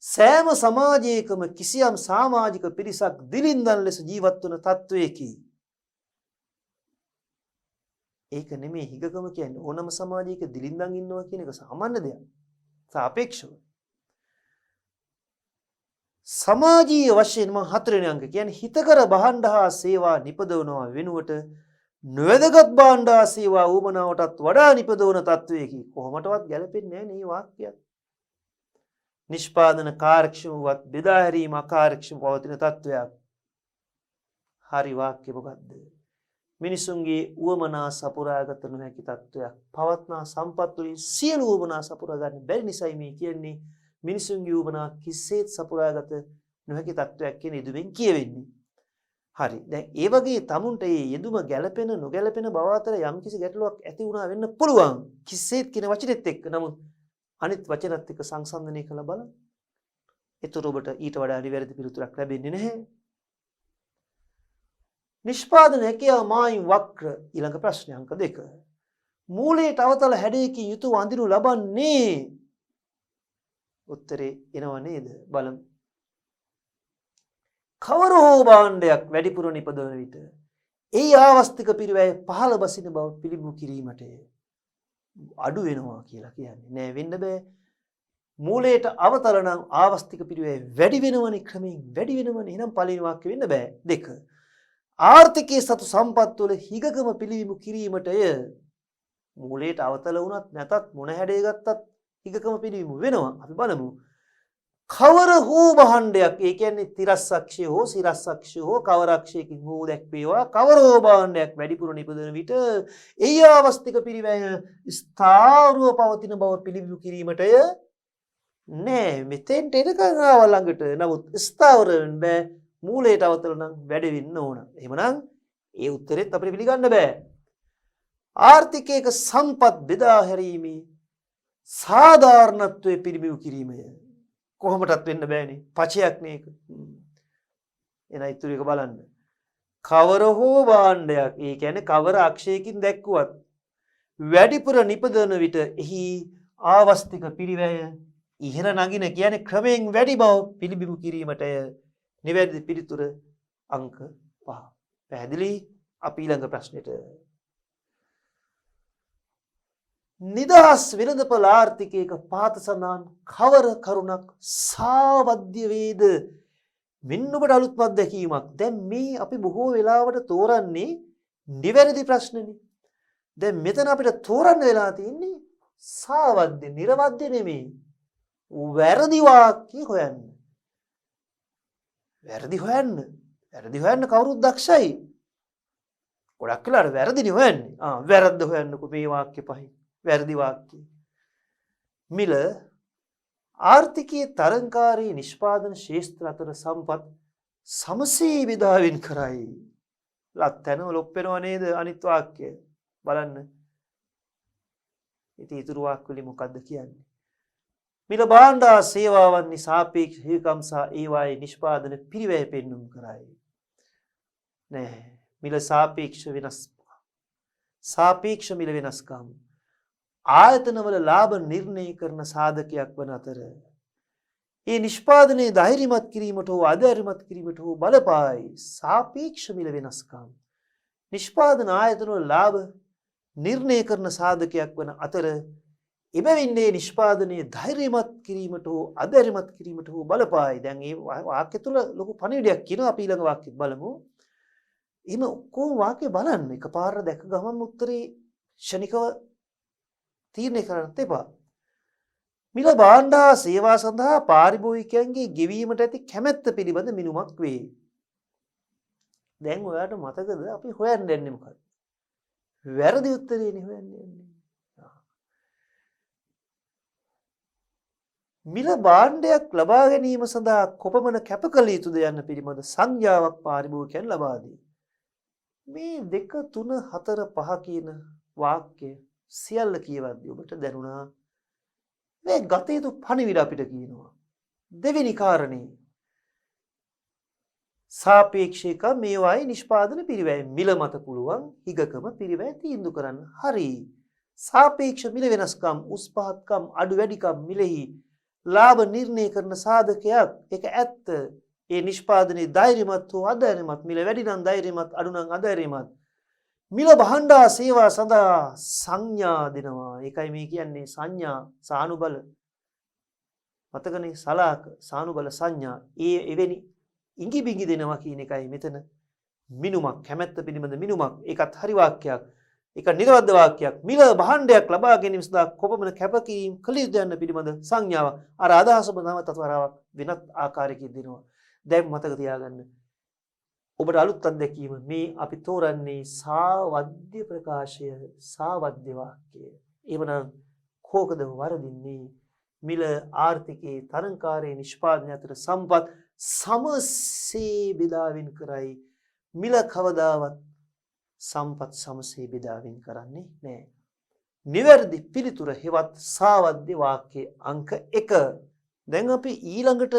සෑම සමාජයකම කිසියම් සමාජික පිරිසක් දිලින්දන් ලෙස ජීවත් වන තත්වයකි. ඒක නෙමෙයි හිගකම කියන්නේ. ඕනම සමාජයක දිලින්දන් ඉන්නවා කියන එක සාමාන්‍ය දෙයක්. සාපේක්ෂව. සමාජීය වශයෙන් මම හතරවෙනි අංක කියන්නේ හිතකර භාණ්ඩ හා සේවා නිපදවනවා වෙනුවට නොවැදගත් භාණ්ඩ හා සේවා උමනාවටත් වඩා නිපදවන තත්වයකි. කොහොමටවත් ගැලපෙන්නේ නැහැ මේ වාක්‍යයක්. නිෂ්පාදන කාර්යක්ෂමවත් බෙදා හැරීම අකාර්යක්ෂම පවතින තත්වයක්. හරි වාක්‍ය මොකද්ද? මිනිසුන්ගේ උවමනා සපුරාගත නොහැකි තත්වයක්. පවත්නා සම්පත් වලින් සියලු උවමනා සපුරා ගන්න බැරි නිසායි මේ කියන්නේ මිනිසුන්ගේ උවමනා කිසිසේත් සපුරාගත නොහැකි තත්වයක් කියන යෙදුමෙන් කියවෙන්නේ. හරි. දැන් ඒ වගේ tamunට මේ යෙදුම ගැළපෙන නොගැළපෙන බව අතර යම්කිසි ගැටලුවක් ඇති වුණා වෙන්න පුළුවන්. කිසිසේත් කියන වචනේත් එක්ක. නමුත් අනිත් වචනත් එක්ක සංසන්දනය කළ බලන්න. ඒතර ඔබට ඊට වඩා නිවැරදි පිළිතුරක් ලැබෙන්නේ නැහැ. නිෂ්පාදන හැකියාව මායිම් වක්‍ර ඊළඟ ප්‍රශ්නය අංක 2. මූලයට අවතල හැඩයකින් යුතුව අඳිනු ලබන්නේ උත්තරේ එනව නේද? බලමු. කවර හෝ භාණ්ඩයක් වැඩිපුර නිපදවන විට ඒ ආවස්තික පිරිවැය පහළ බසින බව පිළිබිඹු කිරීමට අඩු වෙනවා කියලා කියන්නේ. නෑ වෙන්න බෑ. මූලයට අවතල නම් ආවස්තික පිරිවැය වැඩි වෙනවනේ ක්‍රමයෙන් වැඩි වෙනවනේ. එහෙනම් පළවෙනි වාක්‍ය වෙන්න බෑ. 2. ආර්ථිකයේ සතු සම්පත් වල හිගකම පිළිබිඹු කිරීමටය මූලයට අවතල වුණත් නැතත් මොන හැඩය ගත්තත් හිගකම පිළිබිඹු වෙනවා. අපි බලමු. කවර හෝ භාණ්ඩයක් ඒ කියන්නේ තිරස්සක්ෂය හෝ සිරස්සක්ෂය හෝ කවර අක්ෂයකින් හෝ දැක්වේවා කවර හෝ භාණ්ඩයක් වැඩිපුර නිපදවන විට ඒ ආවස්තික පිරිවැය ස්ථාවරව පවතින බව පිළිබිඹු කිරීමටය නෑ මෙතෙන්ට එනකන් ආව ළඟට. නමුත් ස්ථාවර වෙන්න බෑ. මූලයට අවතල නම් වැඩි වෙන්න ඕන. එහෙමනම් ඒ උත්තරෙත් අපිට පිළිගන්න බෑ. ආර්ථිකයක සම්පත් බෙදා හැරීමේ සාධාරණත්වයේ පිළිබිඹු කිරීමය. කොහොමටත් වෙන්න බෑනේ. පචයක් නේ ඒක. එන ඉතුරු එක බලන්න. කවර හෝ භාණ්ඩයක් ඒ කියන්නේ කවර අක්ෂයකින් දැක්කුවත් වැඩිපුර නිපදවන විට එහි ආවස්තික පිරිවැය ඉහළ නගින කියන්නේ ක්‍රමයෙන් වැඩි බව පිළිබිඹු කිරීමටය නිවැරදි පිළිතුර අංක 5. පැහැදිලි? අපි ඊළඟ ප්‍රශ්නෙට. නිදහස් වෙළඳපොළ ආර්ථිකයක පහත සඳහන් කවර කරුණක් සාවද්‍ය වේද? මෙන්න ඔබට අලුත්ම අත්දැකීමක්. දැන් මේ අපි බොහෝ වෙලාවට තෝරන්නේ නිවැරදි ප්‍රශ්නනේ. දැන් මෙතන අපිට තෝරන්න වෙලා තියෙන්නේ සාවද්‍ය, නිර්වද්‍ය නෙමෙයි. වැරදි වාක්‍ය හොයන්න. වැරදි හොයන්න කවුරුත් දක්ෂයි. ගොඩක් වෙලාවට වැරදිනේ හොයන්නේ. වැරද්ද හොයන්නකො මේ වාක්‍ය පහින්. වැරදි වාක්‍ය. මිල ආර්ථිකයේ තරංකාරී නිෂ්පාදන ශේෂ්ත්‍ර අතර සම්පත් සමසේ බෙදාවෙන් කරයි. ලත්තැනම ලොප් වෙනව නේද අනිත් වාක්‍ය. බලන්න. ඉතින් ඊතුරු වාක්‍ය වලින් මොකද්ද කියන්නේ? මිල භාණ්ඩ සේවාවන්හි සාපේක්ෂ හිමිකම් සහ ඒවායේ නිෂ්පාදන පිරිවැය පෙන්눔 කරයි. නෑ. මිල සාපේක්ෂ මිල වෙනස්කම් ආයතනවල ලාභ නිර්ණය කරන සාධකයක් වන අතර ඒ නිෂ්පාදනයේ ධෛර්යමත් කිරීමට හෝ අධෛර්යමත් කිරීමට හෝ බලපායි. සාපේක්ෂ මිල වෙනස්කම් නිෂ්පාදන ආයතනවල ලාභ නිර්ණය කරන සාධකයක් වන අතර එබැවින් මේ නිෂ්පාදනයේ ධෛර්යමත් කිරීමට හෝ අධෛර්යමත් කිරීමට හෝ බලපායි. දැන් මේ වාක්‍ය තුල ලොකු පණිවිඩයක් කියනවා. අපි ඊළඟ වාක්‍යෙත් බලමු. එහෙම ඔක්කොම වාක්‍ය බලන්න. එකපාර දැක ගමන් උත්තරේ ක්ෂණිකව තීරණය කරන්නත් එපා. මිල භාණ්ඩ සේවා සඳහා පාරිභෝගිකයන්ගේ ගෙවීමට ඇති කැමැත්ත පිළිබඳ මිනුමක් වේ. දැන් ඔයාලට මතකද අපි හොයන්න යන්නේ මොකක්ද? වැරදි උත්තරේනේ හොයන්න යන්නේ. මිල භාණ්ඩයක් ලබා ගැනීම සඳහා කොපමණ කැප කළ යුතුද යන්න පිළිබඳ සංඥාවක් පාරිභෝගිකයන් ලබා දී. මේ 2 3 4 5 කියන වාක්‍ය සියල්ල කියවද්දී ඔබට දැනුණා මේ ගත යුතු පණිවිඩ අපිට කියනවා. දෙවෙනි කාරණේ සාපේක්ෂික මේවායි නිෂ්පාදන පිරිවැය මිල මත පුළුවන් හිගකම පිරිවැය තීන්දුව කරන්න. හරි. සාපේක්ෂ මිල වෙනස්කම් උස් පහත්කම් අඩු වැඩිකම් මිලෙහි ලාභ නිර්ණය කරන සාධකයක්. ඒක ඇත්ත. ඒ නිෂ්පාදනයේ ධෛර්යමත් හෝ අධෛර්යමත් මිල වැඩි නම් ධෛර්යමත් අඩු නම් අධෛර්යමත් මිල භාණ්ඩා සේවා සඳහා සංඥා දෙනවා. ඒකයි මේ කියන්නේ සංඥා සානුබල. මතකනේ සලාක සානුබල සංඥා. ඒ එවැනි ඉඟි බිඟි දෙනවා කියන එකයි මෙතන මිනුමක් කැමැත්ත පිළිබඳ මිනුමක්. ඒකත් හරි වාක්‍යයක්. ඒක නිර්වද්ද වාක්‍යයක්. මිල භාණ්ඩයක් ලබා ගැනීම සඳහා කොපමණ කැපකිරීම කළ යුතුද යන්න පිළිබඳ සංඥාව. අර අදහසම නැවතත් වරාවක් වෙනත් ආකාරයකින් දෙනවා. දැන් මතක තියාගන්න. ඔබට අලුත් අත්දැකීම මේ අපි තෝරන්නේ සාවද්‍ය ප්‍රකාශය සාවද්‍ය වාක්‍යය. එවනම් කෝකද වරදින්නේ? මිල ආර්ථිකයේ තරංකාරයේ නිෂ්පාදනය අතර සම්පත් සමසේ බෙදාවෙන් කරයි. මිල කවදාවත් සම්පත් සමසේ බෙදාවෙන් කරන්නේ නැහැ. නිවැරදි පිළිතුර හෙවත් සාවද්‍ය වාක්‍යයේ අංක 1. දැන් අපි ඊළඟට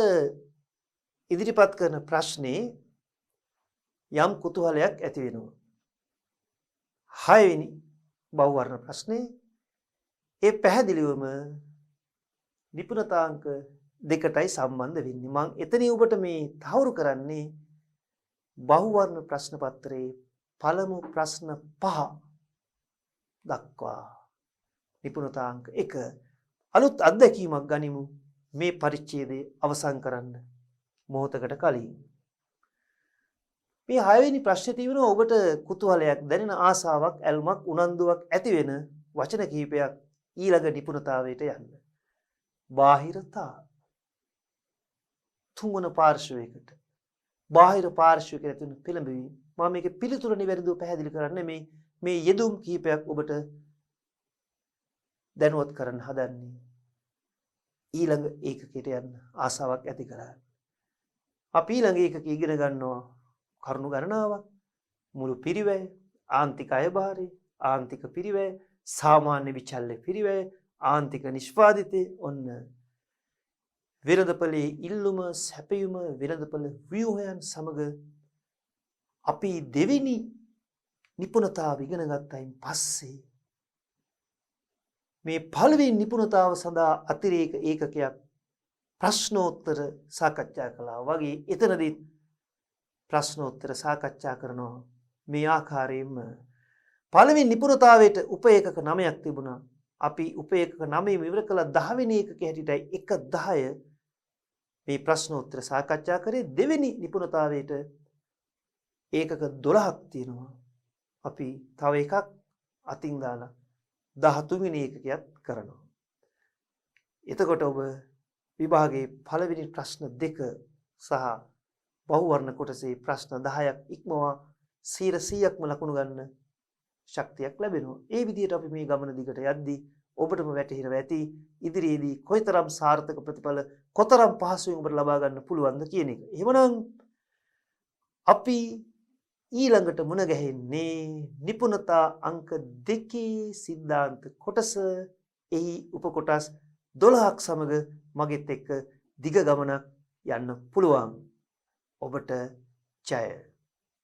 ඉදිරිපත් කරන ප්‍රශ්නේ යම් කුතුහලයක් ඇති වෙනවා. 6 වෙනි බහුවර්ණ ප්‍රශ්නේ ඒ පැහැදිලිවම නිපුණතාංක දෙකටයි සම්බන්ධ වෙන්නේ. මම එතනින් ඔබට මේ තහවුරු කරන්නේ බහුවර්ණ ප්‍රශ්න පත්‍රයේ පළමු ප්‍රශ්න 5 දක්වා නිපුණතාංක 1 අලුත් අත්දැකීමක් ගනිමු මේ පරිච්ඡේදය අවසන් කරන්න මොහොතකට කලින්. මේ 6 වෙනි ප්‍රශ්නේ තියෙනවා ඔබට කුතුහලයක් දැනෙන ආසාවක් ඇල්මක් උනන්දුවක් ඇති වෙන වචන කිහිපයක් ඊළඟ නිපුණතාවයට යන්න. බාහිරතා තුන්වන පාර්ශවයකට බාහිර පාර්ශවයකට ඇතුළු පෙළඹවීම මම මේකේ පිළිතුර නිවැරදිව පැහැදිලි කරන්නේ මේ යෙදුම් කිහිපයක් ඔබට දැනුවත් කරන්න හදන්නේ ඊළඟ ඒකකයට යන්න ආසාවක් ඇති කරගන්න. අපි ඊළඟ ඒකක ඉගෙන ගන්නවා කරුණු ගණනාවක් මුළු පිරිවැය ආන්තික අයභාරය ආන්තික පිරිවැය සාමාන්‍ය විචල්්‍ය පිරිවැය ආන්තික නිෂ්පාදිතය ඔන්න වෙළඳපොලේ ඉල්ලුම සැපයුම වෙළඳපොළ ව්‍යුහයන් සමග අපි දෙවෙනි නිපුණතාව ඉගෙන ගත්තයින් පස්සේ මේ පළවෙනි නිපුණතාව සඳහා අතිරේක ඒකකයක් ප්‍රශ්නෝත්තර සාකච්ඡා කළා වගේ එතනදී ප්‍රශ්නෝත්තර සාකච්ඡා කරනවා මේ ආකාරයෙන්ම පළවෙනි නිපුණතාවයට උපේකක 9ක් තිබුණා. අපි උපේකක 9 ඉවර කළා 10 වෙනි ඒකකයේ හැටියටයි 1.10 මේ ප්‍රශ්නෝත්තර සාකච්ඡා කරේ. දෙවෙනි නිපුණතාවයට ඒකක 12ක් තියෙනවා. අපි තව එකක් අතින් දාලා 13 වෙනි ඒකකයක් කරනවා. එතකොට ඔබ විභාගයේ පළවෙනි ප්‍රශ්න 2 සහ බහුවර්ණ කොටසේ ප්‍රශ්න 10ක් ඉක්මවා 100%ක්ම ලකුණු ගන්න ශක්තියක් ලැබෙනවා. ඒ විදිහට අපි මේ ගමන දිගට යද්දී ඔබටම වැටහිරව ඇති ඉදිරියේදී කොයිතරම් සාර්ථක ප්‍රතිඵල කොතරම් පහසුවෙන් ඔබට ලබා ගන්න පුළුවන්ද කියන එක. එහෙමනම් අපි ඊළඟට මුණ ගැහෙන්නේ නිපුණතා අංක 2 සිද්ධාන්ත කොටස. එහි උපකොටස් 12ක් සමග මගෙත් එක්ක දිග ගමනක් යන්න පුළුවන්. ඔබට ජය.